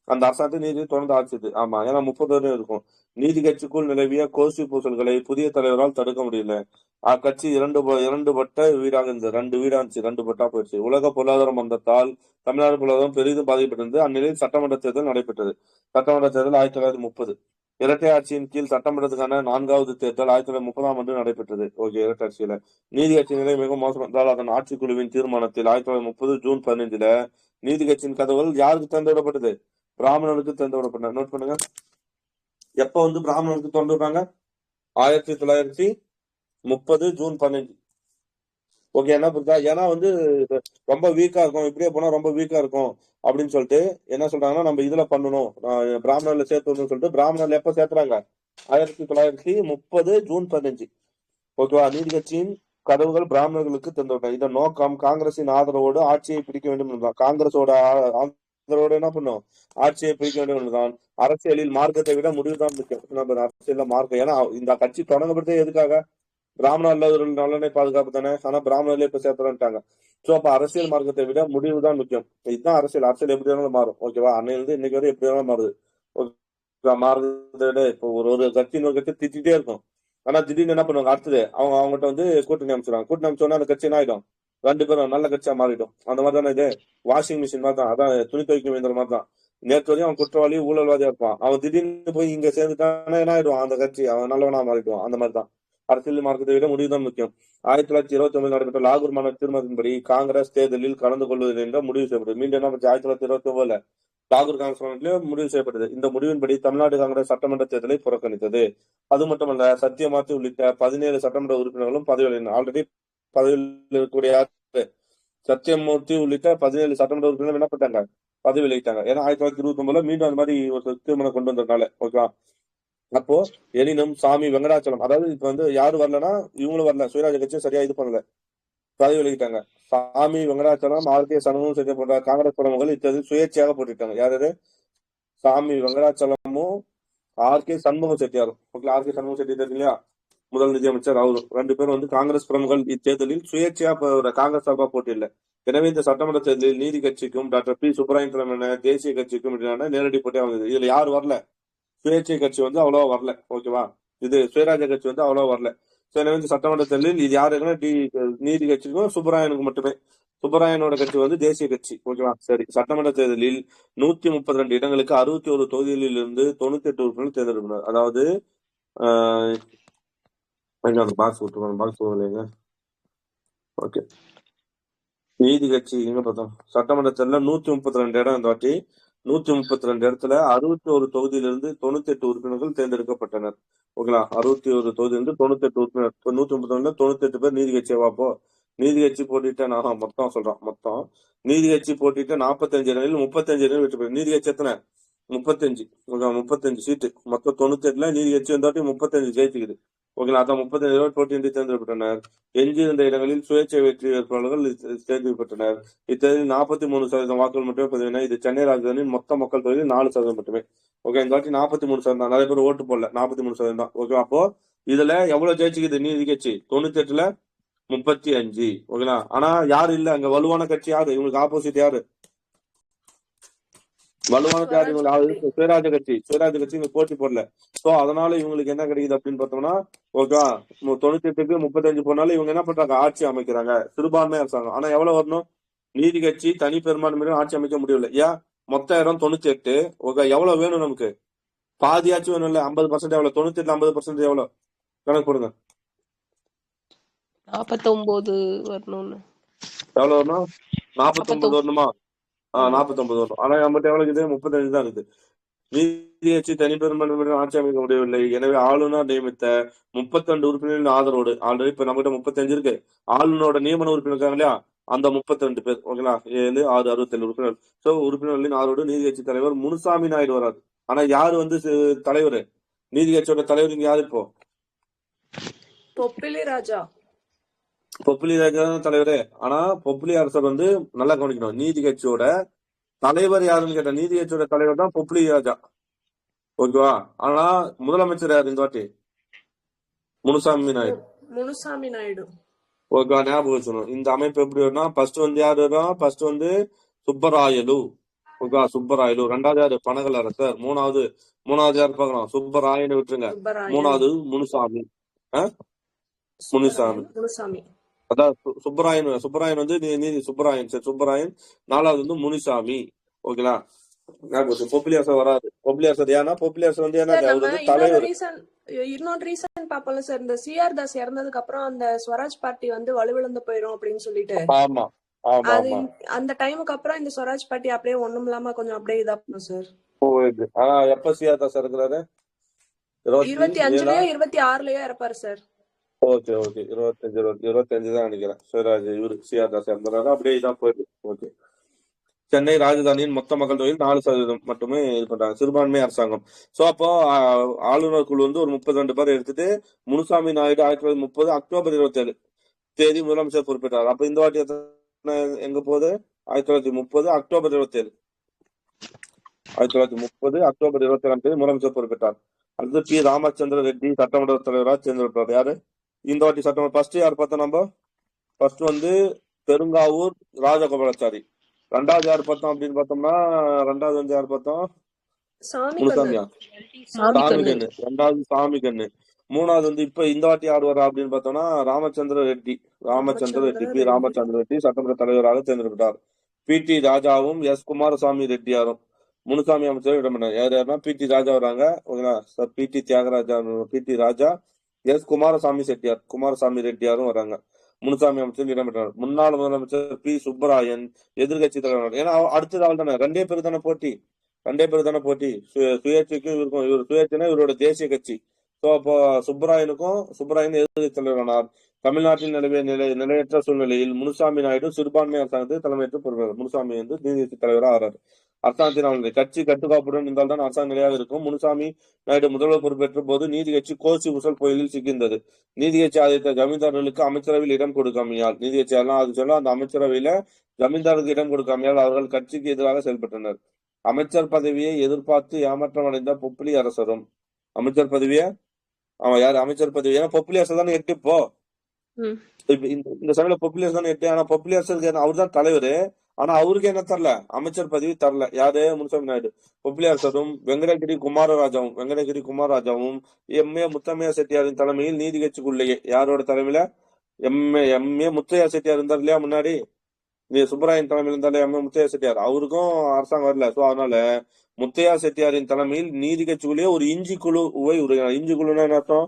அந்த அரசாங்கத்தை நீதி தொடர்ந்து ஆட்சிது. ஆமா, ஏன்னா 30 வரையும் இருக்கும். நீதி கட்சிக்குள் நிலவிய கோஷ்டி பூசல்களை புதிய தலைவரால் தடுக்க முடியல. அக்கட்சி இரண்டுபட்ட வீடாக இருந்தது. 2 வீடா இருந்துச்சு, 2 பட்டா போயிடுச்சு. உலக பொருளாதார மந்தத்தால் தமிழ்நாடு பொருளாதாரம் பெரிதும் பாதிக்கப்பட்டிருந்தது. அந்நிலையில் சட்டமன்ற தேர்தல் நடைபெற்றது. சட்டமன்ற தேர்தல் 1930. இரட்டை ஆட்சியின் கீழ் சட்டமன்றத்துக்கான 4வது தேர்தல் 1930ஆம் ஆண்டு நடைபெற்றது. ஓகே, இரட்டை ஆட்சியில நீதி கட்சி நிலை மிக மோசம் என்றால் அதன் ஆட்சிக்குழுவின் தீர்மானத்தில் 1930 ஜூன் 15 நீதி கட்சியின் கதவுகள் யாருக்கு திறந்துவிடப்பட்டது? பிராமணனுக்கு திறந்துவிடப்பட்டன. நோட் பண்ணுங்க, எப்ப வந்து பிராமணர்களுக்கு தொண்டு விடுறாங்க? 1930 ஜூன் 15. ஓகே, என்ன புரியுதா? ஏன்னா வந்து ரொம்ப வீக்கா இருக்கும், இப்படியே போனா ரொம்ப வீக்கா இருக்கும் அப்படின்னு சொல்லிட்டு என்ன சொல்றாங்கன்னா, நம்ம இதுல பண்ணணும், பிராமணர்ல சேர்த்து சொல்லிட்டு பிராமணர்ல எப்ப சேர்த்துறாங்க? 1930 ஜூன் 15. ஓகேவா? நீதி கட்சியின் கதவுகள் பிராமணர்களுக்கு திறந்துவிட்டன. இதன் நோக்கம் காங்கிரசின் ஆதரவோடு ஆட்சியை பிடிக்க வேண்டும் என்பதுதான். காங்கிரஸோட ஆதரவோடு என்ன பண்ணும்? ஆட்சியை பிடிக்க வேண்டும் என்பதுதான். அரசியலில் மார்க்கத்தை விட முடிவுதான் முக்கியம். நம்ம அரசியல்ல மார்க்கம், ஏன்னா இந்த கட்சி தொடங்கப்பட்டது எதுக்காக? பிராமண அல்லாதவர்கள் நலனை பாதுகாப்பு தானே. ஆனா பிராமணர்களே இப்ப சேர்த்துறான்ட்டாங்க. சோ அப்ப அரசியல் மார்க்கத்தை விட முடிவு தான் முக்கியம். இதுதான் அரசியல். அரசியல் எப்படி வேணாலும் மாறும். ஓகேவா? அன்னையிலிருந்து இன்னைக்கு வரை எப்படி வேணாலும் மாறுது. மாறுறதை விட இப்போ ஒரு கட்சி இன்னொரு கட்சி திட்டிகிட்டே இருக்கும். ஆனா திடீர்னு என்ன பண்ணுவாங்க? அடுத்தது அவங்ககிட்ட வந்து கூட்டணி அமைச்சிருவாங்க. கூட்டணி அமைச்சோன்னா அந்த கட்சி என்ன ஆயிடும்? 2 பேரும் நல்ல கட்சியா மாறிடும். அந்த மாதிரி தானே இது. வாஷிங் மிஷின் மாதிரி தான். அதான் துணி துவைக்கும் இயந்திரம் மாதிரி தான். நேற்று வரையும் அவன் குற்றவாளி ஊழல்வாதியா இருப்பான். அவன் திடீர்னு போய் இங்க சேர்ந்துட்டானே என்ன ஆயிடுவான்? அந்த கட்சி அவன் நல்லவனா மாறிடுவான். அந்த மாதிரி தான் அரசியல் மார்க்கத்தை விட முடிவுதான் முக்கியம். 1929 நடைபெற்ற லாகூர் மாநாட்டு தீர்மானத்தின்படி காங்கிரஸ் தேர்தலில் கலந்து கொள்வதில்லை என்ற முடிவு செய்யப்பட்டது. மீண்டும் என்ன பண்ணுச்சு? 1929 லாகூர் காங்கிரஸ் மாநாட்டிலே முடிவு செய்யப்பட்டது. இந்த முடிவின்படி தமிழ்நாடு காங்கிரஸ் சட்டமன்ற தேர்தலை புறக்கணித்தது. அது மட்டுமல்ல, சத்தியமாத்தி உள்ளிட்ட 17 சட்டமன்ற உறுப்பினர்களும் பதவியில் ஆல்ரெடி பதவியில் இருக்கக்கூடிய சத்தியமூர்த்தி உள்ளிட்ட 17 சட்டமன்ற உறுப்பினர்கள் என்ன பண்ணாங்க? பதவி விலகிட்டாங்க. ஏன்னா 1929 மீண்டும் அந்த மாதிரி ஒரு தீர்மானம் கொண்டு வந்ததுனால. ஓகேவா? அப்போ எனினும் சாமி வெங்கடாச்சலம், அதாவது இப்ப வந்து யாரு வரலன்னா இவங்களும் வரல, சுயராஜ கட்சியும் சரியா இது பண்ணல, பதவி விலகிட்டாங்க. சாமி வெங்கடாச்சலம், ஆர்கே சண்முகம் செய்ய போன்ற காங்கிரஸ் பிரமுகர்கள் இத்தேர்தலில் சுயேட்சையாக போட்டிட்டாங்க. யாரு? சாமி வெங்கடாச்சலமும் ஆர்கே சண்முகம் செட்டியாரும். ஆர்கே சண்முகம் செட்டி இல்லையா, முதல் நிதியமைச்சர், அவரும் 2 பேரும் வந்து காங்கிரஸ் பிரமுகர்கள் இத்தேர்தலில் சுயேட்சையா காங்கிரஸ் சார்பா போட்டியில்லை. எனவே இந்த சட்டமன்ற தேர்தலில் நீதி கட்சிக்கும் டாக்டர் பி சுப்பராயன் தலைமையிலான தேசிய கட்சிக்கும் இடையான நேரடி போட்டியா வந்தது. இதுல யாரு வரல? சுயேட்சை கட்சி வந்து அவ்வளவா வரல. ஓகேவா? இது சுயராஜ கட்சி வந்து அவ்வளவா வரல. எனவே இந்த சட்டமன்ற தேர்தலில் இது யாருக்குன்னா நீதி கட்சிக்கும் சுப்பராயனுக்கு மட்டுமே. சுப்பராயனோட கட்சி வந்து தேசிய கட்சி. ஓகேவா? சரி. சட்டமன்ற தேர்தலில் 132 இடங்களுக்கு 61 தொகுதிகளில் இருந்து 98 உறுப்பினர்கள் தேர்ந்தெடுக்கப்பட்டனர். அதாவது பாக்ஸ் விட்டுருவாங்க. ஓகே, நீதி கட்சி எங்க பார்த்தோம்? சட்டமன்ற தேர்தலில் 132 இடம். இந்த வாட்டி 132 இடத்துல 61 தொகுதியிலிருந்து 98 உறுப்பினர்கள் தேர்ந்தெடுக்கப்பட்டனர். ஓகேங்களா? 61 தொகுதியிலிருந்து 98 உறுப்பினர். 132 98 பேர் நீதி கட்சியை வாப்போ. நீதி கட்சி போட்டிட்ட மொத்தம் சொல்றான். மொத்தம் நீதி கட்சி போட்டிட்ட 45 இடங்களில் 35 இடங்கள் வெற்றி பெறும். நீதி கட்சி எத்தனை? 35. 35 சீட்டு. மொத்தம் 98ல நீதி கட்சி இந்த வாட்டி 35 ஜெயிச்சுக்குது. ஓகேங்களா? அதான் 35 போட்டியின்றி தேர்ந்தெடுக்கப்பட்டனர். எஞ்சியிருந்த இடங்களில் சுயேட்சை வெற்றி வேட்பாளர்கள் தேர்ந்தெடுக்கப்பட்டனர். இத்தேர்தலில் 43% வாக்குகள் மட்டுமே பதிவின. இது சென்னை ராஜதானியின் மொத்த மக்கள் தொகையில் 4% மட்டுமே. ஓகே, இந்த வாட்டி 43%. நிறைய பேர் ஓட்டு போடல. 43% தான். ஓகே, அப்போ இதுல எவ்வளவு ஜெயிச்சுக்குது நீதி கட்சி? 98ல 35. ஓகேங்களா? ஆனா யாரு இல்ல அங்க? வலுவான கட்சி யாரு? இவங்களுக்கு ஆப்போசிட் யாரு? வலுவான யாரு? இவங்களுக்கு சுயராஜ கட்சி. சுயராஜ கட்சி இங்க போட்டி போடல. சோ அதனால இவங்களுக்கு என்ன கிடைக்குது அப்படின்னு பார்த்தோம்னா, ஓகேவா, 98க்கு 35 போனாலும் இவங்க என்ன பண்றாங்க? ஆட்சி அமைக்கிறாங்க. சிறுபான்மை அரசாங்கம். ஆனா எவ்வளவு வரணும்? நீதி கட்சி தனி பெரும்பான்மையிலும் ஆட்சி அமைக்க முடியல. ஏன்? மொத்த இடம் 98. ஓகே, எவ்வளவு வேணும் நமக்கு? பாதியாச்சும் வேணும் இல்ல? 50% எவ்வளவு? 98ல 50% எவ்வளவு? கணக்கு போடுங்க. 49 வரணும்னு. எவ்வளவு வரணும்? 49 வரணுமா? 49 வரும். ஆனா நம்மகிட்ட எவ்வளவு இருக்குது? 35 தான் இருக்குது. நீதி கட்சி தனி பெரும்பான்மையுடன் ஆட்சி அமைக்க முடியவில்லை. எனவே ஆளுநர் நியமித்த 32 உறுப்பினர்களின் ஆதரவோடு, ஆல்ரெடி இப்ப நம்மகிட்ட 35 இருக்கு. ஆளுநரோட நியமன உறுப்பினர் இருக்காங்க இல்லையா, அந்த 32 பேர். ஓகேங்களா? 7, 6, 67 உறுப்பினர். சோ உறுப்பினர்களின் ஆதரவோடு நீதி கட்சி தலைவர் முனுசாமி நாயுடு வராது. ஆனா யாரு வந்து தலைவர்? நீதி கட்சியோட தலைவர் இங்க யாரு இப்போ? பொப்பிலி ராஜா. பொப்பிலி ராஜா தான் தலைவரே. ஆனா பொப்பிலி அரசர் வந்து நல்லா கவனிக்கணும். நீதி கட்சியோட தலைவர் யாருன்னு கேட்ட, நீதி கட்சியோட தலைவர் தான் பொப்பிலி ராஜா. ஓகேவா? ஆனா முதலமைச்சர் யாரு இந்த வாட்டி? முனுசாமி நாயுடு. முனுசாமி நாயுடு. ஓகேவா? ஞாபகம் வச்சுக்கணும். இந்த அமைப்பு எப்படி வரும்னா, ஃபர்ஸ்ட் வந்து யாரு வரும்? ஃபர்ஸ்ட் வந்து சுப்பராயலு. ஓகேவா? சுப்பராயலு. 2வது யாரு? பனகல் அரசர். மூணாவது யாரு பாக்கலாம்? சுப்பராயனை விட்டுருங்க. மூணாவது முனுசாமி. முனுசாமி. அதான் சுப்பராயன் வந்து நீதி சுப்பராயன். சரி, சுப்பராயன். 4வது வந்து முனுசாமி. ஓகேங்களா? பொப்பிலி அரசர் வராது. பொப்பிலி அரசர் ஏன்னா பொப்பிலி அரசர் வந்து என்ன தலைவர். இன்னொரு ரீசன் பாப்போம்ல சார், இந்த சிஆர் தாஸ் இறந்ததுக்கு அப்புறம் அந்த ஸ்வராஜ் பார்ட்டி வந்து வலுவிழந்து போயிடும் அப்படின்னு சொல்லிட்டு. ஆமா, அந்த டைமுக்கு அப்புறம் இந்த ஸ்வராஜ் பார்ட்டி அப்படியே ஒண்ணும் இல்லாம கொஞ்சம் அப்படியே இதா பண்ணும் சார். ஆனா எப்ப சிஆர் தாஸ் இருக்கிறாரு? 25லயோ 26லயோ இறப்பாரு சார். ஓகே 25 தான் நினைக்கிறேன். சிவராஜ் இவரு சிஆர் தாஸ் இறந்தாரு. அப்படியே இதான் போயிட்டு. ஓகே. சென்னை ராஜதானியின் மொத்த மக்கள் தொகையில் 4% மட்டுமே இது பண்றாங்க, சிறுபான்மை அரசாங்கம். சோ அப்போ ஆளுநர் குழு வந்து ஒரு 32 பேர் எடுத்துட்டு முனுசாமி நாயுடு 1930 அக்டோபர் 27 தேதி முதலமைச்சர் பொறுப்பேற்றார். அப்ப இந்த வாட்டி எங்க போகுது? 1930 அக்டோபர் 27 1930 அக்டோபர் 27 தேதி முதலமைச்சர் பொறுப்பேற்றார். அடுத்து பி ராமச்சந்திர ரெட்டி சட்டமன்ற தலைவராக தேர்ந்தெடுப்பார். யாரு இந்த வாட்டி சட்டமன்ற ஃபர்ஸ்ட் யார் பார்த்தோம் நம்ம? ஃபர்ஸ்ட் வந்து பெருங்காவூர் ராஜகோபாலாச்சாரி. ரெண்டாவது யார் பார்த்தோம் அப்படின்னு பார்த்தோம்னா, ரெண்டாவது வந்து யார் பார்த்தோம்? முனுசாமியா சாமிகண்ணு. ரெண்டாவது சாமிகண்ணு. மூணாவது வந்து இப்ப இந்த வாட்டி யார் வரா அப்படின்னு பார்த்தோம்னா ராமச்சந்திர ரெட்டி. பி ராமச்சந்திர ரெட்டி சட்டமன்ற தலைவராக தேர்ந்தெடுக்கப்பட்டார். பி.டி. ராஜாவும் எஸ் குமாரசாமி ரெட்டியாரும் முனுசாமி அமைச்சர் இடம் பண்ணார். யாருன்னா பி.டி. ராஜா வராங்க. ஓகேங்களா சார்? பி.டி. தியாகராஜா, பி.டி. ராஜா, எஸ் குமாரசாமி ரெட்டியாரும் வராங்க. முனுசாமி அமைச்சர் இடம் பெற்றார். முன்னாள் முதலமைச்சர் பி சுப்பராயன் எதிர்கட்சி தலைவர். ஏன்னா அடுத்தது ஆள் தானே, ரெண்டே பேர் தானே போட்டி. சுயேட்சைக்கும் இவருக்கும். இவர் சுயேட்சைனா இவரோட தேசிய கட்சி. சோ அப்போ சுப்பராயன் எதிர்கட்சி தலைவரானார். தமிழ்நாட்டில் நிலையற்ற சூழ்நிலையில் முனுசாமி நாயுடு சிறுபான்மை அரசாங்கத்தை தலைமையேற்று பொறுப்பார். முனுசாமி வந்து நீதிக்கட்சி தலைவராக ஆறார். அரசாங்கத்தின் கட்சி கட்டுக்காப்புடன் இருந்தால்தான் அரசாங்கம் நிலையாக இருக்கும். முனுசாமி நாயுடு முதல்வர் பொறுப்பேற்ற போது நீதி கட்சி கோசி உசல் புயலில் சிக்கியிருந்தது. நீதி கட்சி ஆதரித்த ஜமீன்தார்களுக்கு அமைச்சரவையில் இடம் கொடுக்காமையால், நீதி கட்சி எல்லாம் அது சொல்ல அந்த அமைச்சரவையில ஜமீன்தாருக்கு இடம் கொடுக்காமையால் அவர்கள் கட்சிக்கு எதிராக செயல்பட்டனர். அமைச்சர் பதவியை எதிர்பார்த்து ஏமாற்றம் அடைந்த பொப்பிலி அரசரும் அமைச்சர் பதவியை பொப்பிலி அரசர் தானே 8. இப்போ இந்த சமயத்துல பொப்பிலி அரசு தானே 8. ஆனா பொப்பிலி அரசருக்கு அவர் தான் தலைவரு. ஆனா அவருக்கு என்ன தரல? அமைச்சர் பதவி தரல. யாரு? முனுசாமி நாயுடு. பொப்பிலி அரசரும் வெங்கடகிரி குமாரராஜாவும் எம்.ஏ. முத்தையா செட்டியாரின் தலைமையில் நீதி கட்சிக்குள்ளேயே, யாரோட தலைமையில? எம்.ஏ. முத்தையா செட்டியார் இருந்தார் இல்லையா முன்னாடி? சுப்பராயன் தலைமையில் இருந்தாலே எம்.ஏ. முத்தையா செட்டியார். அவருக்கும் அரசாங்கம் வரல. சோ அதனால முத்தையா செட்டியாரின் தலைமையில் நீதி கட்சிக்குள்ளேயே ஒரு இஞ்சி குழுவை உருவாக்கினார். இஞ்சி குழுன்னா என்ன அர்த்தம்?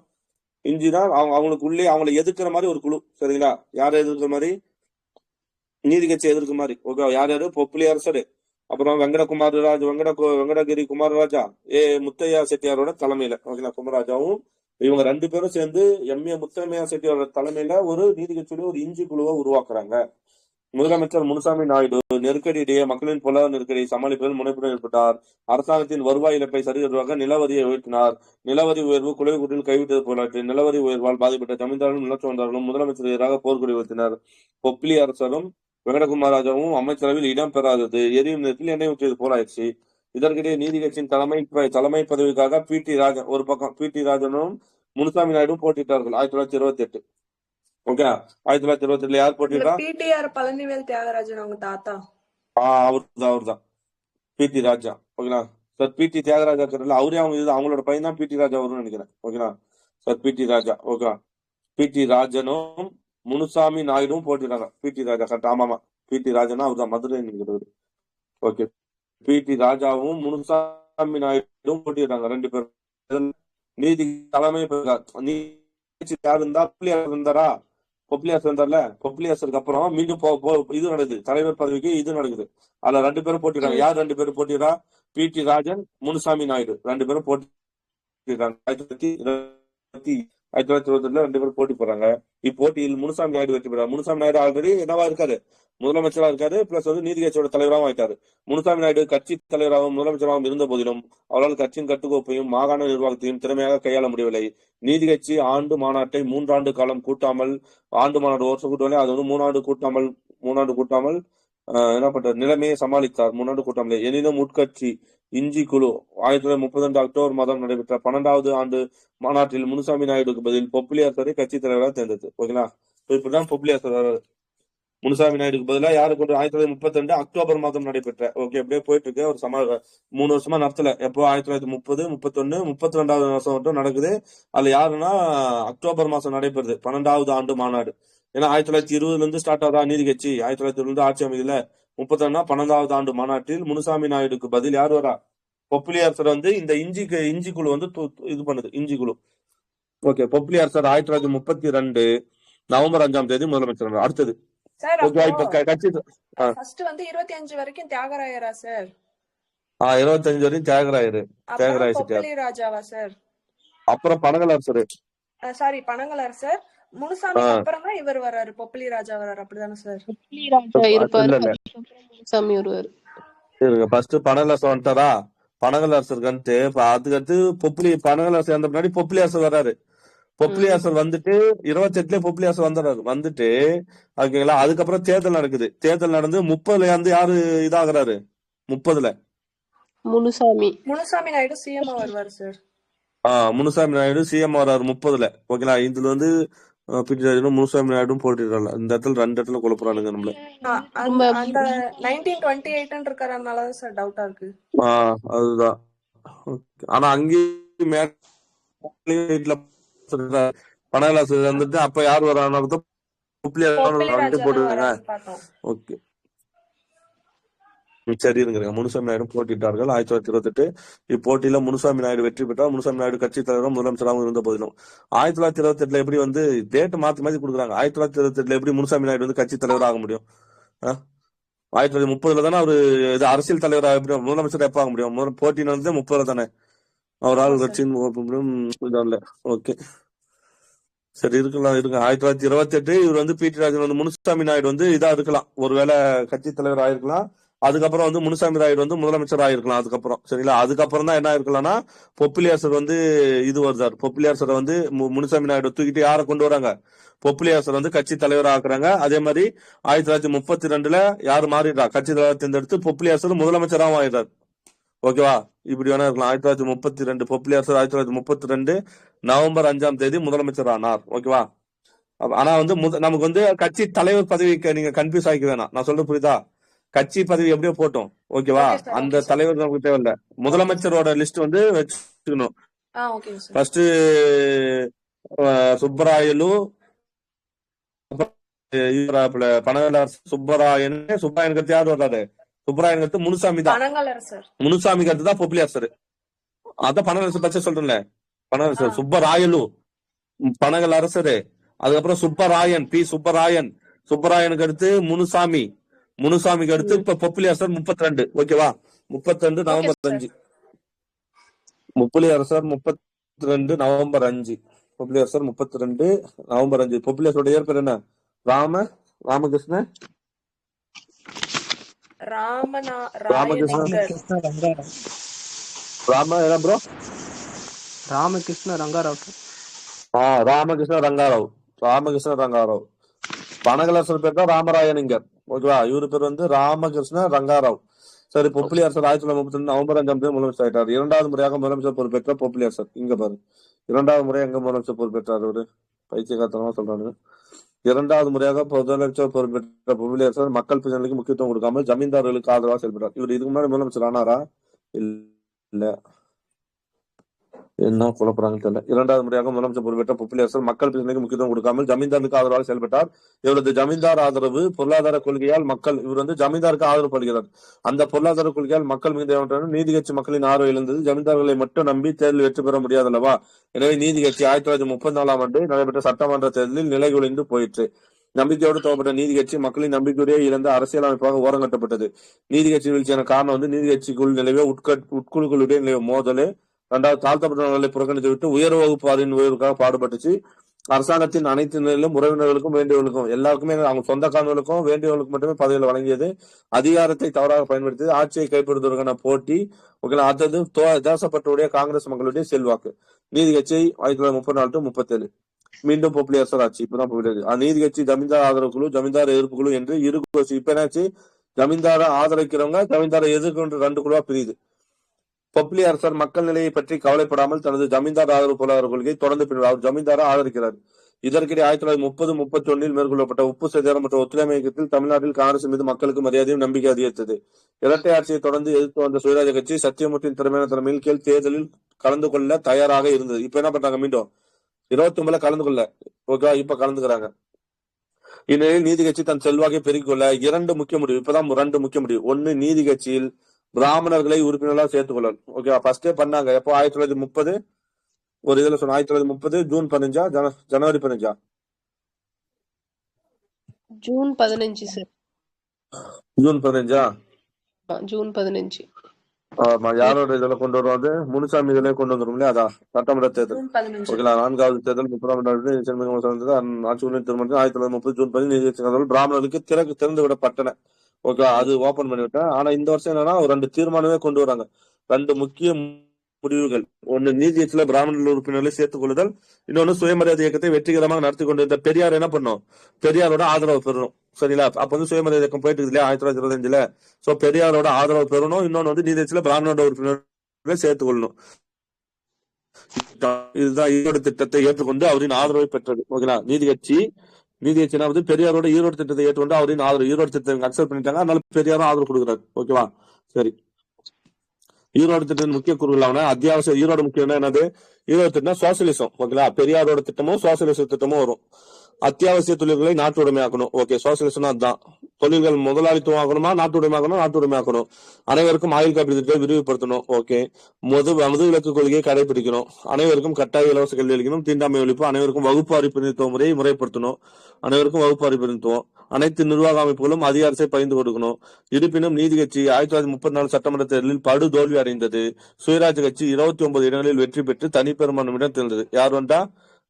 இஞ்சிதான் அவங்களுக்குள்ளே அவங்களை எதிர்க்கிற மாதிரி ஒரு குழு. சரிங்களா? யாரை எதிர்க்கிற மாதிரி? நீதி கட்சி எதிர்க்கிற மாதிரி. ஓகே. யாரு? பொப்பிலி அரசரு, அப்புறம் வெங்கடகிரி குமாரராஜா, முத்தையா செட்டியாரோட தலைமையில. ஓகேங்களா? குமாரராஜாவும் இவங்க 2 பேரும் சேர்ந்து எம்.ஏ. முத்தையா செட்டியாரோட தலைமையில ஒரு நீதி கட்சியோட ஒரு இஞ்சி குழுவை உருவாக்குறாங்க. முதலமைச்சர் முனுசாமி நாயுடு நெருக்கடியிடையே மக்களின் பொருளாதார நெருக்கடியை சமாளிப்பதில் முனைப்புடன் ஏற்பட்டார். அரசாங்கத்தின் வருவாய் இழப்பை சரிவருவாக நிலவரியை உயர்த்தினார். நிலவரி உயர்வு குலை கூட்டில் கைவிட்டது போலாற்று. நிலவரி உயர்வால் பாதிப்பட்ட ஜமீன்தார்களும் நிலச்சோந்தார்களும் முதலமைச்சர் எதிராக போர்க்கொடி உயர்த்தினர். பொப்பிலி அரசரும் வெங்கடகுமாரராஜாவும் அமைச்சரவையில் இடம் பெறாதது எரியும் நேரத்தில் எண்ணெய் ஊற்றியது போலாயிடுச்சு. இதற்கிடையே நீதி கட்சியின் தலைமை பதவிக்காக பி.டி. ராஜன் ஒரு பக்கம், பி.டி. ராஜனும் முனுசாமி நாயுடும் போட்டியிட்டார்கள் 1928. ஓகே. 1928 யார் போட்டிட்டா? பிடிஆர் பழனிவேல் தியாகராஜன் அவங்க தாத்தா. அவர்தான் பி.டி. ராஜா. ஓகேங்களா சார்? பி.டி. தியாகராஜா இருக்கிறதுல அவரே அவங்களோட பையன் தான் பி.டி. ராஜா வரும்னு நினைக்கிறேன். ஓகேங்களா சார்? பி.டி. ராஜா. ஓகே. பி.டி. ராஜனும் முனுசாமி நாயுடும் போட்டிட்டாங்க. பி.டி. ராஜா கரெக்ட். ஆமாமா, பி.டி. ராஜனா அவர்தான் மதுரை நினைக்கிறது. ஓகே. பி.டி. ராஜாவும் முனுசாமி நாயுடும் போட்டிட்டாங்க 2 பேரும். நீதி தலைமை யார் இருந்தாரா? பொப்பிலியாசர் இருந்தார்ல. பொப்பிலியாசருக்கு அப்புறம் மீண்டும் இது நடக்குது, தலைவர் பதவிக்கு இது நடக்குது. அதுல 2 பேரும் போட்டிடுறாங்க. யார் 2 பேரும் போட்டிடுறா? பி.டி. ராஜன், முனுசாமி நாயுடு 2 பேரும் போட்டிடுறாங்க. 1922 2 பேரும் போட்டி போறாங்க. இப்போட்டியில் முனுசாமி நாயுடு வெற்றி பெறார். முனுசாமி நாயுடு ஆல்ரெடி என்னவா இருக்காரு? முதலமைச்சராக இருக்காரு. பிளஸ் வந்து நீதி கட்சியோட தலைவராகவும் ஆயிட்டாரு. முனுசாமி நாயுடு கட்சி தலைவராகவும் முதலமைச்சராகவும் இருந்த போதிலும் அவரால் கட்சியின் கட்டுக்கோப்பையும் மாகாண நிர்வாகத்தையும் திறமையாக கையாள முடியவில்லை. நீதி கட்சி ஆண்டு மாநாட்டை 3 ஆண்டு காலம் கூட்டாமல், ஆண்டு மாநாடு வருஷம் கூட்டவில்லை, அது வந்து 3 ஆண்டு கூட்டாமல் என்ன பண்றாரு? நிலைமையை சமாளித்தார். 3 ஆண்டு கூட்டாமலே. எனினும் உட்கட்சி இஞ்சி குழு 1932 அக்டோபர் மாதம் நடைபெற்ற 12வது ஆண்டு மாநாட்டில் முனுசாமி நாயுடுக்கு பதில் பொப்பிலி அரசரை கட்சி தலைவராக தேர்ந்தது. ஓகேங்களா? இப்படிதான் பொப்பிலி அரசர் வர்றாரு. முனுசாமி நாயுடுக்கு பதிலாக யாரு கொண்டு 1932 அக்டோபர் மாதம் நடைபெற்ற. ஓகே. அப்படியே போயிட்டு இருக்கு. ஒரு 3 வருஷமா நடத்தல. எப்போ? 1930, 31, 32வது வருஷம் மட்டும் நடக்குது. அதுல யாருன்னா அக்டோபர் மாசம் நடைபெறுது 12வது ஆண்டு மாநாடு. ஏன்னா 1920 இருந்து ஸ்டார்ட் ஆகுதா நீதி கட்சி. 1920 இருந்து ஆட்சி அமைதியில 32 12வது ஆண்டு மாநாட்டில் முனுசாமி நாயுடுக்கு பதில் யார் வரா? பொப்பிலி அரசர் வந்து இந்த இஞ்சி குழு வந்து இது பண்ணுது. இஞ்சி குழு. ஓகே. பொப்பிலி அரசர் 1932 நவம்பர் 5ஆம் தேதி முதலமைச்சர். அடுத்தது சார் கட்சி ஃபர்ஸ்ட் வந்து 25 வரைக்கும் தியாகராயரா சார்? 25 வரைக்கும் தியாகராயர். பொப்பிலி ராஜாவா சார்? அப்புறம் பனகல் அரசரு. சாரி, பனங்கலரசர். முனுசாமிக்கு அப்புறம் தான் இவர் வர்றாரு, பொப்பிலி ராஜா வர்றாரு, அப்படிதானே சார்? பொப்பிலி ராஜா இருப்பாரு, இல்ல இல்ல அதுக்கப்புறம் முனுசாமி வருவாரு. இருங்க, ஃபர்ஸ்ட் பனகல் அரசர் வந்துட்டாரா? பனகல் அரசருக்கு வந்துட்டு அதுக்கு அடுத்து பனகல் அரசர் அந்த முன்னாடி பொப்பிலி அரசர் வர்றாரு. பொப்பிலி அரசர் வந்துட்டு 28 பொப்பிலி அரசர் வந்துடுறாரு. வந்துட்டு ஓகேங்களா, அதுக்கப்புறம் தேர்தல் நடக்குது. தேர்தல் நடந்து 30ல வந்து யாரு இதாகிறாரு? 30ல முனுசாமி நாயுடு சிஎம் வருவாரு சார். முனுசாமி நாயுடு சிஎம் வர்றாரு 30ல. ஓகேங்களா, இதுல வந்து முனுசாமி நாயுடும் போட்டிடுறாங்க. இந்த இடத்துல 2 இடத்துல குழப்பறானுங்க நம்மள. அந்த 1928 இருக்கறனாலதான் சார் டவுட்டா இருக்கு. அதுதான். ஆனா அங்கேயும் பனகலாசு வந்துட்டு அப்ப யார் வரானோ போட்டுருங்க. ஓகே சரி இருங்க. முனுசாமி நாயுடு போட்டிட்டார்கள் 1928. இப்போட்டியில முனுசாமி நாயுடு வெற்றி பெற்றார். முனுசாமி நாயுடு கட்சி தலைவரும் முதலமைச்சராகவும் இருந்த போதிலும் 1928 எப்படி வந்து டேட் மாத்தி கொடுக்குறாங்க. 1928 எப்படி முனுசாமி நாயுடு வந்து கட்சி தலைவர் ஆக முடியும்? 1930 தானே அவரு இது அரசியல் தலைவர் ஆக முடியும். முதலமைச்சர் எப்ப ஆக முடியும்? போட்டி நடந்தது 30 தானே. அவரால் கட்சியின் ஓகே சரி இருக்கலாம். 1928 இவர் வந்து பி டி ராஜன் வந்து முனுசாமி நாயுடு வந்து இதா இருக்கலாம், ஒருவேளை கட்சி தலைவர் ஆயிருக்கலாம். அதுக்கப்புறம் வந்து முனுசாமி நாயுடு வந்து முதலமைச்சர் ஆயிருக்கலாம். அதுக்கப்புறம் சரிங்களா, அதுக்கப்புறம் தான் என்ன இருக்கலாம்னா பொப்பிலியாசர் வந்து இது வருதார். பொப்பிலியாசரை வந்து முனுசாமி நாயுடு தூக்கிட்டு யாரை கொண்டு வராங்க? பொப்பிலியாசர் வந்து கட்சி தலைவர் ஆக்குறாங்க. அதே மாதிரி 1932 யாரு மாறிடுறா? கட்சி தலைவர் தேர்ந்தெடுத்து பொப்பிலியாசர் முதலமைச்சராகவும் ஆயிடுறாரு. ஓகேவா, இப்படி வேணா இருக்கலாம். 1932 பொப்பிலியாசர் 1932 நவம்பர் 5ஆம் தேதி முதலமைச்சர் ஆனார். ஓகேவா, ஆனா வந்து நமக்கு வந்து கட்சி தலைவர் பதவிக்கு நீங்க கன்ஃபியூஸ் ஆகிக்க வேணாம். நான் சொல்றது புரியுதா? கட்சி பதவி எப்படியோ போட்டோம். ஓகேவா, அந்த தலைவர் நமக்கு தேவையில்ல. முதலமைச்சரோட லிஸ்ட் வந்து வச்சுக்கணும். ஃபர்ஸ்ட் சுப்பராயலு, பனகல் சுப்பராயன். சுப்பராயனுக்கு யார் வர்றாரு? சுப்பராயன் கருத்து முனுசாமி தான். முனுசாமி கருத்து தான் பொப்பிலியாசர். அதான் பனகல் அரசு பச்சை சொல்றேன்ல. பனகல் அரசர் சுப்பராயலு, பனகல் அரசரு, அதுக்கப்புறம் சுப்பராயன், பி சுப்பராயன். சுப்பராயனுக்கு அடுத்து முனுசாமி. முனுசாமிக்கு அடுத்து இப்ப பொப்பிலியாசர் 32. ஓகேவா, 32 நவம்பர் 5. பொப்பிலியாசர் 32 நவம்பர் 5. பொப்பிலியாசர் 32 நவம்பர் 5. பொப்பிலியாசரோட இயற்பெயர் என்ன? ராமகிருஷ்ண ரங்காராவ். ராமகிருஷ்ண ரங்காராவ். ராமகிருஷ்ண ரங்காராவ். பனகலரசர் பேர் தான் ராமராயனிங்கர். ஓகேவா, இவரு பேர் வந்து ராமகிருஷ்ண ரங்காராவ். சரி, பொப்பிலியாசர் 1932 நவம்பர் 5ஆம் தேதி முதலமைச்சர் ஆயிட்டார். 2வது முறையாக முதலமைச்சர் பொறுப்பேற்ற பொப்பிலியாசர். இங்க பாரு, 2வது முறை எங்க முதலமைச்சர் பொறுப்பேற்றார்? அவரு பைத்தியகாரத்தனமா சொல்றாங்க. 2வது முறையாக முதலமைச்சர் பொறுப்பேற்ற பொப்பிலியாசர் மக்கள் பிரச்சனைகளுக்கு முக்கியத்துவம் கொடுக்காமல் ஜமீன்தார்களுக்கு ஆதரவாக செயல்பட்டார். இவர் இதுக்கு முன்னாடி முதலமைச்சர் ஆனாரா? இல்ல, என்ன குழப்பறாங்க தெரியல. 2வது முறையாக முதலமைச்சர் பொறுப்பேற்ற பொப்பிலியாசர் மக்கள் பிரச்சனைக்கு முக்கியத்துவம் கொடுக்காமல் ஜமீன்தாருக்கு ஆதரவாக செயல்பட்டார். இவரது ஜமீன்தார் ஆதரவு பொருளாதார கொள்கையால் இவர் வந்து ஜமீன்தாருக்கு ஆதரவு படுகிறார். அந்த பொருளாதார கொள்கையால் மக்கள் மிகுந்த நீதி கட்சி மக்களின் ஆதரவு இழந்தது. ஜமீன்தார்களை மட்டும் நம்பி தேர்தலில் வெற்றி பெற முடியாதல்லவா. எனவே நீதி கட்சி 1934ஆம் ஆண்டு நடைபெற்ற சட்டமன்ற தேர்தலில் நிலைகுலைந்து போயிற்று. நம்பிக்கையோடு துவப்பட்ட நீதி கட்சி மக்களின் நம்பிக்கையுடைய இழந்த அரசியல் அமைப்பாக ஓரங்கட்டப்பட்டது. நீதி கட்சி வீழ்ச்சியான காரணம் வந்து நீதி கட்சிக்குள் நிலவே உட்குழுக்களுடைய நிலவு மோதல். 2வது தாழ்த்தப்பட்ட நலனை புறக்கணித்து விட்டு உயர் வகுப்பாரின் உயர்வுக்காக பாடுபட்டுச்சு. அரசாங்கத்தின் அனைத்து நிலையிலும் உறவினர்களுக்கும் வேண்டியவர்களுக்கும் எல்லாருக்குமே அவங்க சொந்தக்காரர்களுக்கும் வேண்டியவர்களுக்கு மட்டுமே பதவிகளை வழங்கியது. அதிகாரத்தை தவறாக பயன்படுத்தி ஆட்சியை கைப்பற்றுவதற்கான போட்டி. அடுத்தது தேசப்பற்றுடைய காங்கிரஸ் மக்களுடைய செல்வாக்கு. நீதி கட்சி 1934 to 37 மீண்டும் பொப்பிலியாசர் ஆட்சி. இப்பதான் நீதி கட்சி ஜமீன்தார் ஆதரவு குழு, ஜமீன்தார் எதிர்ப்பு குழு என்று இரு. இப்ப என்னாச்சு? ஜமீன்தாரை ஆதரிக்கிறவங்க ஜமீன்தாரை எதிர்க்கின்ற 2 குழுவா பிரியுது. பொப்பிலியாசர் மக்கள் நிலையை பற்றி கவலைப்படாமல் தனது ஜமீன்தார் ஆதரவு பொருளாதார கொள்கையை தொடர்ந்து பின்னர் அவர் ஜமீன்தாரை ஆதரிக்கிறார். இதற்கிடையே 1930-31 மேற்கொள்ளப்பட்ட உப்பு சேதாரம் மற்றும் ஒத்துழைமை இயக்கத்தில் தமிழ்நாட்டில் காங்கிரஸ் மீது மக்களுக்கு மரியாதையும் நம்பிக்கை அதிகரித்தது. இரட்டை ஆட்சியை தொடர்ந்து எதிர்த்து வந்த சுயராஜ கட்சி சத்தியமூர்த்தியின் திறமையான தலைமையில் கீழ் தேர்தலில் கலந்து கொள்ள தயாராக இருந்தது. இப்ப என்ன பண்றாங்க? மீண்டும் 29 கலந்து கொள்ள. ஓகேவா, இப்ப கலந்துக்கிறாங்க. இந்நிலையில் நீதி கட்சி தன் செல்வாக்கை பெருக்கிக் கொள்ள 2 முக்கிய முடிவு. இப்பதான் 2 முக்கிய முடிவு. 1, நீதி கட்சியில் பிராமணர்களை உறுப்பினர்களாக சேர்த்துக் கொள்ளல். ஓகேவா, ஃபர்ஸ்டே பண்ணாங்க. எப்போ? 1930 ஒரு இதுல சொன்ன 1930 ஜூன் 15 ஜனவரி 15 ஜூன் 15 சார். ஜூன் 15 ஜூன் 15 ஆமா, யாரோட இதுல கொண்டு வருவாங்க? முனுசாமி இதுல கொண்டு வந்துரும் இல்லையா? அதான் சட்டமன்ற தேர்தல். ஜூன் 15. ஓகேங்களா? 4வது தேர்தல் 30ஆம் ஆண்டு ஆட்சி உரிமை திருமணம் 1930 ஜூன் 10 நீதி கட்சி பிராமணர்களுக்கு திறந்து விடப்பட்டன. ஓகே, அது ஓபன் பண்ணிவிட்டேன். ஆனா இந்த வருஷம் என்னன்னா ஒரு 2 தீர்மானமே கொண்டு வராங்க. 2 முக்கிய முடிவுகள். ஒன்னு, நீதியத்துல பிராமணர்கள் உறுப்பினர்களை சேர்த்துக் கொள்ளுதல். இன்னொன்னு, சுயமரியாதை இயக்கத்தை வெற்றிகரமாக நடத்தி கொண்டிருந்த பெரியார் என்ன பண்ணும்? பெரியாரோட ஆதரவு பெறணும். சரிங்களா? அப்ப வந்து சுயமரியாதை இயக்கம் போயிட்டு இருக்கு இல்லையா 1925ல. சோ பெரியாரோட ஆதரவு பெறணும். இன்னொன்னு வந்து நீதியத்துல பிராமணரோட உறுப்பினர்களை சேர்த்துக் கொள்ளணும். இதுதான் ஈரோடு திட்டத்தை ஏற்றுக்கொண்டு அவரின் ஆதரவை பெற்றது. ஓகேங்களா? நீதி கட்சினா வந்து பெரியாரோட ஈரோடு திட்டத்தை ஏற்றுக்கொண்டு அவரின் ஆதரவு, ஈரோடு திட்டத்தை அக்செப்ட் பண்ணிட்டாங்க. அதனால பெரியாரும் ஆதரவு கொடுக்குறாரு. ஓகேவா? சரி, ஈரோடு திட்டத்தின் முக்கிய கூறுகளான அத்தியாவசிய ஈரோடு முக்கியம் என்னது? ஈரோடு திட்டம் சோசியலிசம். ஓகேங்களா? பெரியாரோட திட்டமும் சோசியலிச திட்டமும் வரும். அத்தியாவசிய தொழில்களை நாட்டு உடைமையாக்கணும். ஓகே, சோசியலிசம் அதுதான். தொழில்கள் முதலாளித்துவம் ஆகணுமா, நாட்டு உடைமையாக்கணும். அனைவருக்கும் ஆயுள் காப்பீடு திட்டத்தை விரிவுபடுத்தணும். ஓகே, மது விலக்கு கொள்கையை கடைபிடிக்கணும். அனைவருக்கும் கட்டாய இலவச கல்வி அளிக்கணும். தீண்டாமை ஒழிப்பு. அனைவருக்கும் வகுப்பாரி பிரதிநிதித்துவ முறையை முறைப்படுத்தணும். அனைத்து நிர்வாக அமைப்புகளும் அதிகாரத்தை பகிர்ந்து கொடுக்கணும். இருப்பினும் நீதி கட்சி 1934 சட்டமன்ற தேர்தலில் படு தோல்வி அடைந்தது. சுயராஜ் கட்சி 29 இடங்களில் வெற்றி பெற்று தனிப்பெரும்பான்மை இடம் தேர்ந்தது. யார் வந்தா?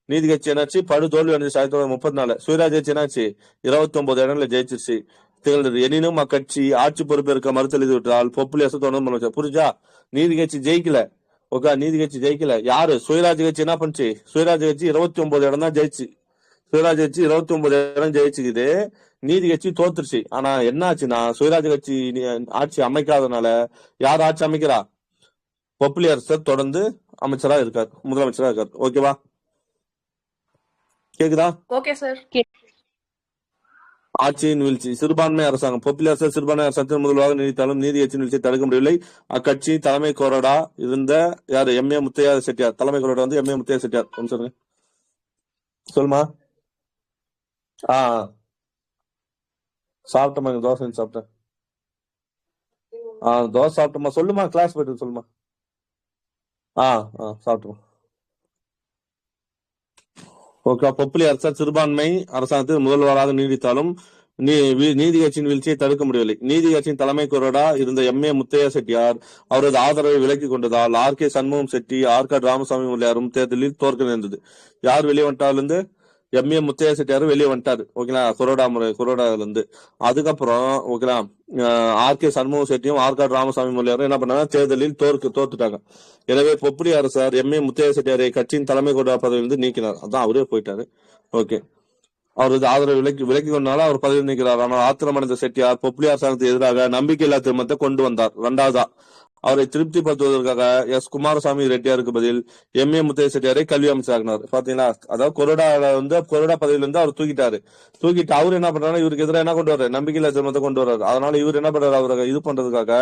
நீதி கட்சி என்னாச்சு? படு தோல்வி அடைஞ்சு 1934. சுயராஜ் கட்சி என்னாச்சு? 29 இடங்களை ஜெயிச்சிருச்சு, திகழ்ந்தது. எனினும் அக்கட்சி ஆட்சி பொறுப்பேற்க மறுத்தெழுதி விட்டால் பொப்புலேச தொடர்ந்து புரிஞ்சா? நீதி கட்சி ஜெயிக்கல. ஓகே, நீதி கட்சி ஜெயிக்கல. யாரு? சுயராஜ் கட்சி என்ன பண்ணுச்சு? சுயராஜ் கட்சி 29 இடம் தான் ஜெயிச்சு. சுயராஜ் கட்சி 29 இடம் ஜெயிச்சுக்குது. நீதி கட்சி தோத்துருச்சு. ஆனா என்ன ஆச்சுன்னா, சுயராஜ் கட்சி ஆட்சி அமைக்காதனால யார் ஆட்சி அமைக்கிறா? பொப்புலியரசர் தொடர்ந்து அமைச்சரா இருக்காரு, முதலமைச்சரா இருக்காரு. ஓகேவா? கேக்குதா? Okay sir. ஆட்சியின் வீழ்ச்சி. சிறுபான்மை அரசாங்கம். பொப்புலியரசர் சிறுபான்மை அரசாங்கத்தின் முதல்வராக நீடித்தாலும் நீதி கட்சியின் வீழ்ச்சியை தடுக்க முடியவில்லை. அக்கட்சி தலைமை கொறடா இருந்த யாரு? எம்.ஏ. முத்தையா செட்டியார். தலைமை கொறடா வந்து எம்.ஏ. முத்தையா செட்டியார். சொல்லுங்க, சொல்லுமா. சாப்பிட்டமா, தோசை சாப்பிட்டேன். தோசை சாப்பிட்டோமா. சொல்லுமா, கிளாஸ் போயிட்டு சொல்லுமா. சாப்பிட்டோம். ஓகே, பொப்புலி அரசர் சிறுபான்மை அரசாங்கத்தில் முதல்வராக நீடித்தாலும் நீதி கட்சியின் வீழ்ச்சியை தடுக்க முடியவில்லை. நீதி கட்சியின் தலைமை கொறடா இருந்த எம்.ஏ. முத்தையா செட்டியார் அவரது ஆதரவை விலக்கிக் கொண்டதால் ஆர்.கே. சண்முகம் செட்டி, ஆற்காடு ராமசாமி உள்ளியாரும் தேர்தலில் தோற்க நேர்ந்தது. யார் வெளியே வந்துட்டால இருந்து? எம்.ஏ. முத்தையா செட்டியாரும் வெளியே வந்துட்டாரு. ஓகேங்களா? கொரோடால இருந்து. அதுக்கப்புறம் ஓகேங்களா, ஆர்.கே. சண்முகம் செட்டியும் ஆற்காடு ராமசாமி மொழியாரும் என்ன பண்ணாங்க? தேர்தலில் தோத்துட்டாங்க. எனவே பொப்புலி அரசர் எம்.ஏ. முத்தையா செட்டியாரை கட்சியின் தலைமை கொறடா பதவியிலிருந்து நீக்கினார். அதான் அவரே போயிட்டாரு. ஓகே, அவரது ஆதரவு விலக்கி கொண்டாலும் அவர் பதவி நீக்கிறார். ஆனால் ஆத்திரமடைந்த செட்டியார் பொப்புலி அரசாங்கத்துக்கு எதிராக நம்பிக்கையில்லா தீர்மானத்தை கொண்டு வந்தார். 2வதா அவரை திருப்திப்படுத்துவதற்காக எஸ். குமாரசாமி ரெட்டியாருக்கு பதில் எம்.ஏ. முத்தையா செட்டியாரை கல்வி அமைச்சராகினார். பாத்தீங்களா? அதாவது கொறடா பதவியிலிருந்து அவர் தூக்கிட்டு அவர் என்ன பண்றாரு? இவருக்கு எதிராக என்ன கொண்டு வர்றாரு? நம்பிக்கையில்லா தீர்மானத்தை கொண்டு வர்றாரு. அதனால இவர் என்ன பண்றாரு? அவரை இது பண்றதுக்காக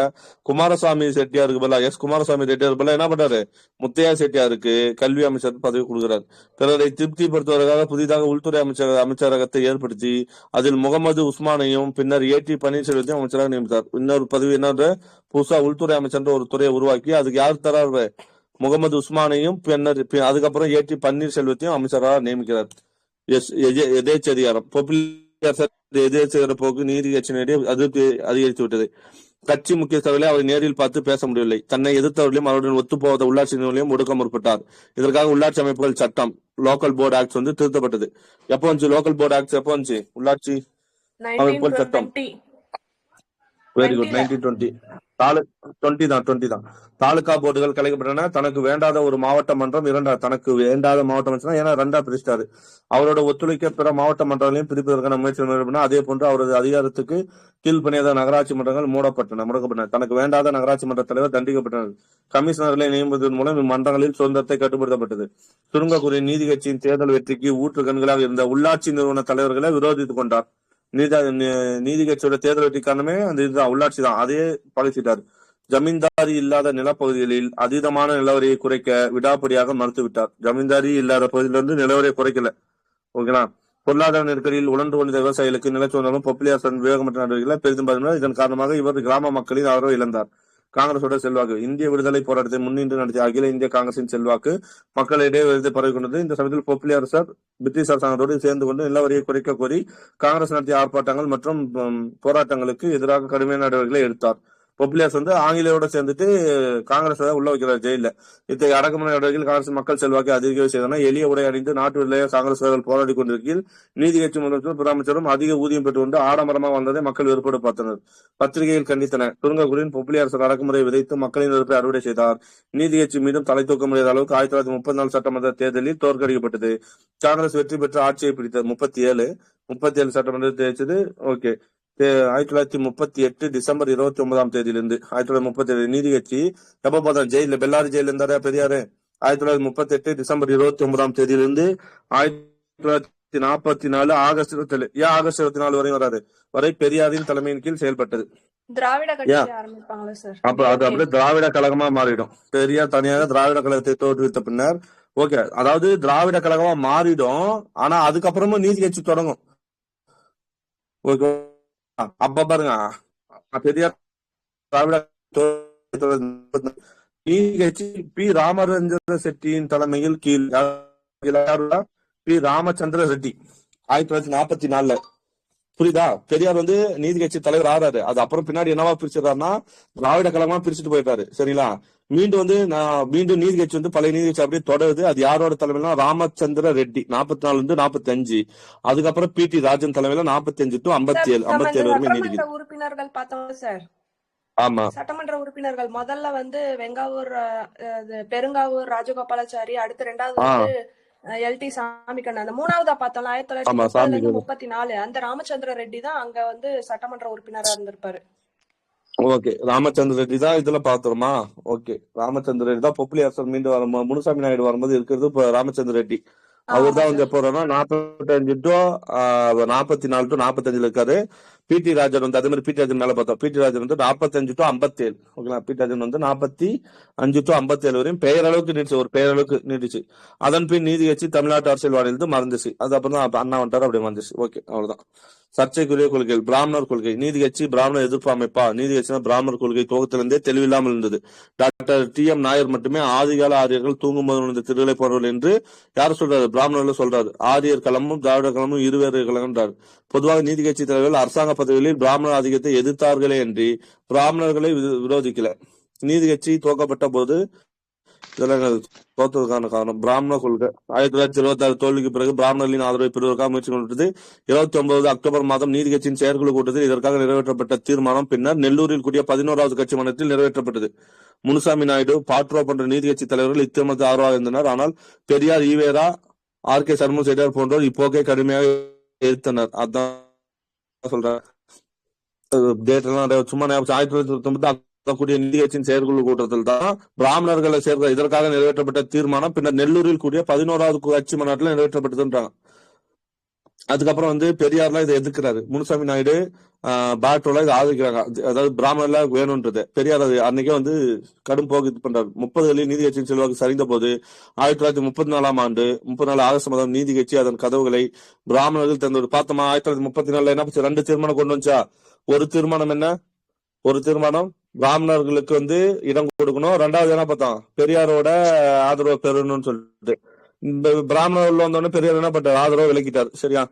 குமாரசாமி செட்டியாருக்கு பதிலா எஸ். குமாரசாமி ரெட்டியாருக்கு பதிலா என்ன பண்றாரு? முத்தையா செட்டியாருக்கு கல்வி அமைச்சர் பதவி கொடுக்கிறார். பிறரை திருப்திப்படுத்துவதற்காக புதிதாக உள்துறை அமைச்சரகத்தை ஏற்படுத்தி அதில் முகமது உஸ்மானையும் பின்னர் ஏ.டி. பன்னீர்செல்வத்தையும் அமைச்சராக நியமித்தார். இன்னொரு பதவி என்ன? புதுசா உள்துறை அமைச்சர் ஒரு துறையை உருவாக்கி அதுக்கு யார் தராரு? முகமது உஸ்மானையும் அதுக்கப்புறம் ஏ.டி. பன்னீர்செல்வத்தையும் அமைச்சராக நியமிக்கிறார். எதேச்சதிகாரம். எதேச்சதிகார போக்கு நீதி கட்சியினரிடையே அதிருப்தி அதிகரித்து விட்டது. கட்சி முக்கியஸ்தர்களை அவர் நேரில் பார்த்து பேச முடியவில்லை. தன்னை எதிர்த்தவர்களையும் அவருடன் ஒத்துப்போவத உள்ளாட்சி நிறுவனங்களையும் ஒடுக்க முற்பட்டார். இதற்காக உள்ளாட்சி அமைப்புகள் சட்டம் லோக்கல் போர்டு ஆக்ட் வந்து திருத்தப்பட்டது. எப்போ வந்துச்சு லோக்கல் போர்டு ஆக்ட்? எப்போ வந்துச்சு உள்ளாட்சி அமைப்புகள் சட்டம்? Very good, 1920. 20 தான். தாலுகா போர்டுகள் கலைக்கப்பட்டன. தனக்கு வேண்டாத ஒரு மாவட்ட மன்றம் தனக்கு வேண்டாத மாவட்டம் ஏன்னா 2ஆ பிரிச்சிட்டாரு. அவரோட ஒத்துழைக்க பிற மாவட்ட மன்றங்களையும் பிரிப்பதற்கான முயற்சி மேற்கொண்டனர். அதே போன்று அவரது அதிகாரத்துக்கு கீழ்ப்பணியாத நகராட்சி மன்றங்கள் முடக்கப்பட்டன. தனக்கு வேண்டாத நகராட்சி மன்ற தலைவர் தண்டிக்கப்பட்டனர். கமிஷனர்களை நியமிப்பதன் மூலம் இம்மன்றங்களில் சுதந்திரத்தை கட்டுப்படுத்தப்பட்டது. சுருங்க கூறிய நீதி கட்சியின் தேர்தல் வெற்றிக்கு ஊற்று கண்களாக இருந்த உள்ளாட்சி நிறுவன தலைவர்களை விரோதித்துக் கொண்டார். நீதி கட்சியோட தேர்தல் வெற்றி காரணமே அந்த இதுதான், உள்ளாட்சி தான். அதையே பழிச்சிட்டார். ஜமீன்தாரி இல்லாத நிலப்பகுதிகளில் அதீதமான நிலவரியை குறைக்க விடாப்படியாக மறுத்துவிட்டார். ஜமீன்தாரி இல்லாத பகுதியிலிருந்து நிலவரியை குறைக்கல. ஓகேங்களா? பொருளாதார நெருக்கடியில் உழன்று கொண்ட விவசாயிகளுக்கு நிலச்சொந்தாலும் பொப்புலியாசன் விவேகமற்ற நடவடிக்கைகளை பெரிதும் பாதித்தார். இதன் காரணமாக இவர் கிராம மக்களின் ஆதரவை இழந்தார். காங்கிரஸோட செல்வாக்கு. இந்திய விடுதலை போராட்டத்தை முன்னின்று நடத்திய அகில இந்திய காங்கிரசின் செல்வாக்கு மக்களிடையே பரவி கொண்டது. இந்த சமயத்தில் பொப்புலி அரசர் பிரிட்டிஷ் அரசாங்கத்தோடு சேர்ந்து கொண்டு நிலவரியை குறைக்க கோரி காங்கிரஸ் நடத்திய ஆர்ப்பாட்டங்கள் மற்றும் போராட்டங்களுக்கு எதிராக கடுமையான நடவடிக்கைகளை எடுத்தார். பொப்பிலியர்ஸ் வந்து ஆங்கிலேயோட சேர்ந்துட்டு காங்கிரஸ் உள்ள வைக்கிறார் ஜெயில. இத்தகைய அடக்குமுறை நடவடிக்கையில் காங்கிரஸ் மக்கள் செல்வாக்கை அதிக செய்தன. எளிய உடை அணிந்து நாட்டு விடுதலையை காங்கிரஸ் போராடி கொண்டிருக்கையில் நீதி கட்சி முதலமைச்சரும் முதலமைச்சரும் அதிக ஊதியம் பெற்று கொண்டு ஆடம்பரமா வந்ததை மக்கள் வெறுப்போடு பார்த்தனர். பத்திரிகையில் கண்டித்தனர். சுருங்கக்குடியின் பொப்பிலியர்ஸ் அடக்குமுறை விதைத்து மக்களின் வெறுப்பை அறுவடை செய்தார். நீதி கட்சி மீதும் தலை தூக்க முடியாத அளவுக்கு 1934 சட்டமன்ற தேர்தலில் தோற்கடிக்கப்பட்டது. காங்கிரஸ் வெற்றி பெற்று ஆட்சியை பிடித்தது. 37 சட்டமன்றத்தில் தேய்ச்சது. ஓகே. 1938 டிசம்பர் 29ஆம் தேதியிலிருந்து 1937 நீதி கட்சி எப்ப பார்த்தா ஜெயில பெல்லாரி ஜெயில இருந்தாரா பெரியாரு. 1938 டிசம்பர் 29ஆம் தேதியிலிருந்து 1944 ஆகஸ்ட் 27. ஏன் ஆகஸ்ட் 24 வரை வராது வரை பெரியாரின் தலைமையின் கீழ் செயல்பட்டது. திராவிட கட்சி ஆரம்பிப்பாங்களா சார்? அப்ப அது அப்படியே திராவிட கழகமா மாறிடும். பெரியார் தனியாக திராவிட கழகத்தை தோற்றுவித்த பின்னர் ஓகே, அதாவது திராவிட கழகமா மாறிடும். ஆனா அதுக்கப்புறமும் நீதி கட்சி தொடங்கும். ஓகே, அப்ப பாருங்க பெரியார் திராவிட நீதி கட்சி பி ராமச்சந்திர செட்டியின் தலைமையில் கீழ் பி ராமச்சந்திர ரெட்டி 1944. புரியுதா? பெரியார் வந்து நீதி கட்சி தலைவர் ஆறாரு. அது அப்புறம் பின்னாடி என்னவா பிரிச்சிடறாருன்னா திராவிட கழகமா பிரிச்சுட்டு போயிட்டாரு. சரிங்களா? மீண்டும் நீதி கட்சி வந்து பழைய நீதி கட்சி அப்படியே தொடருது. அது யாரோட தலைமையில ராமச்சந்திர ரெட்டி 44 55. அதுக்கப்புறம் பி டி ராஜன் தலைமையில 45 to 57 வரைக்கும் நீதி உறுப்பினர்கள் பார்த்தோம் சார். ஆமா, சட்டமன்ற உறுப்பினர்கள் முதல்ல வந்து வெங்காவூர் பெருங்காவூர் ராஜகோபாலாச்சாரி, அடுத்து ரெண்டாவது வந்து எல்டி சாமிக்கண்ணன், அந்த மூணாவதா பார்த்தோம் 1934 அந்த ராமச்சந்திர ரெட்டி தான் அங்க வந்து சட்டமன்ற உறுப்பினரா இருந்திருப்பாரு. ஓகே, ராமச்சந்திர ரெட்டி தான் இதுல பாத்துறோமா? ஓகே, ராமச்சந்திர ரெட்டி தான் பொப்பிலியர்ஸ் மீண்டும் வரும்போது முனுசாமி நாயுடு வரும்போது இருக்கிறது இப்ப ராமச்சந்திர ரெட்டி. அவர் தான் வந்து எப்போ வர்றா 45 to 44 to 45 இருக்காரு. பி டி ராஜன் வந்து அதே மாதிரி பி டி ராஜன் மேல பார்த்தோம். பி டி ராஜன் வந்து 45 to 57. ஓகேங்களா? பி டி ராஜன் வந்து 45 to 57 வரையும் பெயரளவுக்கு நீடிச்சு, ஒரு பெயரளவுக்கு நீடிச்சு. அதன் பின் நீதி கட்சி தமிழ்நாட்டு அரசியல்வாதியிலிருந்து மறந்துச்சு. அது அப்புறம் தான் அண்ணா வந்துட்டாரு, அப்படியே வந்துச்சு. ஓகே, அவ்வளவுதான். சர்ச்சைக்குரிய கொள்கைகள். பிராமணர் கொள்கை. நீதி கட்சி பிராமணர் எதிர்ப்பு அமைப்பா? நீதி கட்சி பிராமணர் கொள்கை துவக்கத்திலிருந்தே தெளிவில்லாமல் இருந்தது. டாக்டர் டி எம் நாயர் மட்டுமே ஆதிகால ஆரியர்கள் தூங்கும் போது திருவிழை போறவர்கள் என்று யாரும் சொல்றாரு? பிராமணர்கள் சொல்றாரு. ஆரியர் களமும் திராவிட களமும் இருவேறு களம்ன்றார். பொதுவாக நீதி கட்சி தலைவர்கள் அரசாங்க பதவிகளில் பிராமணர் ஆதிக்கத்தை எதிர்த்தார்களே என்று பிராமணர்களை விரோதிக்கல. நீதி கட்சி துவக்கப்பட்ட போது தோற்றதுக்கான காரணம் பிராமண கொள்கை. 1926 தோல்விக்கு பிறகு பிராமணர்களின் ஆதரவை பெறுவதற்காக முயற்சி கொண்டது. 29 அக்டோபர் மாதம் நீதி கட்சியின் செயற்குழு கூட்டத்தில் இதற்காக நிறைவேற்றப்பட்ட தீர்மானம் பின்னர் நெல்லூரில் கூடிய 11வது கட்சி மன்றத்தில் நிறைவேற்றப்பட்டது. முனுசாமி நாயுடு, பாட்ரோ போன்ற நீதி கட்சி தலைவர்கள் இத்தீர்மானத்தில் ஆர்வமாக இருந்தனர். ஆனால் பெரியார், ஈவேரா, ஆர் கே சண்முக செட்டியார் போன்றோர் இப்போக்கை கடுமையாக எதிர்த்தனர். அதான் சொல்றேன். சும்மா 1999 கூடிய நீதி கட்சியின் செயற்குழு கூட்டத்தில் தான் பிராமணர்களை சேர்க்க இதற்காக நிறைவேற்றப்பட்ட தீர்மானம் பின்னர் நெல்லூரில் கூடிய 11வது கட்சி மாநாட்டில் நிறைவேற்றப்பட்டதுன்றாங்க. அதுக்கப்புறம் வந்து பெரியார்லாம் இதை எதிர்க்கிறாரு. முனுசாமி நாயுடு, பாட்டோல இதை ஆதரிக்கிறாங்க. அதாவது பிராமணர்ல வேணும்ன்றது. பெரியார் அது அன்னைக்கே வந்து கடும் போக்கு இது பண்றாரு. 30களில் நீதி கட்சியின் செல்வாக்கு சரிந்த போது 1934 ஆண்டு 34 ஆகஸ்ட் மாதம் நீதி கட்சி அதன் கதவுகளை பிராமணர்கள் திறந்து பார்த்தோமா? 1934 என்ன பச்சு 2 தீர்மானம் கொண்டு வந்துச்சா? ஒரு தீர்மானம் என்ன? ஒரு தீர்மானம் பிராமணர்களுக்கு வந்து இடம் கொடுக்கணும். 2வது என்ன பார்த்தோம்? பெரியாரோட ஆதரவு பெறணும்னு சொல்லிட்டு இந்த பிராமணர்கள் வந்தோடனே பெரியார் என்ன பண்றாரு? ஆதரவு விலக்கிட்டார். சரியா?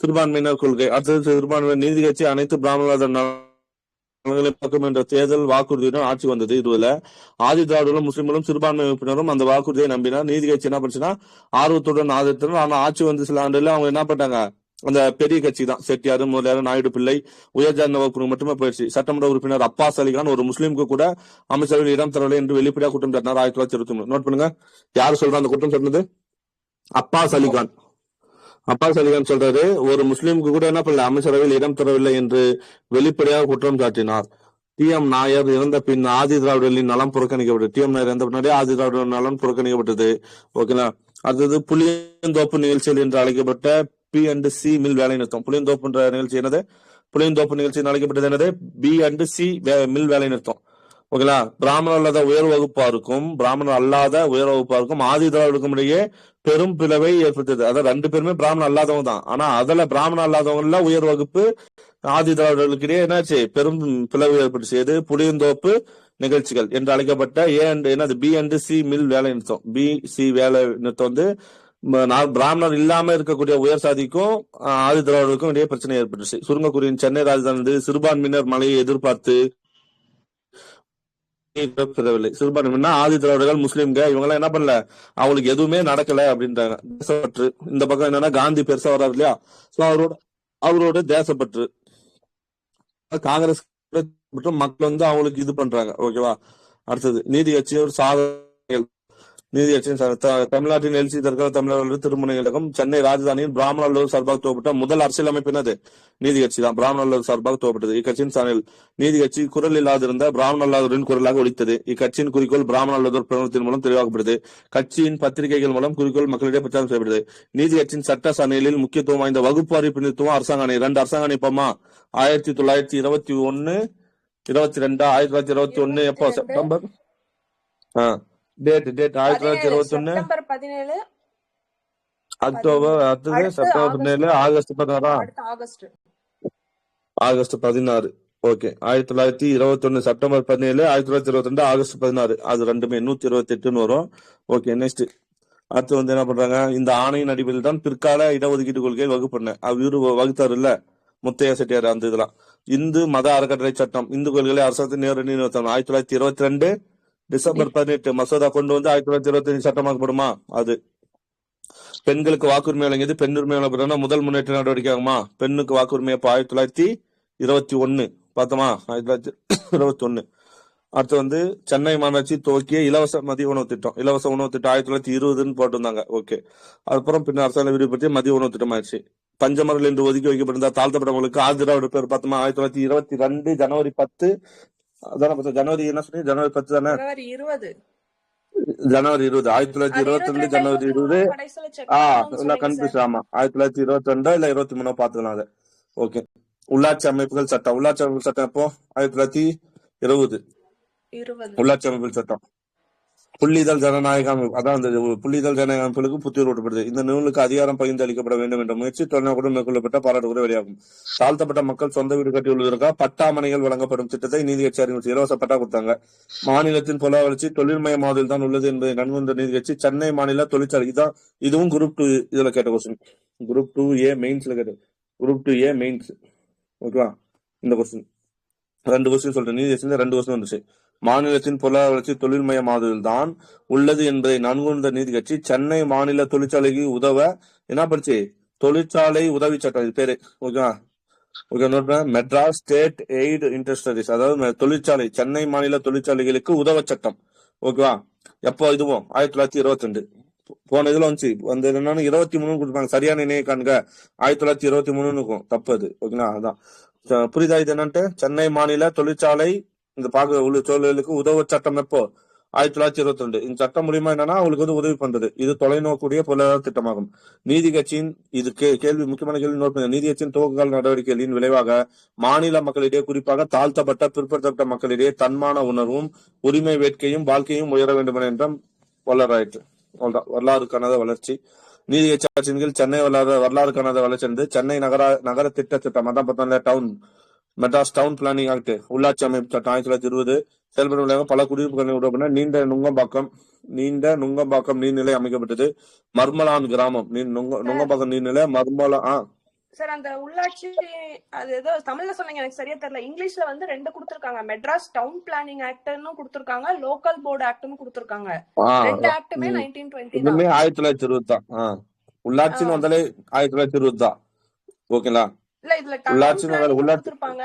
சிறுபான்மையினர் கொள்கை. அடுத்தது சிறுபான்மை நீதி கட்சி அனைத்து பிராமணர்கள் என்ற தேர்தல் வாக்குறுதியுடன் ஆட்சி வந்தது. இதுல ஆதி திராவிடர்களும் முஸ்லிம்களும் சிறுபான்மை உறுப்பினரும் அந்த வாக்குறுதியை நம்பினார். நீதி கட்சி என்ன பண்ணுச்சுன்னா ஆர்வத்துடன் ஆதரித்தனர். ஆனா ஆட்சி வந்து சில ஆண்டுல அவங்க என்ன பண்ணாங்க? அந்த பெரிய கட்சி தான் செட்டியார், முதலியார், நாயுடு பிள்ளை உயர்ஜாதி வகுப்பு மட்டுமே போயிடுச்சு. சட்டமன்ற உறுப்பினர் அப்பாஸ் அலிகான் ஒரு முஸ்லீமுக்கு கூட அமைச்சரவையில் இடம் தரவில்லை என்று வெளிப்படையாக குற்றம் சாட்டினார். 1923. நோட் பண்ணுங்க, யாரு சொல்றா அந்த குற்றம் சொன்னது? அப்பாஸ் அலிகான். அப்பாஸ் அலிகான் சொல்றாரு, ஒரு முஸ்லீமுக்கு கூட என்ன பண்ணல, அமைச்சரவையில் இடம் தரவில்லை என்று வெளிப்படையாக குற்றம் சாட்டினார். டி எம் நாயர் இறந்த பின் ஆதி திராவிடர்களின் நலம் புறக்கணிக்கப்பட்டது. டி எம் நாயர் இறந்த பின்னாடி ஆதி திராவிட நலம் புறக்கணிக்கப்பட்டது. ஓகேங்களா? அடுத்தது புளியந்தோப்பு நிகழ்ச்சிகள் என்று அழைக்கப்பட்ட P&C மில் வேலை நிறுத்தம். புளியந்தோப்பு என்ற நிகழ்ச்சி என்னது? புளியந்தோப்பு நிகழ்ச்சி அழைக்கப்பட்டது என்னது? B&C மில் வேலை நிறுத்தம். ஓகேங்களா? பிராமணர் அல்லாத உயர் வகுப்பாருக்கும் பிராமணர் அல்லாத உயர் வகுப்பாருக்கும் ஆதி திராவிடருக்கும் இடையே பெரும் பிளவை ஏற்படுத்தது. அதாவது 2 பேருமே பிராமணர் அல்லாதவங்க தான். ஆனா அதுல பிராமணர் அல்லாதவங்க உயர் வகுப்பு ஆதி திராவிடர்களுக்கு இடையே என்னாச்சு? பெரும் பிளவு ஏற்பட்டுச்சு. எது? புளியந்தோப்பு நிகழ்ச்சிகள் என்று அழைக்கப்பட்ட என்னது? B&C மில் வேலை நிறுத்தம். BC வேலை நிறுத்தம் வந்து பிராமணர் இல்லாம இருக்கக்கூடிய உயர் சாதிக்கும் ஆதி திராவிடருக்கும் இடையே பிரச்சனை ஏற்பட்டுச்சு. சுருங்கக்குரியின் சென்னை ராஜதானி சிறுபான்மையினர் மலையை எதிர்பார்த்து பெறவில்லை. சிறுபான்மையினா ஆதி திராவிடர்கள், முஸ்லிம்கள் இவங்க எல்லாம் என்ன பண்ணல, அவங்களுக்கு எதுவுமே நடக்கல அப்படின்றாங்க. தேசப்பற்று. இந்த பக்கம் என்னன்னா காந்தி பெருசா வர்றாரு இல்லையா, சோ அவரோட தேசப்பற்று. காங்கிரஸ் மற்றும் மக்கள் வந்து அவங்களுக்கு இது பண்றாங்க. ஓகேவா. அடுத்தது நீதி கட்சி ஒரு சாதனைகள். நீதி கட்சியின் தமிழ்நாட்டின் எழுச்சி தற்கால தமிழர்கள் திருமண இலக்கம் சென்னை ராஜதானியில் பிராமண அல்லூர் சார்பாக துவப்பட்ட முதல் அரசியலமைப்பு என்னது? நீதி கட்சி தான். பிராமண அல்லூர் சார்பாக துவப்பட்டது. இக்கட்சியின் சாதனைகள். நீதி கட்சி குரல் இல்லாதிருந்த பிராமண அல்லாதோரின் குரலாக ஒலித்தது. இக்கட்சியின் குறிக்கோள் பிராமண அல்லதோர் பிரகடனத்தின் மூலம் தெளிவாக்கப்படுது. கட்சியின் பத்திரிகைகள் மூலம் குறிக்கோள் மக்களிடையே பிரச்சாரம் செய்யப்படுது. நீதி கட்சியின் சட்ட சாதனைகளில் முக்கியத்துவம் வாய்ந்த வகுப்பாரி பிரதிநிதித்துவம் அரசாங்க அணி. 2 அரசாங்க அணிப்பமா 1921 22 1921 எப்போ செப்டம்பர் டேட் 1921 செப்டம்பர் 17 அக்டோபர், அடுத்தது September 17 August 16 August 16. Okay. 1921 September 17 1922 August 16. அது ரெண்டுமே 128 வரும். ஓகே. நெக்ஸ்ட் அடுத்து வந்து என்ன பண்றாங்க, இந்த ஆணையின் அடிப்படையில் தான் பிற்கால இடஒதுக்கீட்டு கொள்கையை வகுப்பண்ண அவரு வகுத்தாரு இல்ல முத்தையா செட்டியார். அந்த இதெல்லாம் இந்து மத அறக்கட்டளை சட்டம் இந்து கோயில்களை அரசாங்கத்தின் நேரடி 1922 டிசம்பர் 18 மசோதா கொண்டு வந்து 1925 சட்டமாக்கப்படுமா. அது பெண்களுக்கு வாக்குரிமை வழங்கியது. பெண் உரிமை வழங்கப்படுறா முதல் முன்னேற்ற நடவடிக்கை ஆகுமா. பெண்ணுக்கு வாக்குரிமை அப்ப 1921 பார்த்தோமா. 1921. அடுத்து வந்து சென்னை மாநகராட்சி துவக்கிய இலவச மதிய உணவு திட்டம். இலவச உணவு திட்டம் 1920 போட்டிருந்தாங்க. ஓகே. அதுக்கப்புறம் பின்னர் அரசாங்கம் விடுபட்டு மதிய உணவு திட்டம் ஆயிடுச்சு. பஞ்சமர்கள் என்று ஒதுக்கி வைக்கப்பட்டிருந்த தாழ்த்தப்பட்டவங்களுக்கு ஆதிராவிட பேர் பார்த்தோமா. 1922 ஜனவரி 10 அதான ஜனவரி என்ன சொன்னீங்க, ஜனவரி 10 தானே, ஜனவரி 20 1922 ஜனவரி 20 கன்ஃபியூஸ். ஆமா 1922 இல்ல 23 பாத்துக்கலாம் அதை. ஓகே. உள்ளாட்சி அமைப்புகள் சட்டம். உள்ளாட்சி அமைப்புகள் சட்டம் எப்போ 1920 உள்ளாட்சி அமைப்புகள் சட்டம். புள்ளிதழ் ஜனநாயக அமைப்பு, அதான் அந்த புள்ளிதழ் ஜனநாயக அமைப்புகளுக்கு புத்துயிர் ஊட்டப்படுது. இந்த நூலுக்கு அதிகாரம் பகிர்ந்து அளிக்கப்பட வேண்டும் என்ற முயற்சி தொழில்நோக்குடன் மேற்கொள்ளப்பட்ட பாராட்டுக்குரிய வெளியாகும். தாழ்த்தப்பட்ட மக்கள் சொந்த வீடு கட்டியுள்ளதற்காக பட்டாமனைகள் வழங்கப்படும் திட்டத்தை நீதி கட்சி அறிவிச்சு இலவச பட்டா கொடுத்தாங்க. மாநிலத்தின் பொருளாதார வளர்ச்சி தொழில்மயமாதல் தான் உள்ளது என்பதை நன்கு நீதி கட்சி சென்னை மாநில தொழிற்சாலை. இதான் இதுவும் குரூப் 2 இதுல கேட்ட கொஸ்டின். குரூப் 2A மெயின்ஸ்ல கேட்ட குரூப் 2A மெயின்ஸ். ஓகேவா. இந்த கொஸ்டின் 2 கொஸ்டின் சொல்றேன். நீதி கட்சியில 2 கொஸ்டின் வந்துச்சு. மாநிலத்தின் பொருளாதார வளர்ச்சி தொழில்மயமாதல் தான் உள்ளது என்பதை நன்குணர்ந்த நீதி கட்சி சென்னை மாநில தொழிற்சாலைக்கு உதவ என்ன படிச்சு தொழிற்சாலை உதவி சட்டம் இது பேரு. ஓகேவா. Okay. Madras state eight industries, அதாவது தொழிற்சாலை சென்னை மாநில தொழிற்சாலைகளுக்கு உதவ சட்டம். ஓகேவா. எப்போ இதுவும் 1922 போன இதுல வந்துச்சு. வந்து என்னன்னு 23 கொடுப்பாங்க. சரியான இணைய காண்க 1923 தப்பு அது. ஓகேங்களா. அதான் புரியுதா. இது என்னன்ட்டு சென்னை மாநில தொழிற்சாலை இந்த உள்ள தொழிலுக்கு உதவு சட்டம் எப்போ 1922. இந்த சட்டம் மூலியமா என்னன்னா அவங்களுக்கு வந்து உதவி பண்றது. இது தொலைநோக்கூடிய பொருளாதார திட்டமாகும். நீதி கட்சியின் இது கேள்வி முக்கியமான கேள்வி நோட் பண்ண. நீதி கட்சியின் துவக்ககால நடவடிக்கைகளின் விளைவாக மாநில மக்களிடையே குறிப்பாக தாழ்த்தப்பட்ட பிற்படுத்தப்பட்ட மக்களிடையே தன்மான உணர்வும் உரிமை வேட்கையும் வாழ்க்கையும் உயர வேண்டும் என்ற வளராயிற்று. வரலாறு காணாத வளர்ச்சி. நீதி கட்சி ஆட்சியின் கீழ் சென்னை வரலாறு காணாத வளர்ச்சி என்று சென்னை நகர திட்டம் அதான் பார்த்தோம்ல town Madras town planning act உள்ளாட்சி அமைப்பு சட்டம் 1920 செயல்படும் விளைவாக பல குடியிருப்புகளை உருவாக்கின. நீண்ட நுங்கம்பாக்கம் நீர்நிலை அமைக்கப்பட்டது. மர்மலான் கிராமம் நுங்கம்பாக்கம் நீர்நிலை மர்மலா. சார் அந்த உள்ளாட்சி அது ஏதோ தமிழ்ல சொன்னீங்க எனக்கு சரியா தெரியல. இங்கிலீஷ்ல வந்து 2 கொடுத்திருக்காங்க. மெட்ராஸ் டவுன் பிளானிங் ஆக்ட்னு கொடுத்திருக்காங்க, லோக்கல் போர்டு ஆக்ட்னு கொடுத்திருக்காங்க. 2 ஆக்டுமே 1920 தான். 1920 தான். உள்ளாட்சின்னு வந்தாலே 1920 தான். ஓகேங்களா. இல்ல இதுல உள்ளாட்சி கொடுத்திருப்பாங்க.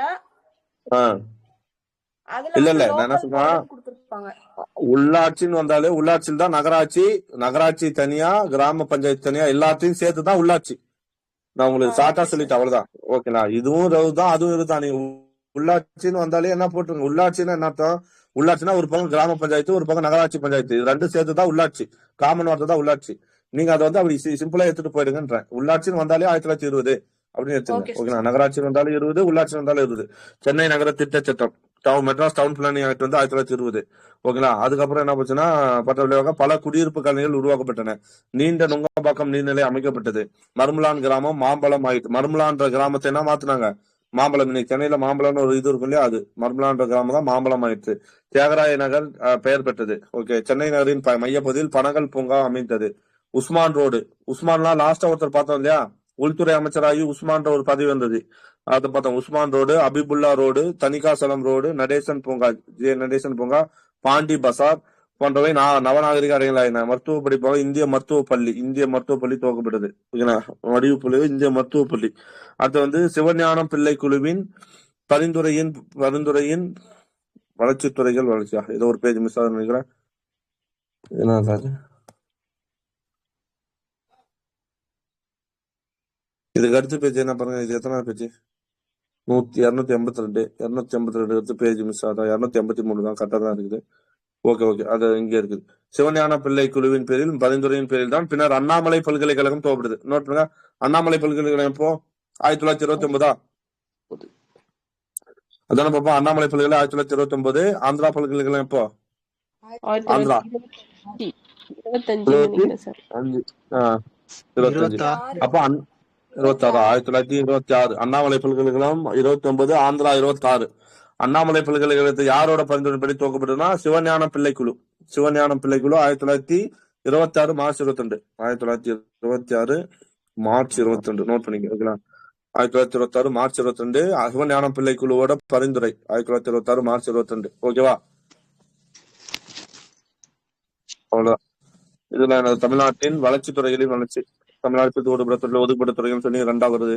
இல்ல நான் என்ன சொல்றேன், உள்ளாட்சின்னு வந்தாலே உள்ளாட்சியில் தான் நகராட்சி தனியா கிராம பஞ்சாயத்து தனியா எல்லாத்தையும் சேர்த்துதான் உள்ளாட்சி. நான் உங்களுக்கு ஷார்ட்டா சொல்லிட்டேன் அவ்வளவுதான். ஓகேங்களா. இதுவும் தான் அதுவும் இதுதான். நீங்க உள்ளாட்சின்னு வந்தாலே என்ன போட்டுருங்க. உள்ளாட்சின்னா என்ன அர்த்தம், உள்ளாட்சினா ஒரு பக்கம் கிராம பஞ்சாயத்து ஒரு பக்கம் நகராட்சி பஞ்சாயத்து, இது 2 சேர்த்துதான் உள்ளாட்சி. காமன் வார்த்தை தான் உள்ளாட்சி. நீங்க அதை வந்து அப்படி சிம்பிளா எடுத்துட்டு போயிடுங்கன்றேன். உள்ளாட்சின்னு வந்தாலே 1920 அப்படின்னு எடுத்துங்க. ஓகேங்களா. நகராட்சி வந்தாலும் 20, உள்ளாட்சி வந்தாலும் 20. சென்னை நகர திட்ட சட்டம் மெட்ராஸ் டவுன் பிளானிங் ஆக்ட் வந்து 1920. ஓகேங்களா. அதுக்கப்புறம் என்ன போச்சுன்னா பட்ட விளைவாக பல குடியிருப்பு காலனிகள் உருவாக்கப்பட்டன. நீண்ட நுங்கம்பாக்கம் நீர்நிலை அமைக்கப்பட்டது. மர்மலான் கிராமம் மாம்பழம் ஆயிடுச்சு. மர்மலான்ற கிராமத்தை என்ன மாத்தினாங்க மாம்பழம். இன்னைக்கு சென்னையில மாம்பழம்னு ஒரு இது இருக்கும் இல்லையா, அது மர்மலான்ற கிராமம் தான் மாம்பழம் ஆயிடுச்சு. தியாகராய நகர் பெயர் பெற்றது. ஓகே. சென்னை நகரின் மையப்பகுதியில் பனகல் பூங்கா அமைந்தது. உஸ்மான் ரோடு, உஸ்மான்லாம் லாஸ்டா ஒருத்தர் பார்த்தோம் இல்லையா, உள்துறை அமைச்சராகி உஸ்மான்ற ஒரு பதவி வந்தது. அதை பார்த்தோம். Usman road, Habibullah road, Thanikachalam road, Natesan பூங்கா பாண்டி பசார் போன்றவை நவநாகரிக அடைகளாயின. மருத்துவ படிப்பாக இந்திய மருத்துவ பள்ளி துவக்கப்பட்டது. வடிவுப்புள்ளி இந்திய மருத்துவ பள்ளி. அடுத்து சிவஞானம் பிள்ளை குழுவின் பரிந்துரையின் வளர்ச்சித்துறைகள் வளர்ச்சியா ஏதோ ஒரு பேஜ் மிஸ் ஆகுது நினைக்கிறேன். என்ன சார் இதுக்கு அடுத்த பேஜ் என்ன பாருங்க, இது எத்தனை பேஜ்? 282 அடுத்த பேஜ் மிஸ் ஆகுதா? 283 தான், கரெக்டா தான் இருக்குது. ஓகே அது இங்க இருக்குது. சிவஞான பிள்ளை குழுவின் பேரில் பரிந்துரையின் பேரில் தான் பின்னர் அண்ணாமலை பல்கலைக்கழகம் துவப்படுது. நோட் பண்ணுங்க, அண்ணாமலை பல்கலைக்கழகம் எப்போ? 1929. அதான பாப்பா, அண்ணாமலை பல்கலைக்கழகம் 1929. ஆந்திரா பல்கலைக்கழகம் எப்போ? ஆந்திரா 25. அப்ப 26 1926. அண்ணாமலை பல்கலைக்கழகம் 29, ஆந்திரா 26. அண்ணாமலை பல்கலைக்கழகத்தை யாரோட பரிந்துரைப்படி துவக்கப்பட்டதுன்னா சிவஞான பிள்ளை குழு 1926 மார்ச் 22. 1926 மார்ச் 22 நோட் பண்ணிக்க. 1926 மார்ச் 22 சிவஞான பிள்ளை குழுவோட பரிந்துரை 1926 மார்ச் 22. ஓகேவா? அவ்வளவுதான். இதுல தமிழ்நாட்டின் வளர்ச்சி துறைகளின் வளர்ச்சி. தமிழ்நாட்டில் ஒதுக்கப்பட்ட துறைகள் சொல்லி 2 வருது.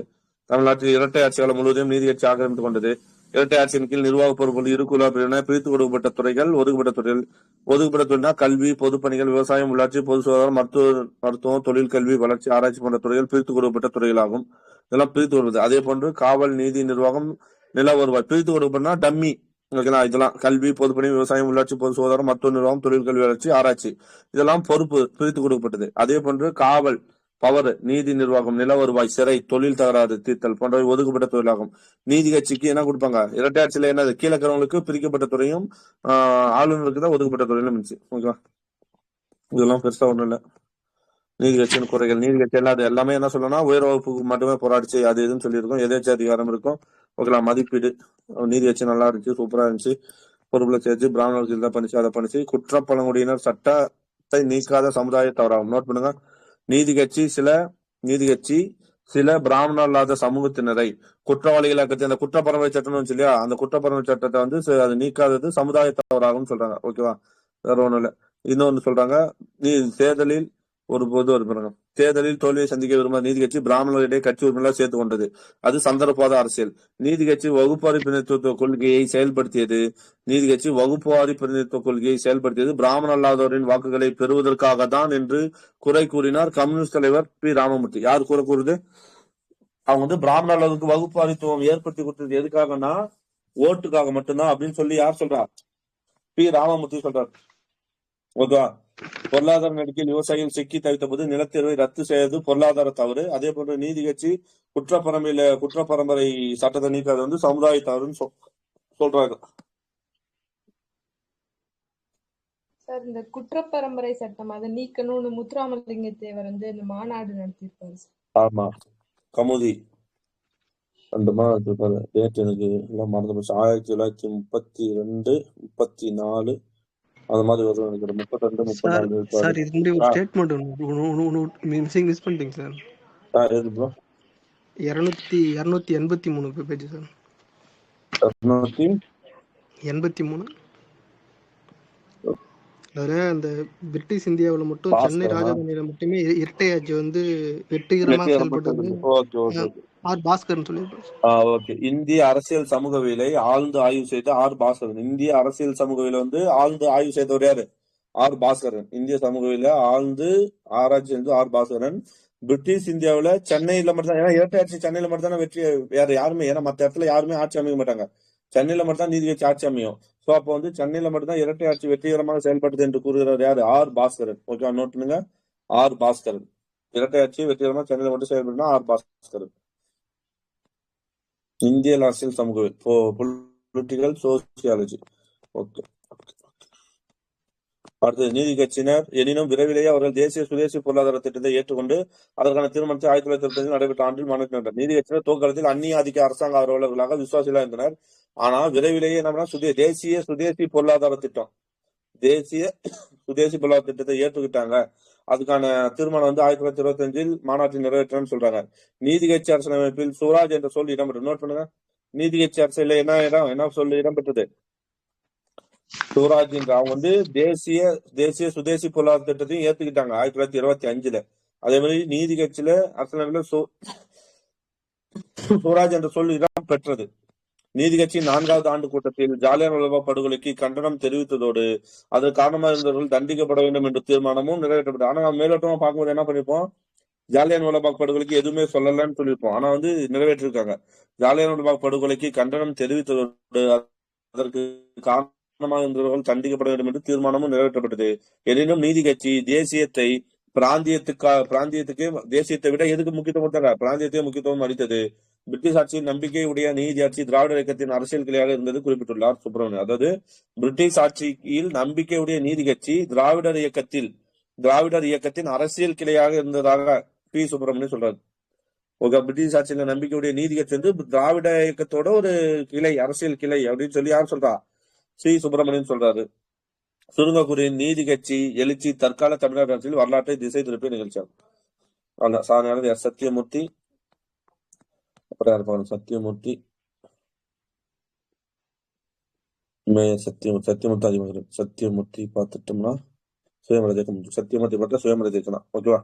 தமிழ்நாட்டில் இரட்டை ஆட்சி காலம் முழுவதும் நீதியட்சி ஆக்கிரமித்துக் கொண்டது. இரட்டை ஆட்சியின் கீழ் நிர்வாக பொறுப்புகள் இருக்குள்ள பிரித்து கொடுக்கப்பட்ட துறைகள் ஒதுக்கப்பட்ட துறைகள். ஒதுக்கப்பட்ட துறைனா கல்வி, பொதுப்பணிகள், விவசாயம், உள்ளாட்சி, பொது சுகாதாரம், மருத்துவம், தொழில், கல்வி, வளர்ச்சி, ஆராய்ச்சி போன்ற துறைகள் பிரித்து கொடுக்கப்பட்ட துறைகளாகும். இதெல்லாம் பிரித்து கொடுப்பது. அதே போன்று காவல், நீதி, நிர்வாகம், நில வருவாய் பிரித்து கொடுப்பதுனா டம்மி. இதெல்லாம் கல்வி, பொதுப்பணி, விவசாயம், உள்ளாட்சி, பொது சுகாதாரம், மருத்துவ நிர்வாகம், தொழில், கல்வி, வளர்ச்சி, ஆராய்ச்சி இதெல்லாம் பொறுப்பு பிரித்து கொடுக்கப்பட்டது. அதே போன்று காவல், பவர், நீதி, நிர்வாகம், நில வருவாய், சிறை, தொழில் தகராறு தீர்த்தல் போன்றவை ஒதுக்கப்பட்ட தொழிலாகும். நீதி கட்சிக்கு என்ன கொடுப்பாங்க? இரட்டை ஆட்சியில என்னது? கீழே இருக்கிறவங்களுக்கு பிரிக்கப்பட்ட துறையும் ஆளுநருக்கு தான் ஒதுக்கப்பட்ட துறையிலும் இருந்துச்சு. ஓகேவா? இதெல்லாம் பெருசா ஒண்ணும் இல்ல. நீதி கட்சியின் குறைகள், நீதி கட்சி எல்லாம் அது எல்லாமே என்ன சொல்லணும்னா உயர் வகுப்புக்கு மட்டுமே போராடிச்சு அது இதுன்னு சொல்லியிருக்கோம். எதேச்ச அதிகாரம் இருக்கும். ஓகேலாம் மதிப்பீடு நீதி கட்சி நல்லா இருந்துச்சு, சூப்பரா இருந்துச்சு. பொறுப்புல சேர்த்து பிராமணர்களுக்கு இதான் பண்ணிச்சு, அதை பண்ணிச்சு. குற்றப்பழங்குடியினர் சட்டத்தை நீக்காத சமுதாய தவறாகும். நோட் பண்ணுங்க. நீதி கட்சி சில பிராமணர் இல்லாத சமூகத்தினரை குற்றவாளிகளாக்க அந்த குற்றப்பரம்பரை சட்டம் இல்லையா, அந்த குற்றப்பரம்பரை சட்டத்தை அது நீக்காதது சமுதாய தவறாகும் சொல்றாங்க. ஓகேவா? வேற ஒண்ணும் இல்ல. இன்னொன்னு சொல்றாங்க, தேர்தலில் தோல்வியை சந்திக்க விரும்பாத நீதி கட்சி பிராமணர்களிடையே கட்சி உறுப்பினர்களாக சேர்த்து கொண்டது. அது சந்தர்ப்பவாத அரசியல். நீதி கட்சி வகுப்பாரி பிரதிநிதித்துவ கொள்கையை செயல்படுத்தியது பிராமணர் அல்லாதவரின் வாக்குகளை பெறுவதற்காக தான் என்று குறை கூறினார் கம்யூனிஸ்ட் தலைவர் பி. ராமமூர்த்தி. யார் குறை கூறுது? அவங்க பிராமணர் அல்லாதவருக்கு வகுப்பாரித்துவம் ஏற்படுத்தி கொடுத்தது எதுக்காகனா ஓட்டுக்காக மட்டும்தான் அப்படின்னு சொல்லி யார் சொல்றா? பி. ராமமூர்த்தி சொல்றார். ஓகேவா? பொருளாதார நெருக்கடியில் விவசாயிகள் சிக்கி தவித்த போது நிலத்தேர்வை ரத்து செய்வது பொருளாதார தவறு. அதே போன்று நீதி கட்சி குற்றப்பரம்பரை சட்டத்தை நீக்காது சமுதாய தவறுன்னு சொல்றாங்க. சார், இந்த குற்றப்பரம்பரை சட்டம் அதை நீக்கணும்னு முத்துராமலிங்க தேவர் இந்த மாநாடு நடத்திருப்பாரு. ஆமா, கமுதி அந்த மாதிரி டேட் எனக்கு எல்லாம் மறந்து போச்சு. 1932 34 அது மாதிரி வரும் நினைக்கிறேன். 32 34 சார் இதுக்கு முன்னாடி ஒரு ஸ்டேட்மென்ட் மிஸ் பண்ணிட்டீங்க சார். எது ப்ரோ? 283 page sir. 283 அந்த பிரிட்டிஷ் இந்தியாவில் மட்டும் சென்னை ராஜதானியில மட்டுமே இரட்டை ஆட்சி வெற்றிகரமாக செயல்பட்டது ஆர் பாஸ்கர்னு சொல்லியிருப்பாரு. இந்திய அரசியல் சமூகவியலை ஆழ்ந்து ஆய்வு செய்த ஆர் பாஸ்கரன். இந்திய அரசியல் சமூகவியல ஆழ்ந்து ஆய்வு செய்தவர் யாரு? ஆர் பாஸ்கரன். இந்திய சமூகவியல ஆழ்ந்து ஆராய்ச்சி செய்து ஆர் பாஸ்கரன். பிரிட்டிஷ் இந்தியாவில சென்னையில மட்டும் தான், ஏன்னா இரட்டை ஆட்சி சென்னையில மட்டும் தானே வெற்றி, வேற யாருமே, ஏன்னா மத்த இடத்துல யாருமே ஆட்சி அமைக்க மாட்டாங்க. சென்னையில மட்டும் தான் நீதி கட்சி ஆட்சி அமையும். சோ அப்போ சென்னையில மட்டும் தான் இரட்டை ஆட்சி வெற்றிகரமாக செயல்பட்டது என்று கூறுகிறார் யாரு? ஆர் பாஸ்கரன். ஓகே, நோட் பண்ணுங்க. ஆர் பாஸ்கரன். இரட்டை ஆட்சி வெற்றிகரமாக சென்னையில மட்டும் செயல்படுனா ஆர் பாஸ்கரன். இந்திய அரசியல் சமூகவியல், பொலிட்டிக்கல் சோசியாலஜி. ஓகே. அடுத்தது நீதி கட்சியினர். எனினும் விரைவிலேயே அவர்கள் தேசிய சுதேசி பொருளாதார திட்டத்தை ஏற்றுக்கொண்டு அதற்கான தீர்மானத்தை 1995 நடைபெற்ற ஆண்டில் மாநில நீதி கட்சியினர் துவக்கத்தில் அந்நிய அதிக அரசாங்க ஆர்வலர்களாக விசுவாசிகளாக இருந்தனர். ஆனா விரைவிலேயே என்ன தேசிய சுதேசி பொருளாதார திட்டம், தேசிய சுதேசி பொருளாதார திட்டத்தை ஏற்றுக்கிட்டாங்க. அதுக்கான தீர்மானம் 1925 மாநாட்டில் நிறைவேற்றணும்னு சொல்றாங்க. நீதி கட்சி அரசியலமைப்பில் சுவராஜ் என்ற சொல் இடம்பெற்றது. நோட் பண்ணுங்க. நீதி கட்சி அரசியல் என்ன சொல் இடம்பெற்றது? சிவராஜின் அவங்க வந்து தேசிய சுதேசி பொருளாதார திட்டத்தையும் ஏத்துக்கிட்டாங்க 1925. அதே மாதிரி நீதி கட்சியில அரசியலமைப்புல சுவராஜ் என்ற சொல் இடம் பெற்றது. நீதி கட்சி 4வது ஆண்டு கூட்டத்தில் ஜாலியன்வாலாபாக் படுகொலைக்கு கண்டனம் தெரிவித்ததோடு அதற்கு காரணமாக இருந்தவர்கள் தண்டிக்கப்பட வேண்டும் என்ற தீர்மானமும் நிறைவேற்றப்பட்டது. ஆனா நம்ம மேலோட்டமா பார்க்கும்போது என்ன பண்ணிருப்போம், ஜாலியன்வாலாபாக் படுகொலைக்கு எதுவுமே சொல்லலன்னு சொல்லியிருப்போம். ஆனா வந்து நிறைவேற்றிருக்காங்க. ஜாலியன்வாலாபாக் படுகொலைக்கு கண்டனம் தெரிவித்ததோடு அதற்கு காரணமாக இருந்தவர்கள் தண்டிக்கப்பட வேண்டும் என்று தீர்மானமும் நிறைவேற்றப்பட்டது. எனினும் நீதி கட்சி தேசியத்தை பிராந்தியத்துக்கு தேசியத்தை விட எதுக்கு முக்கியத்துவம் கொடுத்தாங்க, பிராந்தியத்தையே முக்கியத்துவம் அளித்தது. பிரிட்டிஷ் ஆட்சியின் நம்பிக்கையுடைய நீதி ஆட்சி திராவிட இயக்கத்தின் அரசியல் கிளையாக இருந்தது குறிப்பிட்டுள்ளார் சுப்பிரமணியன். அதாவது பிரிட்டிஷ் ஆட்சியில் நம்பிக்கையுடைய நீதி கட்சி திராவிடர் இயக்கத்தின் அரசியல் கிளையாக இருந்ததாக பி சுப்பிரமணியன் சொல்றாரு. பிரிட்டிஷ் ஆட்சியில நம்பிக்கையுடைய நீதி கட்சி வந்து திராவிட இயக்கத்தோட ஒரு கிளை, அரசியல் கிளை அப்படின்னு சொல்லி யார் சொல்றா, சி சுப்பிரமணியன் சொல்றாரு. சுருங்கக்குறியின் நீதி கட்சி எழுச்சி தற்கால தமிழ்நாடு அரசியல் வரலாற்றை திசை திருப்பிய நிகழ்ச்சியாகும். சாதனையாளர் எஸ் சத்தியமூர்த்தி, அப்புறம் இருப்பாங்க சத்தியமூர்த்தி அதிகமாக சத்தியமூர்த்தி பார்த்துட்டோம்னா சுயமலை தேக்க முடியும். சத்தியமூர்த்தி பார்த்தா சுயமலை தேக்கலாம். ஓகேவா?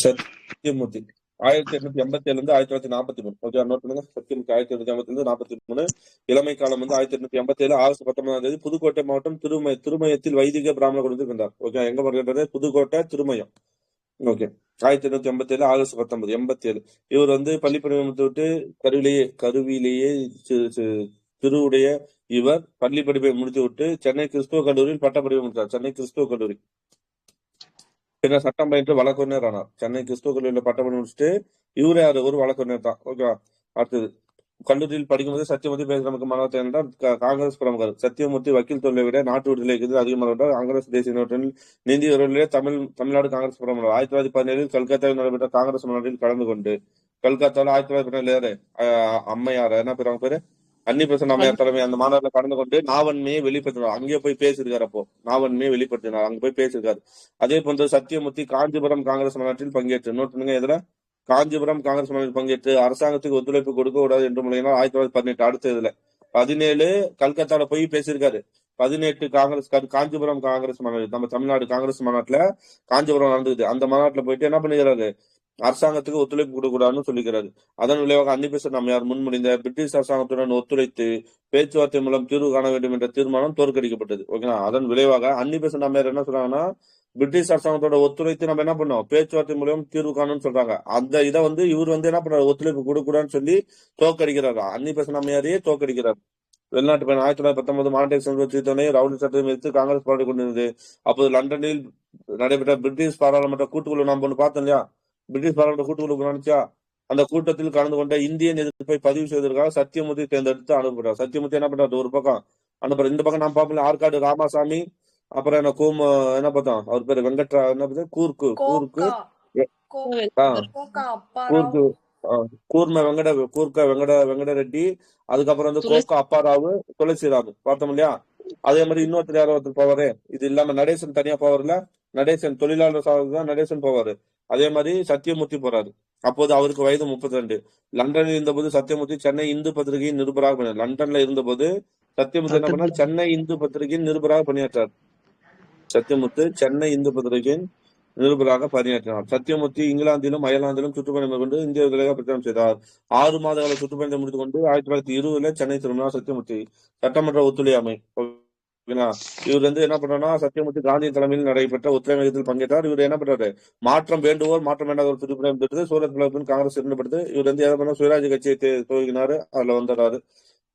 சத்தியமூர்த்தி 1887 இருந்து 1943. ஓகே, நோட் பண்ணுங்க. சத்தியமூர்த்தி 1887 43. இளமை காலம் வந்து 1887 ஆகஸ்ட் 19 புதுக்கோட்டை மாவட்டம் திருமயத்தில் வைதிக பிராமண குடும்பத்தில் இருந்தார். ஓகே, எங்க வருகின்றது? புதுக்கோட்டை திருமயம். Okay, 1887 August 19 87. இவர் வந்து பள்ளிப்படிவம் விட்டு கருவிலேயே திருவுடைய இவர் பள்ளி படிப்பை முடித்து விட்டு சென்னை கிறிஸ்துவ கல்லூரியில் பட்டப்படிப்பு முடித்தார். சென்னை கிறிஸ்துவ கல்லூரி. பின்னர் சட்டம் பயின்று வழக்கறிஞர் ஆனார். சென்னை கிறிஸ்துவ கல்லூரியில பட்டப்படி முடிச்சுட்டு இவரே ஒரு வழக்கறிஞர் தான். ஓகேவா? அடுத்தது கல்லூரியில் படிக்கும்போது சத்தியமூர்த்தி பேசுறதுக்கு மனத்தை என்றால் காங்கிரஸ் பிரமுகர். சத்தியமூர்த்தி வக்கீல் தொழிலை விட நாட்டு விடுதலைக்கு அதிகமாக காங்கிரஸ் தேசிய நோட்டில் நீதி உறவிலே தமிழ்நாடு காங்கிரஸ் பிரமுகர். 1917 கல்கத்தாவில் நடைபெற்ற காங்கிரஸ் மாநாட்டில் கலந்து கொண்டு கல்கத்தாவில் 1917 அம்மையார் என்ன பேர், அவங்க பேரு அன்னி பெசன்ட் அம்மையார் தலைமை அந்த மாநாட்டில் கலந்து கொண்டு நாவன்மையை வெளிப்படுத்தினார். அங்கே போய் பேசியிருக்காரு. அப்போ நாவன்மையை வெளிப்படுத்தினார், அங்க போய் பேசியிருக்காரு. அதே போன்று சத்தியமூர்த்தி காஞ்சிபுரம் காங்கிரஸ் மாநாட்டில் பங்கேற்று, நோட் பண்ணுங்க, இதுல காஞ்சிபுரம் காங்கிரஸ் மாநாட்டில் பங்கேற்று அரசாங்கத்துக்கு ஒத்துழைப்பு கொடுக்க கூடாது என்று முறையினால் 1918. அடுத்த இதுல 17 கல்கத்தால போய் பேசியிருக்காரு. 18 காஞ்சிபுரம் காங்கிரஸ் மாநாடு, நம்ம தமிழ்நாடு காங்கிரஸ் மாநாட்டுல காஞ்சிபுரம் நடந்தது. அந்த மாநாட்டுல போயிட்டு என்ன பண்ணிக்கிறாரு, அரசாங்கத்துக்கு ஒத்துழைப்பு கொடுக்கூடாதுன்னு சொல்லிக்கிறாரு. அதன் விளைவாக அன்னி பெசன்ட் அம்மையார் முன்மொழிந்த பிரிட்டிஷ் அரசாங்கத்துடன் ஒத்துழைத்து பேச்சுவார்த்தை மூலம் தீர்வு காண வேண்டும் என்ற தீர்மானம் தோற்கடிக்கப்பட்டது. ஓகேங்களா? அதன் விளைவாக அன்னி பெசன்ட் அம்மையார் என்ன சொல்றாங்கன்னா, பிரிட்டிஷ் அரசாங்கத்தோட ஒத்துழைத்து நம்ம என்ன பண்ணோம், பேச்சுவார்த்தை மூலம் தீர்வு காணும்னு சொல்றாங்க. அந்த இதை வந்து இவர் வந்து என்ன பண்றாரு, ஒத்துழைப்பு கொடுக்கூடாதுன்னு சொல்லி தோற்கடிக்கிறாரு. அன்னி பெசன்ட் அம்மையாரையே தோற்கடிக்கிறார். வெளிநாட்டு பயணம் 1919 மாண்டேக் சமூகத்தை ரவுடி சட்டத்தை எதிர்த்து காங்கிரஸ் போராடி கொண்டிருந்தது. அப்போது லண்டனில் நடைபெற்ற பிரிட்டிஷ் பாராளுமன்ற கூட்டுக்குழு நம்ம ஒண்ணு பார்த்தோம் இல்லையா, பிரிட்டிஷ் பாராளுமன்ற கூட்டுக்குழு நினைச்சா அந்த கூட்டத்தில் கலந்து கொண்ட இந்தியன் எதிர்ப்பை பதிவு செய்வதற்காக சத்தியமூர்த்தி தேர்ந்தெடுத்து அனுப்புறார். சத்தியமூர்த்தி என்ன பண்றாரு, ஒரு பக்கம் அனுப்புறாரு. இந்த பக்கம் நான் பார்ப்போம் ஆற்காடு ராமசாமி, அப்புறம் என்ன பார்த்தோம், அவர் பேரு வெங்கட்ரா, என்ன பார்த்தா கூர்க்கு வெங்கட ரெட்டி, அதுக்கப்புறம் வந்து கோக்கா அப்பாராவு, துளசிராமு பார்த்தோம் இல்லையா. அதே மாதிரி இன்னொருத்தர் யாரோ ஒருத்தர் போவாரு. இது இல்லாம நடேசன் தனியா போவார்ல, நடேசன் தொழிலாளர் தான் நடேசன் போவாரு. அதே மாதிரி சத்தியமூர்த்தி போறாரு. அப்போது அவருக்கு வயது 32. லண்டனில் இருந்தபோது சத்தியமூர்த்தி சென்னை இந்து பத்திரிகையின் நிருபராக பண்ணார். லண்டன்ல இருந்தபோது சத்தியமூர்த்தி என்ன பண்ணார், சென்னை இந்து பத்திரிகையின் நிருபராக பணியாற்றார். சத்தியமூர்த்தி சென்னை இந்து பத்திரிகையின் நிருபராக பணியாற்றினார். சத்தியமூர்த்தி இங்கிலாந்திலும் அயர்லாந்திலும் சுற்றுப்பயணம் மேற்கொண்டு இந்திய விடுதலையாக பிரச்சாரம் செய்தார். 6 மாத கால சுற்றுப்பயணத்தை முடித்துக் கொண்டு 1920 சென்னை திரும்பினார் சத்தியமூர்த்தி. சட்டமன்ற ஒத்துழையாமை. இவர் வந்து என்ன பண்றாருன்னா, சத்தியமூர்த்தி காந்தி தலைமையில் நடைபெற்ற ஒத்துழைமையத்தில் பங்கேற்றார். இவர் என்ன பண்றாரு, மாற்றம் வேண்டுவோர் மாற்றம் வேண்டாத ஒரு சுற்றுப்பயணம் பெற்றது. சூரத் பிளவுக்கு காங்கிரஸ் இருந்தபடுத்து இவர் வந்து என்ன பண்ண சுயராஜ் கட்சியை துவங்கினாரு. அதுல வந்துடுறாரு.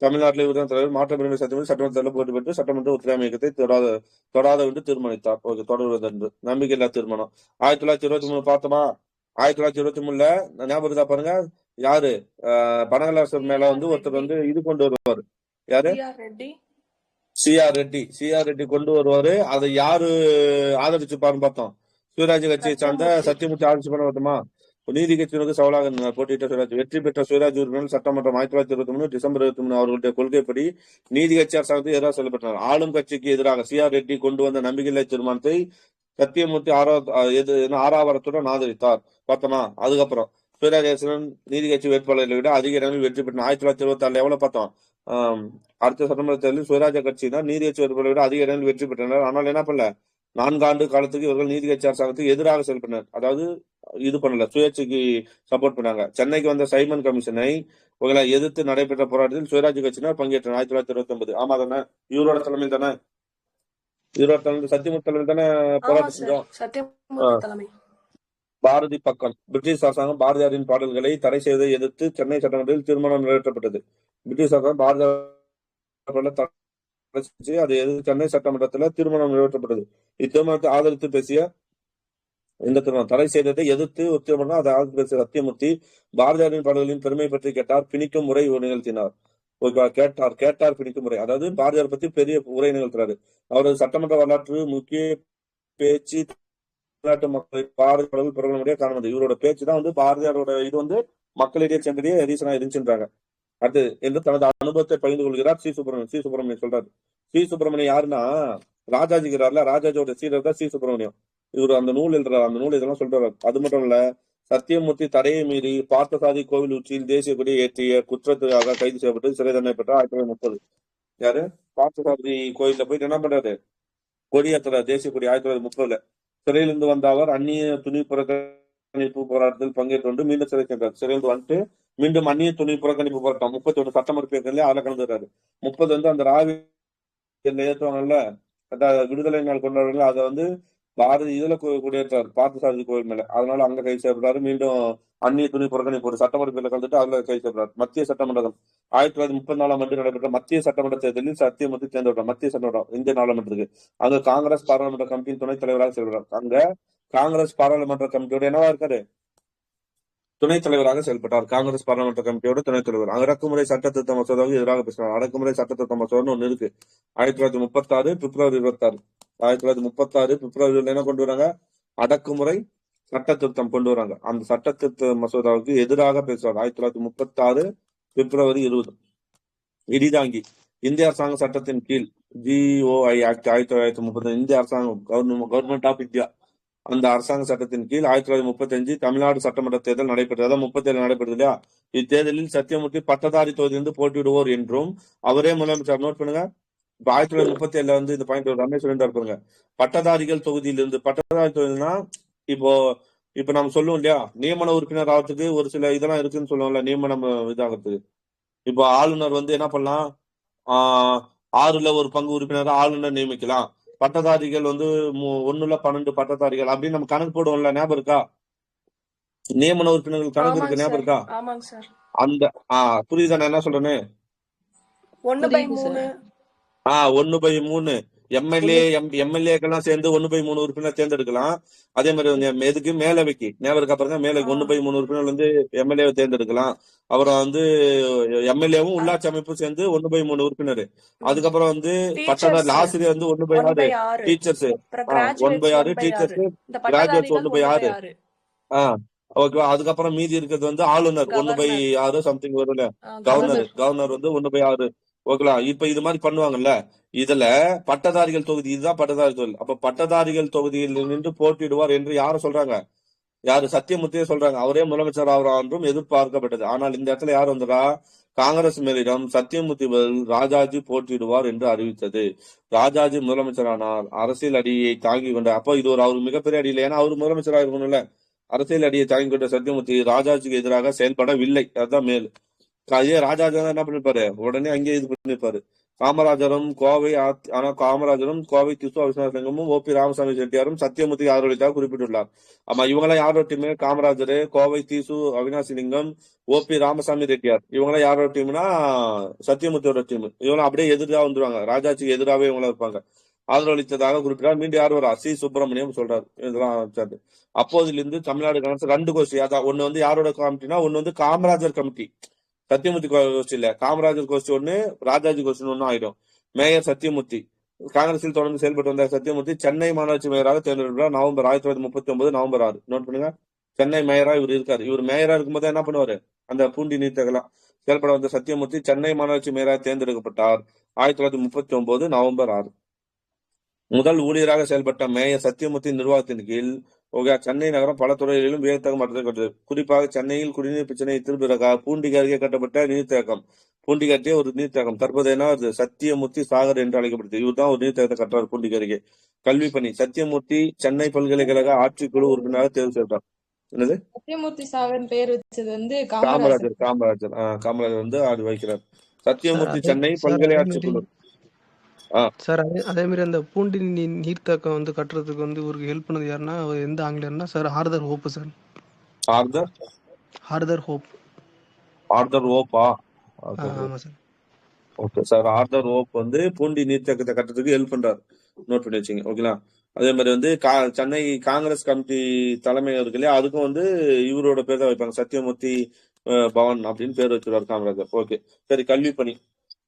தமிழ்நாட்டில் இவர் தான் தலைவர். மாற்றம் வேண்டிய சத்தியமூர்த்தி சட்டமன்றத்தில் போட்டி பெற்று சட்டமன்ற ஒத்துழைமை இயக்கத்தை தொடாத என்று தீர்மானித்தார். ஓகே, தொடர்வது என்று நம்பிக்கையில்லா தீர்மானம். 1923 பார்த்தோமா, 1923 ஞாபகம் தான் பாருங்க, யாரு பனகலாசர் மேல வந்து ஒருத்தர் வந்து இது கொண்டு வருவாரு, யாரு சிஆர் ரெட்டி கொண்டு வருவாரு. அதை யாரு ஆதரிச்சுப்பாருன்னு பார்த்தோம், சுயராஜ் கட்சியை சார்ந்த சத்தியமூர்த்தி ஆதரிச்சு பண்ண பார்த்தோமா. நீதி கட்சியினருக்கு சவாலாக போட்டியிட்ட சுயராஜ் வெற்றி பெற்ற சுயராஜ் உறுப்பினர் சட்டமன்றம் 1923 டிசம்பர் 23 அவர்களுடைய கொள்கைப்படி நீதி கட்சி அரசாங்கத்துக்கு எதிராக செயல்பட்டனர். ஆளும் கட்சிக்கு எதிராக சிஆர் ரெட்டி கொண்டு வந்த நம்பிக்கையில்லா தீர்மானத்தை சத்தியமூர்த்தி ஆறாவரத்துடன் ஆதரித்தார். பார்த்தோமா. அதுக்கப்புறம் சுயராஜேஸ்வரன் நீதி கட்சி வேட்பாளர்களை விட அதிக இடங்களில் வெற்றி பெற்றார். 1926 எவ்வளவு பார்த்தோம்? அடுத்த சட்டமன்ற தேர்தலில் சுயராஜ கட்சி தான் நீதி கட்சி வேட்பாளர்களை விட அதிக இடங்களில் வெற்றி பெற்றனர். ஆனால் என்ன பண்ணல, 4 ஆண்டு காலத்துக்கு இவர்கள் நீதி கட்சி அரசாங்கத்துக்கு எதிராக செயல்பட்டனர். அதாவது இது பண்ணல, சுயேட்சைக்கு சப்போர்ட் பண்ணாங்க. சென்னைக்கு வந்த சைமன் கமிஷனை இவங்களை எதிர்த்து நடைபெற்ற போராட்டத்தில் சுயராஜ் கட்சியினர் பங்கேற்றனர் 1929. ஆமா தானே? இவரோட தலைமையில் தானே, இவரோட தலைமையில் சத்தியமூர்த்தி தலைமையில் தானே போராட்டம் செஞ்சோம். பாரதி பக்கம் பிரிட்டிஷ் அரசாங்கம் பாரதியாரின் பாடல்களை தடை செய்வதை எதிர்த்து சென்னை சட்டமன்றத்தில் தீர்மானம் நிறைவேற்றப்பட்டது. பிரிட்டிஷ் அரசாங்கம் பாரதியார் அதை எதிர்த்து சென்னை சட்டமன்றத்தில் தீர்மானம் நிறைவேற்றப்பட்டது. இத்தீர்மானத்தை ஆதரித்து பேசிய இந்த தீர்மானம் தடை செய்ததை எதிர்த்து ஒரு தீர்மானம் அதை ஆதரித்து பேசிய சத்தியமூர்த்தி பாரதியாரின் பாடல்களின் பெருமை பற்றி கேட்டார். பிணிக்கும் முறை நிகழ்த்தினார். கேட்டார் பிணிக்கும் முறை, அதாவது பாரதியார் பத்தி பெரிய உரை நிகழ்த்துறாரு. அவரது சட்டமன்ற வரலாற்று முக்கிய பேச்சு மக்களை பாரதியாளர்கள் பிரபலமுடைய காரணம். இவரோட பேச்சு தான் பாரதியாரோட இது மக்களிடையே சென்றதே ரீசனா இருந்துச்சுன்றாங்க. அது என்று தனது அனுபவத்தை பகிர்ந்து கொள்கிறார் சி சுப்பிரமணியம் சொல்றாரு. சி சுப்பிரமணியம் யாருன்னா ராஜாஜிக்கிறார்ல, ராஜாஜோட சீடர் தான் சி சுப்பிரமணியம். இவர் அந்த நூல் எழுதுறாரு. அந்த நூல் இதெல்லாம் சொல்றாரு. அது மட்டும் இல்ல, சத்தியமூர்த்தி தடையை மீறி பார்த்தசாதி கோவில் உச்சியில் தேசிய கொடியை ஏற்றிய குற்றத்துக்காக கைது செய்யப்பட்டு சிறை தண்டனை பெற்றார் 1930. யாரு? பார்த்தசாதி கோயில்ல போயிட்டு என்ன பண்றாரு? கொடியேற்ற தேசிய கொடி 1930. சிறையிலிருந்து வந்த அவர் அந்நிய துணி புறக்கணிப்பு போராட்டத்தில் பங்கேற்று கொண்டு மீண்டும் சிறை சென்றார். சிறையிலிருந்து வந்துட்டு மீண்டும் அந்நிய துணி புறக்கணிப்பு போராட்டம் 31 சட்டமன்ற பேர்களே அதில் கலந்துறாரு. 30 அந்த ராவி ஏற்றுவாங்கல்ல, விடுதலை நாள் கொண்டாடுறாங்க, அதை பாரதி இதுல குடியேற்றார் பார்த்தசாரதி கோவில் மேல. அதனால அங்க கைது செய்யப்படுறாரு. மீண்டும் அந்நிய துணி புறக்கணிப்பு ஒரு சட்டமன்ற பேர்ல கலந்துட்டு அதுல கைது செய்யப்படுறாரு. மத்திய சட்டமன்றம் 1934 நடைபெற்ற மத்திய சட்டமன்ற தேர்தலில் சத்தியமூர்த்தி தேர்ந்தெடுத்தார். மத்திய சட்டமன்றம் இந்திய நாடாளுமன்றத்துக்கு. அங்க காங்கிரஸ் பாராளுமன்ற கமிட்டியின் துணைத் தலைவராக செயல்படுறார். அங்க காங்கிரஸ் பாராளுமன்ற கமிட்டியோட என்னவா இருக்காரு? துணைத் தலைவராக செயல்பட்டார். காங்கிரஸ் பாராளுமன்ற கமிட்டியோட துணைத் தலைவர். அடக்குமுறை சட்ட திருத்த மசோதாவுக்கு எதிராக பேசினார். அடக்குமுறை சட்ட திருத்த மசோதான்னு ஒண்ணு இருக்கு. 1936 பிப்ரவரி 26. 1936 பிப்ரவரி என்ன கொண்டு வராங்க? அடக்குமுறை சட்ட திருத்தம் கொண்டு வராங்க. அந்த சட்ட திருத்த மசோதாவுக்கு எதிராக பேசுறாங்க. 1936 பிப்ரவரி 20. இடிதாங்கி இந்திய அரசாங்க சட்டத்தின் கீழ் GOI ஆக்ட் 1930 இந்திய அரசாங்கம் கவர்மெண்ட் ஆஃப் இந்தியா அந்த அரசாங்க சட்டத்தின் கீழ் 1935 தமிழ்நாடு சட்டமன்ற தேர்தல் நடைபெற்றது. 37 நடைபெற்றது இல்லையா? இத்தேர்தலில் சத்தியமூர்த்தி பட்டதாரி தொகுதியிலிருந்து போட்டியிடுவோர் என்றும் அவரே முதலமைச்சர். நோட் பண்ணுங்க. 1937 இந்த பாயிண்ட் ரமேஷ் பாருங்க. பட்டதாரிகள் தொகுதியிலிருந்து, பட்டதாரி தொகுதினா இப்போ நம்ம சொல்லுவோம் இல்லையா, நியமன உறுப்பினர் ஆகிறதுக்கு ஒரு சில இதெல்லாம் இருக்குன்னு சொல்லுவோம்ல, நியமனம் இதாகிறதுக்கு. இப்போ ஆளுநர் என்ன பண்ணலாம்? 6ல் ஒரு பங்கு உறுப்பினரை ஆளுநர் நியமிக்கலாம். பட்டதாரிகள் 1ல் 12 பட்டதாரிகள் அப்படின்னு நம்ம கணக்கு போடுவோம்ல, ஞாபகம் இருக்கா? நியமன உறுப்பினர்கள் கணக்கு இருக்கு, ஞாபகம் இருக்கா? அந்த புரியுதா நான் என்ன சொல்றேன்னு? 1/3 எம்எல்ஏக்கெல்லாம் சேர்ந்து 1/3 உறுப்பினர் தேர்ந்தெடுக்கலாம். அதே மாதிரி எதுக்கு மேலவைக்கு ஞாபகம் இருக்கா பாருங்க, மேலே 1/3 உறுப்பினர் எம்எல்ஏவை தேர்ந்தெடுக்கலாம். அப்புறம் எம்எல்ஏவும் உள்ளாட்சி அமைப்பும் சேர்ந்து 1/3 உறுப்பினர். அதுக்கப்புறம் பட்டதாரி ஆசிரியர் 1/6, டீச்சர்ஸ் 1/6, டீச்சர்ஸ் கிராஜுவேட்ஸ் 1/6. ஓகேவா? அதுக்கப்புறம் மீதி இருக்கிறது ஆளுநர் 1/6 சம்திங் வரும்ல, கவர்னர் 1/6. ஓகேங்களா? இப்ப இது மாதிரி பண்ணுவாங்கல்ல. இதுல பட்டதாரிகள் தொகுதி, இதுதான் பட்டதாரி தொகுதி. அப்ப பட்டதாரிகள் தொகுதியில் நின்று போட்டியிடுவார் என்று யாரும் சொல்றாங்க? யாரு? சத்தியமூர்த்தியே சொல்றாங்க. அவரே முதலமைச்சர் ஆகிறார் என்றும் எதிர்பார்க்கப்பட்டது. ஆனால் இந்த இடத்துல யார் வந்தா? காங்கிரஸ் மேலிடம் சத்தியமூர்த்தி ராஜாஜி போட்டியிடுவார் என்று அறிவித்தது. ராஜாஜி முதலமைச்சரானார். அரசியல் அடியை தாங்கி கொண்ட, அப்போ இது அவர் மிகப்பெரிய அடி இல்லை, ஏன்னா அவர் முதலமைச்சராக இருக்கணும்ல. அரசியல் அடியை தாங்கி கொண்ட சத்தியமூர்த்தி ராஜாஜிக்கு எதிராக செயல்படவில்லை. அதுதான் மேல். அதே ராஜாஜி என்ன பண்ணிருப்பாரு? உடனே அங்கே இது பண்ணிருப்பாரு. காமராஜரும் கோவை திசு அவிஸ்வநாதலிங்கமும் OP ராமசாமி செட்டியாரும் சத்தியமூர்த்தி ஆதரவளித்தாக குறிப்பிட்டுள்ளார். ஆமா, இவங்களாம் யாரோட டீம்? காமராஜர், கோவை திசு அவினாசிலிங்கம், OP ராமசாமி ரெட்டியார். இவங்களாம் யாரோட டீம்னா சத்தியமூர்த்தியோட டீம். இவங்க அப்படியே எதிராக வந்துருவாங்க, ராஜாஜிக்கு எதிராகவே இவங்களா இருப்பாங்க. ஆதரவளித்ததாக குறிப்பிட்டார். மீண்டும் யார் வரா? சி சுப்பிரமணியம் சொல்றாரு. இதெல்லாம் அப்போதிலிருந்து தமிழ்நாடு காங்கிரஸ் 2 கோஷ்டி. அதான் ஒண்ணு யாரோட கமிட்டினா, ஒண்ணு காமராஜர் கமிட்டி. சத்தியமூர்த்தி கோஷ்டி இல்ல, காமராஜர் கோஷ்டி ஒண்ணு, ராஜாஜி கோஷ்டி ஒண்ணு ஆயிடும். மேயர் சத்தியமூர்த்தி. காங்கிரஸில் தொடர்ந்து செயல்பட்டு வந்த சத்தியமூர்த்தி சென்னை மாநகராட்சி மேயராக தேர்ந்தெடுக்கிறார். November 1939 November 6. நோட் பண்ணுங்க. சென்னை மேயரா இவர் இருக்காரு. இவர் மேயரா இருக்கும்போது என்ன பண்ணுவாரு? அந்த பூண்டி நீர்த்தகலாம் செயல்பட வந்த சத்தியமூர்த்தி சென்னை மாநகராட்சி மேயராக தேர்ந்தெடுக்கப்பட்டார். 1939 நவம்பர் 6. முதல் ஊழியராக செயல்பட்ட மேயர் சத்தியமூர்த்தி நிர்வாகத்தின் கீழ் சென்னை நகரம் பல துறைகளிலும் வியத்தக மாற்றத்தை கொண்டது. குறிப்பாக சென்னையில் குடிநீர் பிரச்சனையை திருப்பிறக்க பூண்டிக்கு அருகே கட்டப்பட்ட நீர்த்தேக்கம், பூண்டி கட்டிய ஒரு நீர்த்தேக்கம் தற்போது என்ன சத்தியமூர்த்தி சாகர் என்று அழைக்கப்படுது. இவர் தான் ஒரு நீர்த்தேக்கத்தை கட்டுறாரு பூண்டிக்கு அருகே. கல்வி பணி சத்தியமூர்த்தி சென்னை பல்கலைக்கழக ஆட்சிக்குழு உறுப்பினராக தேர்வு செய்யப்பட்டார். என்னது சத்தியமூர்த்தி சாகர் பேர் வச்சது வந்து காமராஜர் காமராஜர் வந்து அது வைக்கிறார். சத்தியமூர்த்தி சென்னை பல்கலை ஆட்சிக்குழு. சார் அதே மாதிரி அந்த பூண்டி நீர்த்தேக்கம் வந்து கட்டுறதுக்கு வந்து இவருக்கு ஹெல்ப் பண்ணது யாருன்னா, அவர் எந்த ஆங்கிலேயர்னா sir Arthur Hope sir. Arthur ஹோப்பா? ஆமா sir. Okay sir. Arthur Hope வந்து பூண்டி நீர்த்தேக்கத்தை கட்டுறதுக்கு ஹெல்ப் பண்றாரு. நோட் பண்ணி வச்சுங்க. ஓகேங்களா? அதே மாதிரி வந்து சென்னை காங்கிரஸ் கமிட்டி தலைமை இருக்கு இல்லையா, அதுக்கும் வந்து இவரோட பேர் தான் வைப்பாங்க. சத்தியமூர்த்தி பவன் அப்படின்னு பேர் வச்சிருவார் காமராஜர். ஓகே சரி. கல்வி பணி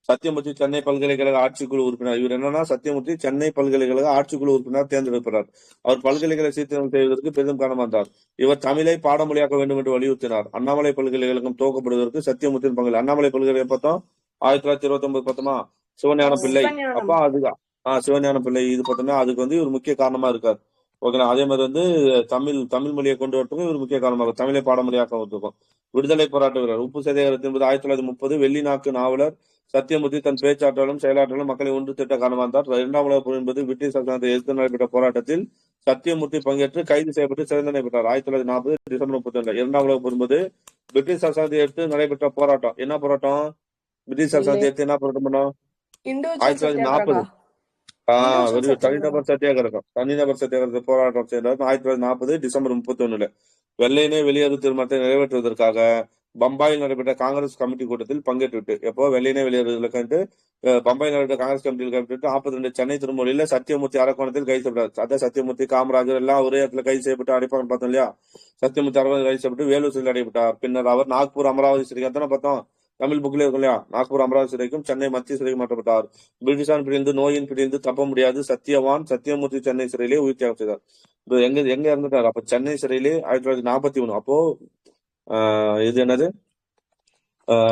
சத்தியமூர்த்தி சென்னை பல்கலைக்கழக ஆட்சிக்குழு உறுப்பினர். இவர் என்னன்னா சத்தியமூர்த்தி சென்னை பல்கலைக்கழக ஆட்சிக்குழு உறுப்பினர் தேர்ந்தெடுக்கிறார். அவர் பல்கலைக்கழக சீர்திருத்தம் செய்வதற்கு பெரிதும் காரணமாக இருந்தார். இவர் தமிழை பாடமொழியாக்க வேண்டும் என்று வலியுறுத்தினார். அண்ணாமலை பல்கலைக்கழகம் துவக்கப்படுவதற்கு சத்தியமூர்த்தி பங்கு. அண்ணாமலை பல்கலைக்கழகம் பார்த்தோம் 1929 பார்த்தோமா, சிவஞான பிள்ளை. அப்ப அதுதான் சிவஞான பிள்ளை. இது பார்த்தோம்னா அதுக்கு வந்து இவர் முக்கிய காரணமா இருக்கார். ஓகேங்களா? அதே மாதிரி வந்து தமிழ் மொழியை கொண்டு வரத்துக்கும் இவர் முக்கிய காரணமா இருக்கும். தமிழை பாடமொழியாக்க இருக்கும். விடுதலை போராட்ட வீரர் உப்பு சத்தியாகிரகம் என்பது 1930 வெள்ளிநாக்கு நாவலர் சத்தியமூர்த்தி தன் பேச்சாற்றலும் செயலாற்றலும் மக்களை ஒன்று திட்ட காரணமாக இருந்தார். 2ஆம் உலகப் போர் என்பது பிரிட்டிஷ் அரசாங்கத்தை எதிர்த்து நடைபெற்ற போராட்டத்தில் சத்தியமூர்த்தி பங்கேற்று கைது செய்யப்பட்டு சிறை தண்டனை பெற்றார். 1940 டிசம்பர் 31. 2ஆம் உலகப் போர் என்பது பிரிட்டிஷ் அரசாங்கத்தை எடுத்து நடைபெற்ற போராட்டம். என்ன போராட்டம்? பிரிட்டிஷ் அரசாங்கத்தை எடுத்து என்ன போராட்டம் பண்ணோம்? 1940. தனிநபர் சத்தியாகிரகம் போராட்டம் செய்தார். 1940 டிசம்பர் 31. வெள்ளையனே வெளியேறு தீர்மானத்தை நிறைவேற்றுவதற்காக பம்பாயில் நடைபெற்ற காங்கிரஸ் கமிட்டி கூட்டத்தில் பங்கேற்று எப்போ வெள்ளையனே வெளியேறுவதற்கு பம்பாயில் நடைபெற்ற காங்கிரஸ் கமிட்டியில் கைப்பற்றி 42 சென்னை திருமொழியில சத்தியமூர்த்தி அரக்கோணத்தில் கைது செய்யப்பட்டார். அதான் சத்தியமூர்த்தி காமராஜர் எல்லாம் ஒரே இடத்துல கைது செய்யப்பட்டு அடைப்பாங்க பார்த்தோம் இல்லையா. சத்தியமூர்த்தி அரக்கோணத்தில் கைது செய்யப்பட்டு வேலூர் சிறையில் அடைப்பட்டார். பின்னர் அவர் நாக்பூர் அமராவதி சிறைக்கு தானே பார்த்தோம், தமிழ் புக்ல இருக்கும் இல்லையா, நாக்பூர் அமராவதி சிறைக்கும் சென்னை மத்திய சிறைக்கு மாற்றப்பட்டார். பிரிட்டிஷான் பிடிந்து நோயின் பிடிந்து தப்ப முடியாது சத்தியமூர்த்தி சென்னை சிறையிலே உயிர் தியாகம் செய்தார். எங்க இறந்துட்டார்? அப்ப சென்னை சிறையிலே 1941. அப்போ இது என்னது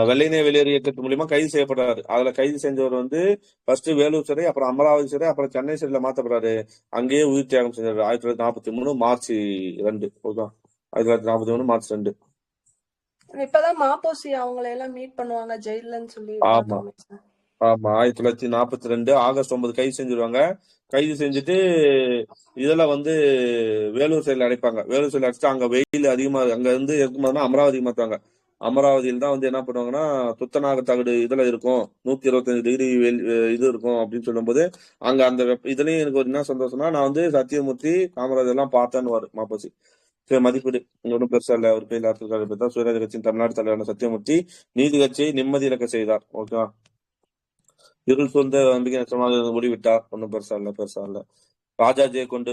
வெள்ளையனே வெளியேறு இயக்கத்து மூலியமா கைது செய்யப்படுறாரு. அதுல கைது செஞ்சவர் வந்து ஃபர்ஸ்ட் வேலூர் சிறை, அப்புறம் அமராவதி சிறை, அப்புறம் சென்னை சிறையில மாத்தப்படுறாரு. அங்கேயே உயிர் தியாகம் செஞ்சாரு 1943 மார்ச் 2. Okay 1943 March 2. இப்பதான் மாப்போசி அவங்களை எல்லாம் மீட் பண்ணுவாங்க ஜெயிலன்னு சொல்லி. ஆமா 1942 ஆகஸ்ட் 9 கைது செஞ்சிருவாங்க. கைது செஞ்சுட்டு இதெல்லாம் வந்து வேலூர் சிறையில் அடைப்பாங்க. வேலூர் சிறையில் அடைச்சிட்டு அங்க வெயில் அதிகமா அங்க இருந்து இருக்கும்போதுனா அமராவதி மாத்துவாங்க. அமராவதியில் தான் வந்து என்ன பண்ணுவாங்கன்னா துத்தநாக தகடு இதுல இருக்கும் 125 டிகிரி இது இருக்கும் அப்படின்னு சொல்லும் போது அங்க அந்த இதுலயும் எனக்கு ஒரு என்ன சந்தோஷம்னா, நான் வந்து சத்தியமூர்த்தி காமராஜர் எல்லாம் பார்த்தேன்னு மாப்போசி மதிப்பீடு ஒன்றும் பெருசா இல்ல. அவர் பேர் தான் சுயராஜ் கட்சியின் தமிழ்நாடு தலைவரான சத்தியமூர்த்தி நீதி கட்சியை நிம்மதி இழக்க செய்தார். ஓகேவா? இருள் சூழ்ந்த நம்பிக்கை நஷ்டமாக முடிவிட்டார். ஒன்றும் பெருசா இல்ல. ராஜாஜியை கொண்டு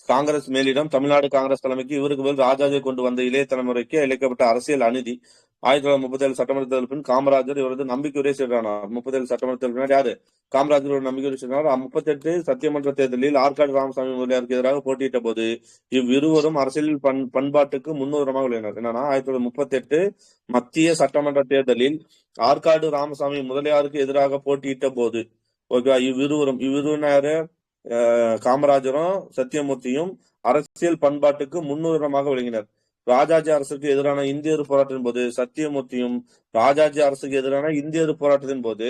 காங்கிரஸ் மேலிடம் தமிழ்நாடு காங்கிரஸ் தலைமைக்கு இவருக்கு பதில் ராஜாஜியை கொண்டு வந்த இளைய தலைமுறைக்கு இழைக்கப்பட்ட அரசியல் அநீதி. 1937 சட்டமன்ற தேர்தல் பின் காமராஜர் இவரது நம்பிக்கையுரை செய்தார். 37 சட்டமன்ற தேர்தல் பின்னாடி யாரு? காமராஜர் நம்பிக்கையுரை செய்தார். 38 சத்தியமன்ற தேர்தலில் ஆற்காடு ராமசாமி முதலியாருக்கு எதிராக போட்டியிட்ட போது இவ்விருவரும் அரசியல் பண்பாட்டுக்கு முன்னுதாரணமாக விளையினர். என்னன்னா 1938 மத்திய சட்டமன்ற தேர்தலில் ஆற்காடு ராமசாமி முதலியாருக்கு எதிராக போட்டியிட்ட போது ஓகேவா, இவ்விருவரும் யாரு? காமராஜரும் சத்தியமூர்த்தியும் அரசியல் பண்பாட்டுக்கு முன்னுதாரணமாக விளங்கினர். ராஜாஜி அரசுக்கு எதிரான இந்திய போராட்டத்தின் போது சத்தியமூர்த்தியும் ராஜாஜி அரசுக்கு எதிரான இந்திய போராட்டத்தின் போது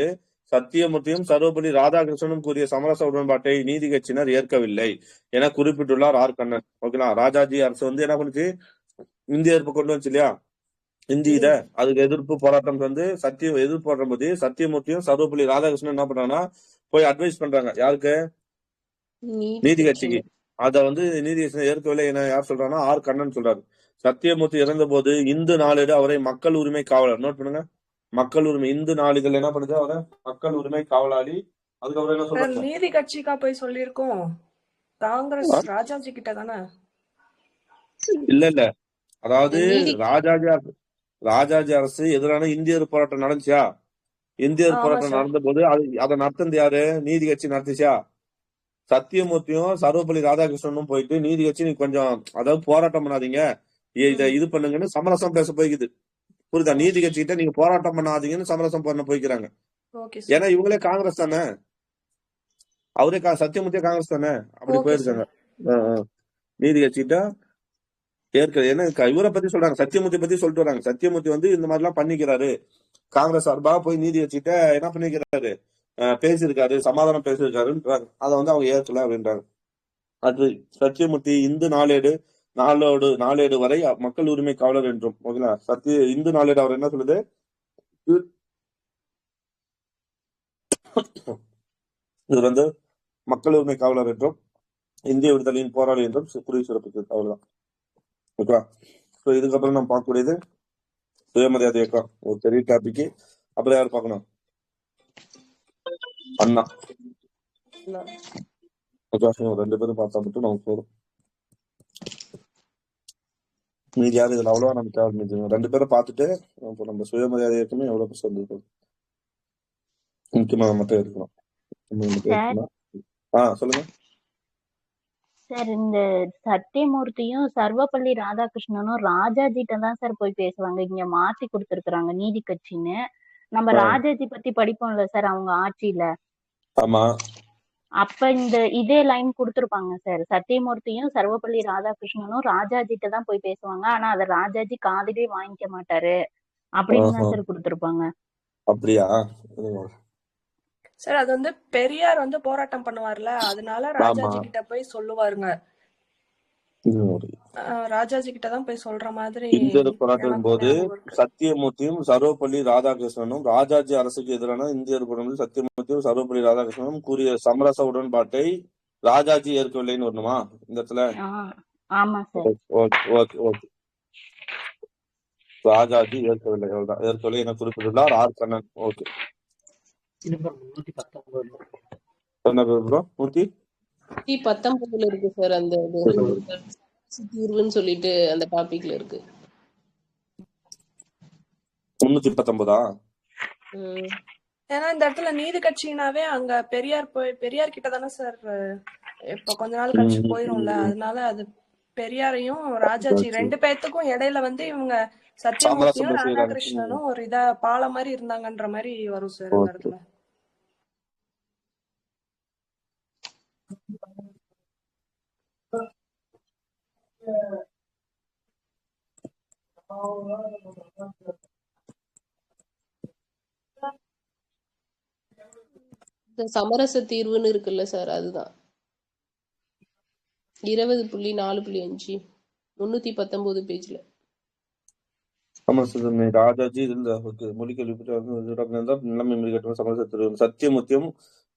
சத்தியமூர்த்தியும் சர்வபள்ளி ராதாகிருஷ்ணனும் கூறிய சமரச உடன்பாட்டை நீதி கட்சியினர் ஏற்கவில்லை என குறிப்பிட்டுள்ளார் ஆர் கண்ணன். ஓகேங்களா? ராஜாஜி அரசு வந்து என்ன பண்ணுச்சு? இந்திய எதிர்ப்பு கொண்டு வந்துச்சு இல்லையா, இந்தி இத அதுக்கு எதிர்ப்பு போராட்டம் வந்து எதிர்ப்பு போராட்டம் போது சத்தியமூர்த்தியும் சர்வபள்ளி ராதாகிருஷ்ணன் என்ன பண்றாங்கன்னா போய் அட்வைஸ் பண்றாங்க. யாருக்கு? நீதி கட்சிக்கு. அத வந்து நீதி கட்சி ஏற்கவில்லை என யார் சொல்றாங்கன்னா ஆர் கண்ணன் சொல்றாரு. சத்தியமூர்த்தி இறந்த போது இந்து நாளேடு அவரை மக்கள் உரிமை காவலர், நோட் பண்ணுங்க, மக்கள் உரிமை இந்து நாளிதழ் என்ன பண்ணுது அவரை மக்கள் உரிமை காவலாளி. அதுக்கப்புறம் என்ன சொல்றாங்க? நீதி கட்சிக்கா போய் சொல்லிருக்கோம், காங்கிரஸ் ராஜாஜி கிட்ட தானே. இல்ல அதாவது ராஜாஜி அரசு எதிரான இந்தியர் போராட்டம் நடந்துச்சா? இந்தியர் போராட்டம் நடந்த போது அதை நடந்தது யாரு? நீதி கட்சி நடத்துச்சா? சத்தியமூர்த்தியும் சர்வபள்ளி ராதாகிருஷ்ணனும் போயிட்டு நீதி கட்சி நீங்க கொஞ்சம் அதாவது போராட்டம் பண்ணாதீங்க, இதை இது பண்ணுங்கன்னு சமரசம் பேச போய்க்குது. புரியுதா? நீதி கட்சி கிட்ட நீங்க போராட்டம் பண்ணாதீங்கன்னு சமரசம் பண்ண போய்க்கிறாங்க. ஏன்னா இவங்களே காங்கிரஸ் தானே. அவரே சத்தியமூர்த்தியா காங்கிரஸ் தானே, அப்படி ஓகே போயிருக்காங்க. சார். நீதி கட்சிட்டா ஏற்கனவே ஏன்னா இவரை பத்தி சொல்றாங்க, சத்தியமூர்த்தி பத்தி சொல்லிட்டு வராங்க. சத்தியமூர்த்தி வந்து இந்த மாதிரி எல்லாம் பண்ணிக்கிறாரு, காங்கிரஸ் சார்பாக போய் நீதி கட்சிட்ட என்ன பண்ணிக்கிறாரு, பேசியிருக்காரு, சமாதானம் பேசியிருக்காருன்றாங்க. அதை வந்து அவங்க ஏற்கல அப்படின்றாங்க. அது சத்தியமூர்த்தி இந்து நாளேடு வரை மக்கள் உரிமை காவலர் என்றும், ஓகேங்களா, இந்து நாளேடு அவர் என்ன சொல்லுது, இவர் வந்து மக்கள் உரிமை காவலர் என்றும் இந்திய விடுதலையின் போராளி என்றும் குறி சிறப்பு. அவ்வளவுதான். ஓகேவா. ஸோ இதுக்கப்புறம் நம்ம பார்க்கக்கூடியது சுயமரியாதை இயக்கம், ஒரு பெரிய டாபிக். அப்புறம் யார் பார்க்கணும், அண்ணா. ரெண்டு பேரும் பார்த்தா மட்டும் நமக்கு போதும். மீதி யாரு இதுல அவ்வளவா நமக்கு தேவை. ரெண்டு பேரும் பார்த்துட்டு நம்ம சுயமரியாதை இயக்கமே எவ்வளவு சொல்லிருக்கோம், முக்கியமாக மட்டும் இருக்கணும். சொல்லுங்க சார். இந்த சத்தியமூர்த்தியும் சர்வப்பள்ளி ராதாகிருஷ்ணனும் ராஜாஜிட்ட தான் சார் போய் பேசுவாங்க. இங்க மாத்தி கொடுத்திருக்காங்க நீதி கட்சின்னு. நம்ம ராஜாஜி பத்தி படிப்போம்ல சார் அவங்க ஆட்சியில. ஆமா. அப்ப இதே லைன் கொடுத்திருப்பாங்க சார். சத்தியமூர்த்தியும் சர்வப்பள்ளி ராதாகிருஷ்ணனும் ராஜாஜிட்ட தான் போய் பேசுவாங்க. ஆனா அத ராஜாஜி காதுலயே வாங்கிக்க மாட்டாரு அப்படின்னு தான் சார் கொடுத்திருப்பாங்க. அப்படியா சார்? அது வந்து பெரியார் வந்து போராட்டம் பண்ணுவார்ல, அதனால ராஜாஜி கிட்ட போய் சொல்லுவாருங்க. ராஜாஜி கிட்ட தான் போய் சொல்ற மாதிரி. இந்திய போராட்டம் போது சத்தியமூர்த்தியும் சர்வப்பள்ளி ராதாகிருஷ்ணனும் ராஜாஜி அரசுக்கு எதிரான இந்திய போராட்டம் சத்தியமூர்த்தியும் சர்வப்பள்ளி ராதாகிருஷ்ணனும் கூறிய சமரச உடன்பாட்டை ராஜாஜி ஏற்கவில்லைன்னு வரணுமா இந்த இடத்துல? ஆமா சார். ஓகே. ராஜாஜி ஏற்கவில்லை என குறிப்பிட்டுள்ளார் ஆர் கண்ணன். ஓகே. என்ன பேர் 119 இருக்கு சார். அந்த தீர்வுன்னு சொல்லிட்டு அந்த டாபிக்ல இருக்கு. 319. ஏன்னா இந்த இடத்துல நீதி கட்சினாவே அங்க பெரியார் கிட்ட தானே சார் இப்ப கொஞ்ச நாள் கழிச்சு போயிரும்ல, அதனால அது பெரியாரையும் ராஜாஜி ரெண்டு பேர்த்துக்கும் இடையில வந்து இவங்க சத்தியமூர்த்தியும் ராதாகிருஷ்ணனும் ஒரு பாலம் மாதிரி இருந்தாங்கன்ற மாதிரி வரும் சார் இந்த இடத்துல. சமரச தீர்வுன்னு இருக்குல்ல சார், அதுதான் 20.4.5 319 பேஜ்ல. ராஜாஜி சத்தியமூர்த்தியும்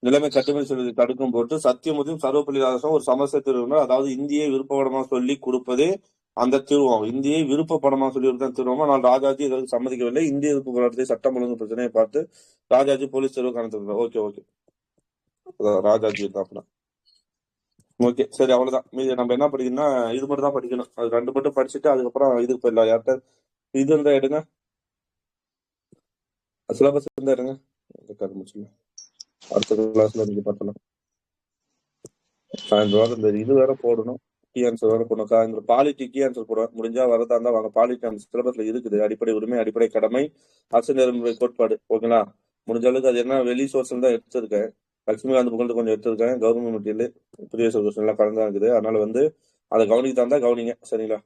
நிலைமை கட்டுமை சொல்வதை தடுக்கும் போட்டு சத்தியமூர்த்தியும் சர்வப்பள்ளி ராதாகிருஷ்ணன் ஒரு சமரச தீர்வு, அதாவது இந்தியை விருப்பப்படமா சொல்லி கொடுப்பதே அந்த தீர்வம். இந்தியை விருப்பப்படமா சொல்லி தீர்வம். ஆனால் ராஜாஜி இதற்கு சம்மதிக்கவில்லை. இந்திய எதிர்ப்பு போராட்டத்தை சட்டம் ஒழுங்கு பிரச்சனையை பார்த்து ராஜாஜி போலீஸ் தேர்வு காணத்திருந்தார். ஓகே. ராஜாஜி தான். ஓகே, சரி, அவ்வளவுதான். மீது நம்ம என்ன படிக்கணும்னா இது மட்டும் தான் படிக்கணும். அது ரெண்டு மட்டும் படிச்சுட்டு அதுக்கப்புறம் இதுக்கு போயிடலாம். யார்கிட்ட இது இருந்தா எடுங்க, சிலபஸ் இருந்தா எடுங்க. அடுத்த கிளாஸ்ல நீங்க பார்த்தலாம். சாயந்தரம் இந்த இது வேற போடணும், கீ ஆன்சர் வேற போடணும். இந்த பாலிட்டி கீ ஆன்சர் போடுவேன். முடிஞ்சா வரதா இருந்தா வாங்க. பாலிட்டி அந்த சிலபஸ்ல இருக்குது. அடிப்படை உரிமை, அடிப்படை கடமை, அரசு நெறிமுறை கோட்பாடு. ஓகேங்களா. முடிஞ்ச அளவுக்கு அது என்ன வெளி சோர்ஸ் தான் எடுத்திருக்கேன். லட்சுமிகாந்த் புகழ்ந்து கொஞ்சம் எடுத்திருக்கேன். கவர்மெண்ட் மெட்டீரியல் ப்ரீவியஸ் எல்லாம் கலந்துதான் இருக்குது. அதனால வந்து அதை கவனிக்க தான் கவனிங்க. சரிங்களா.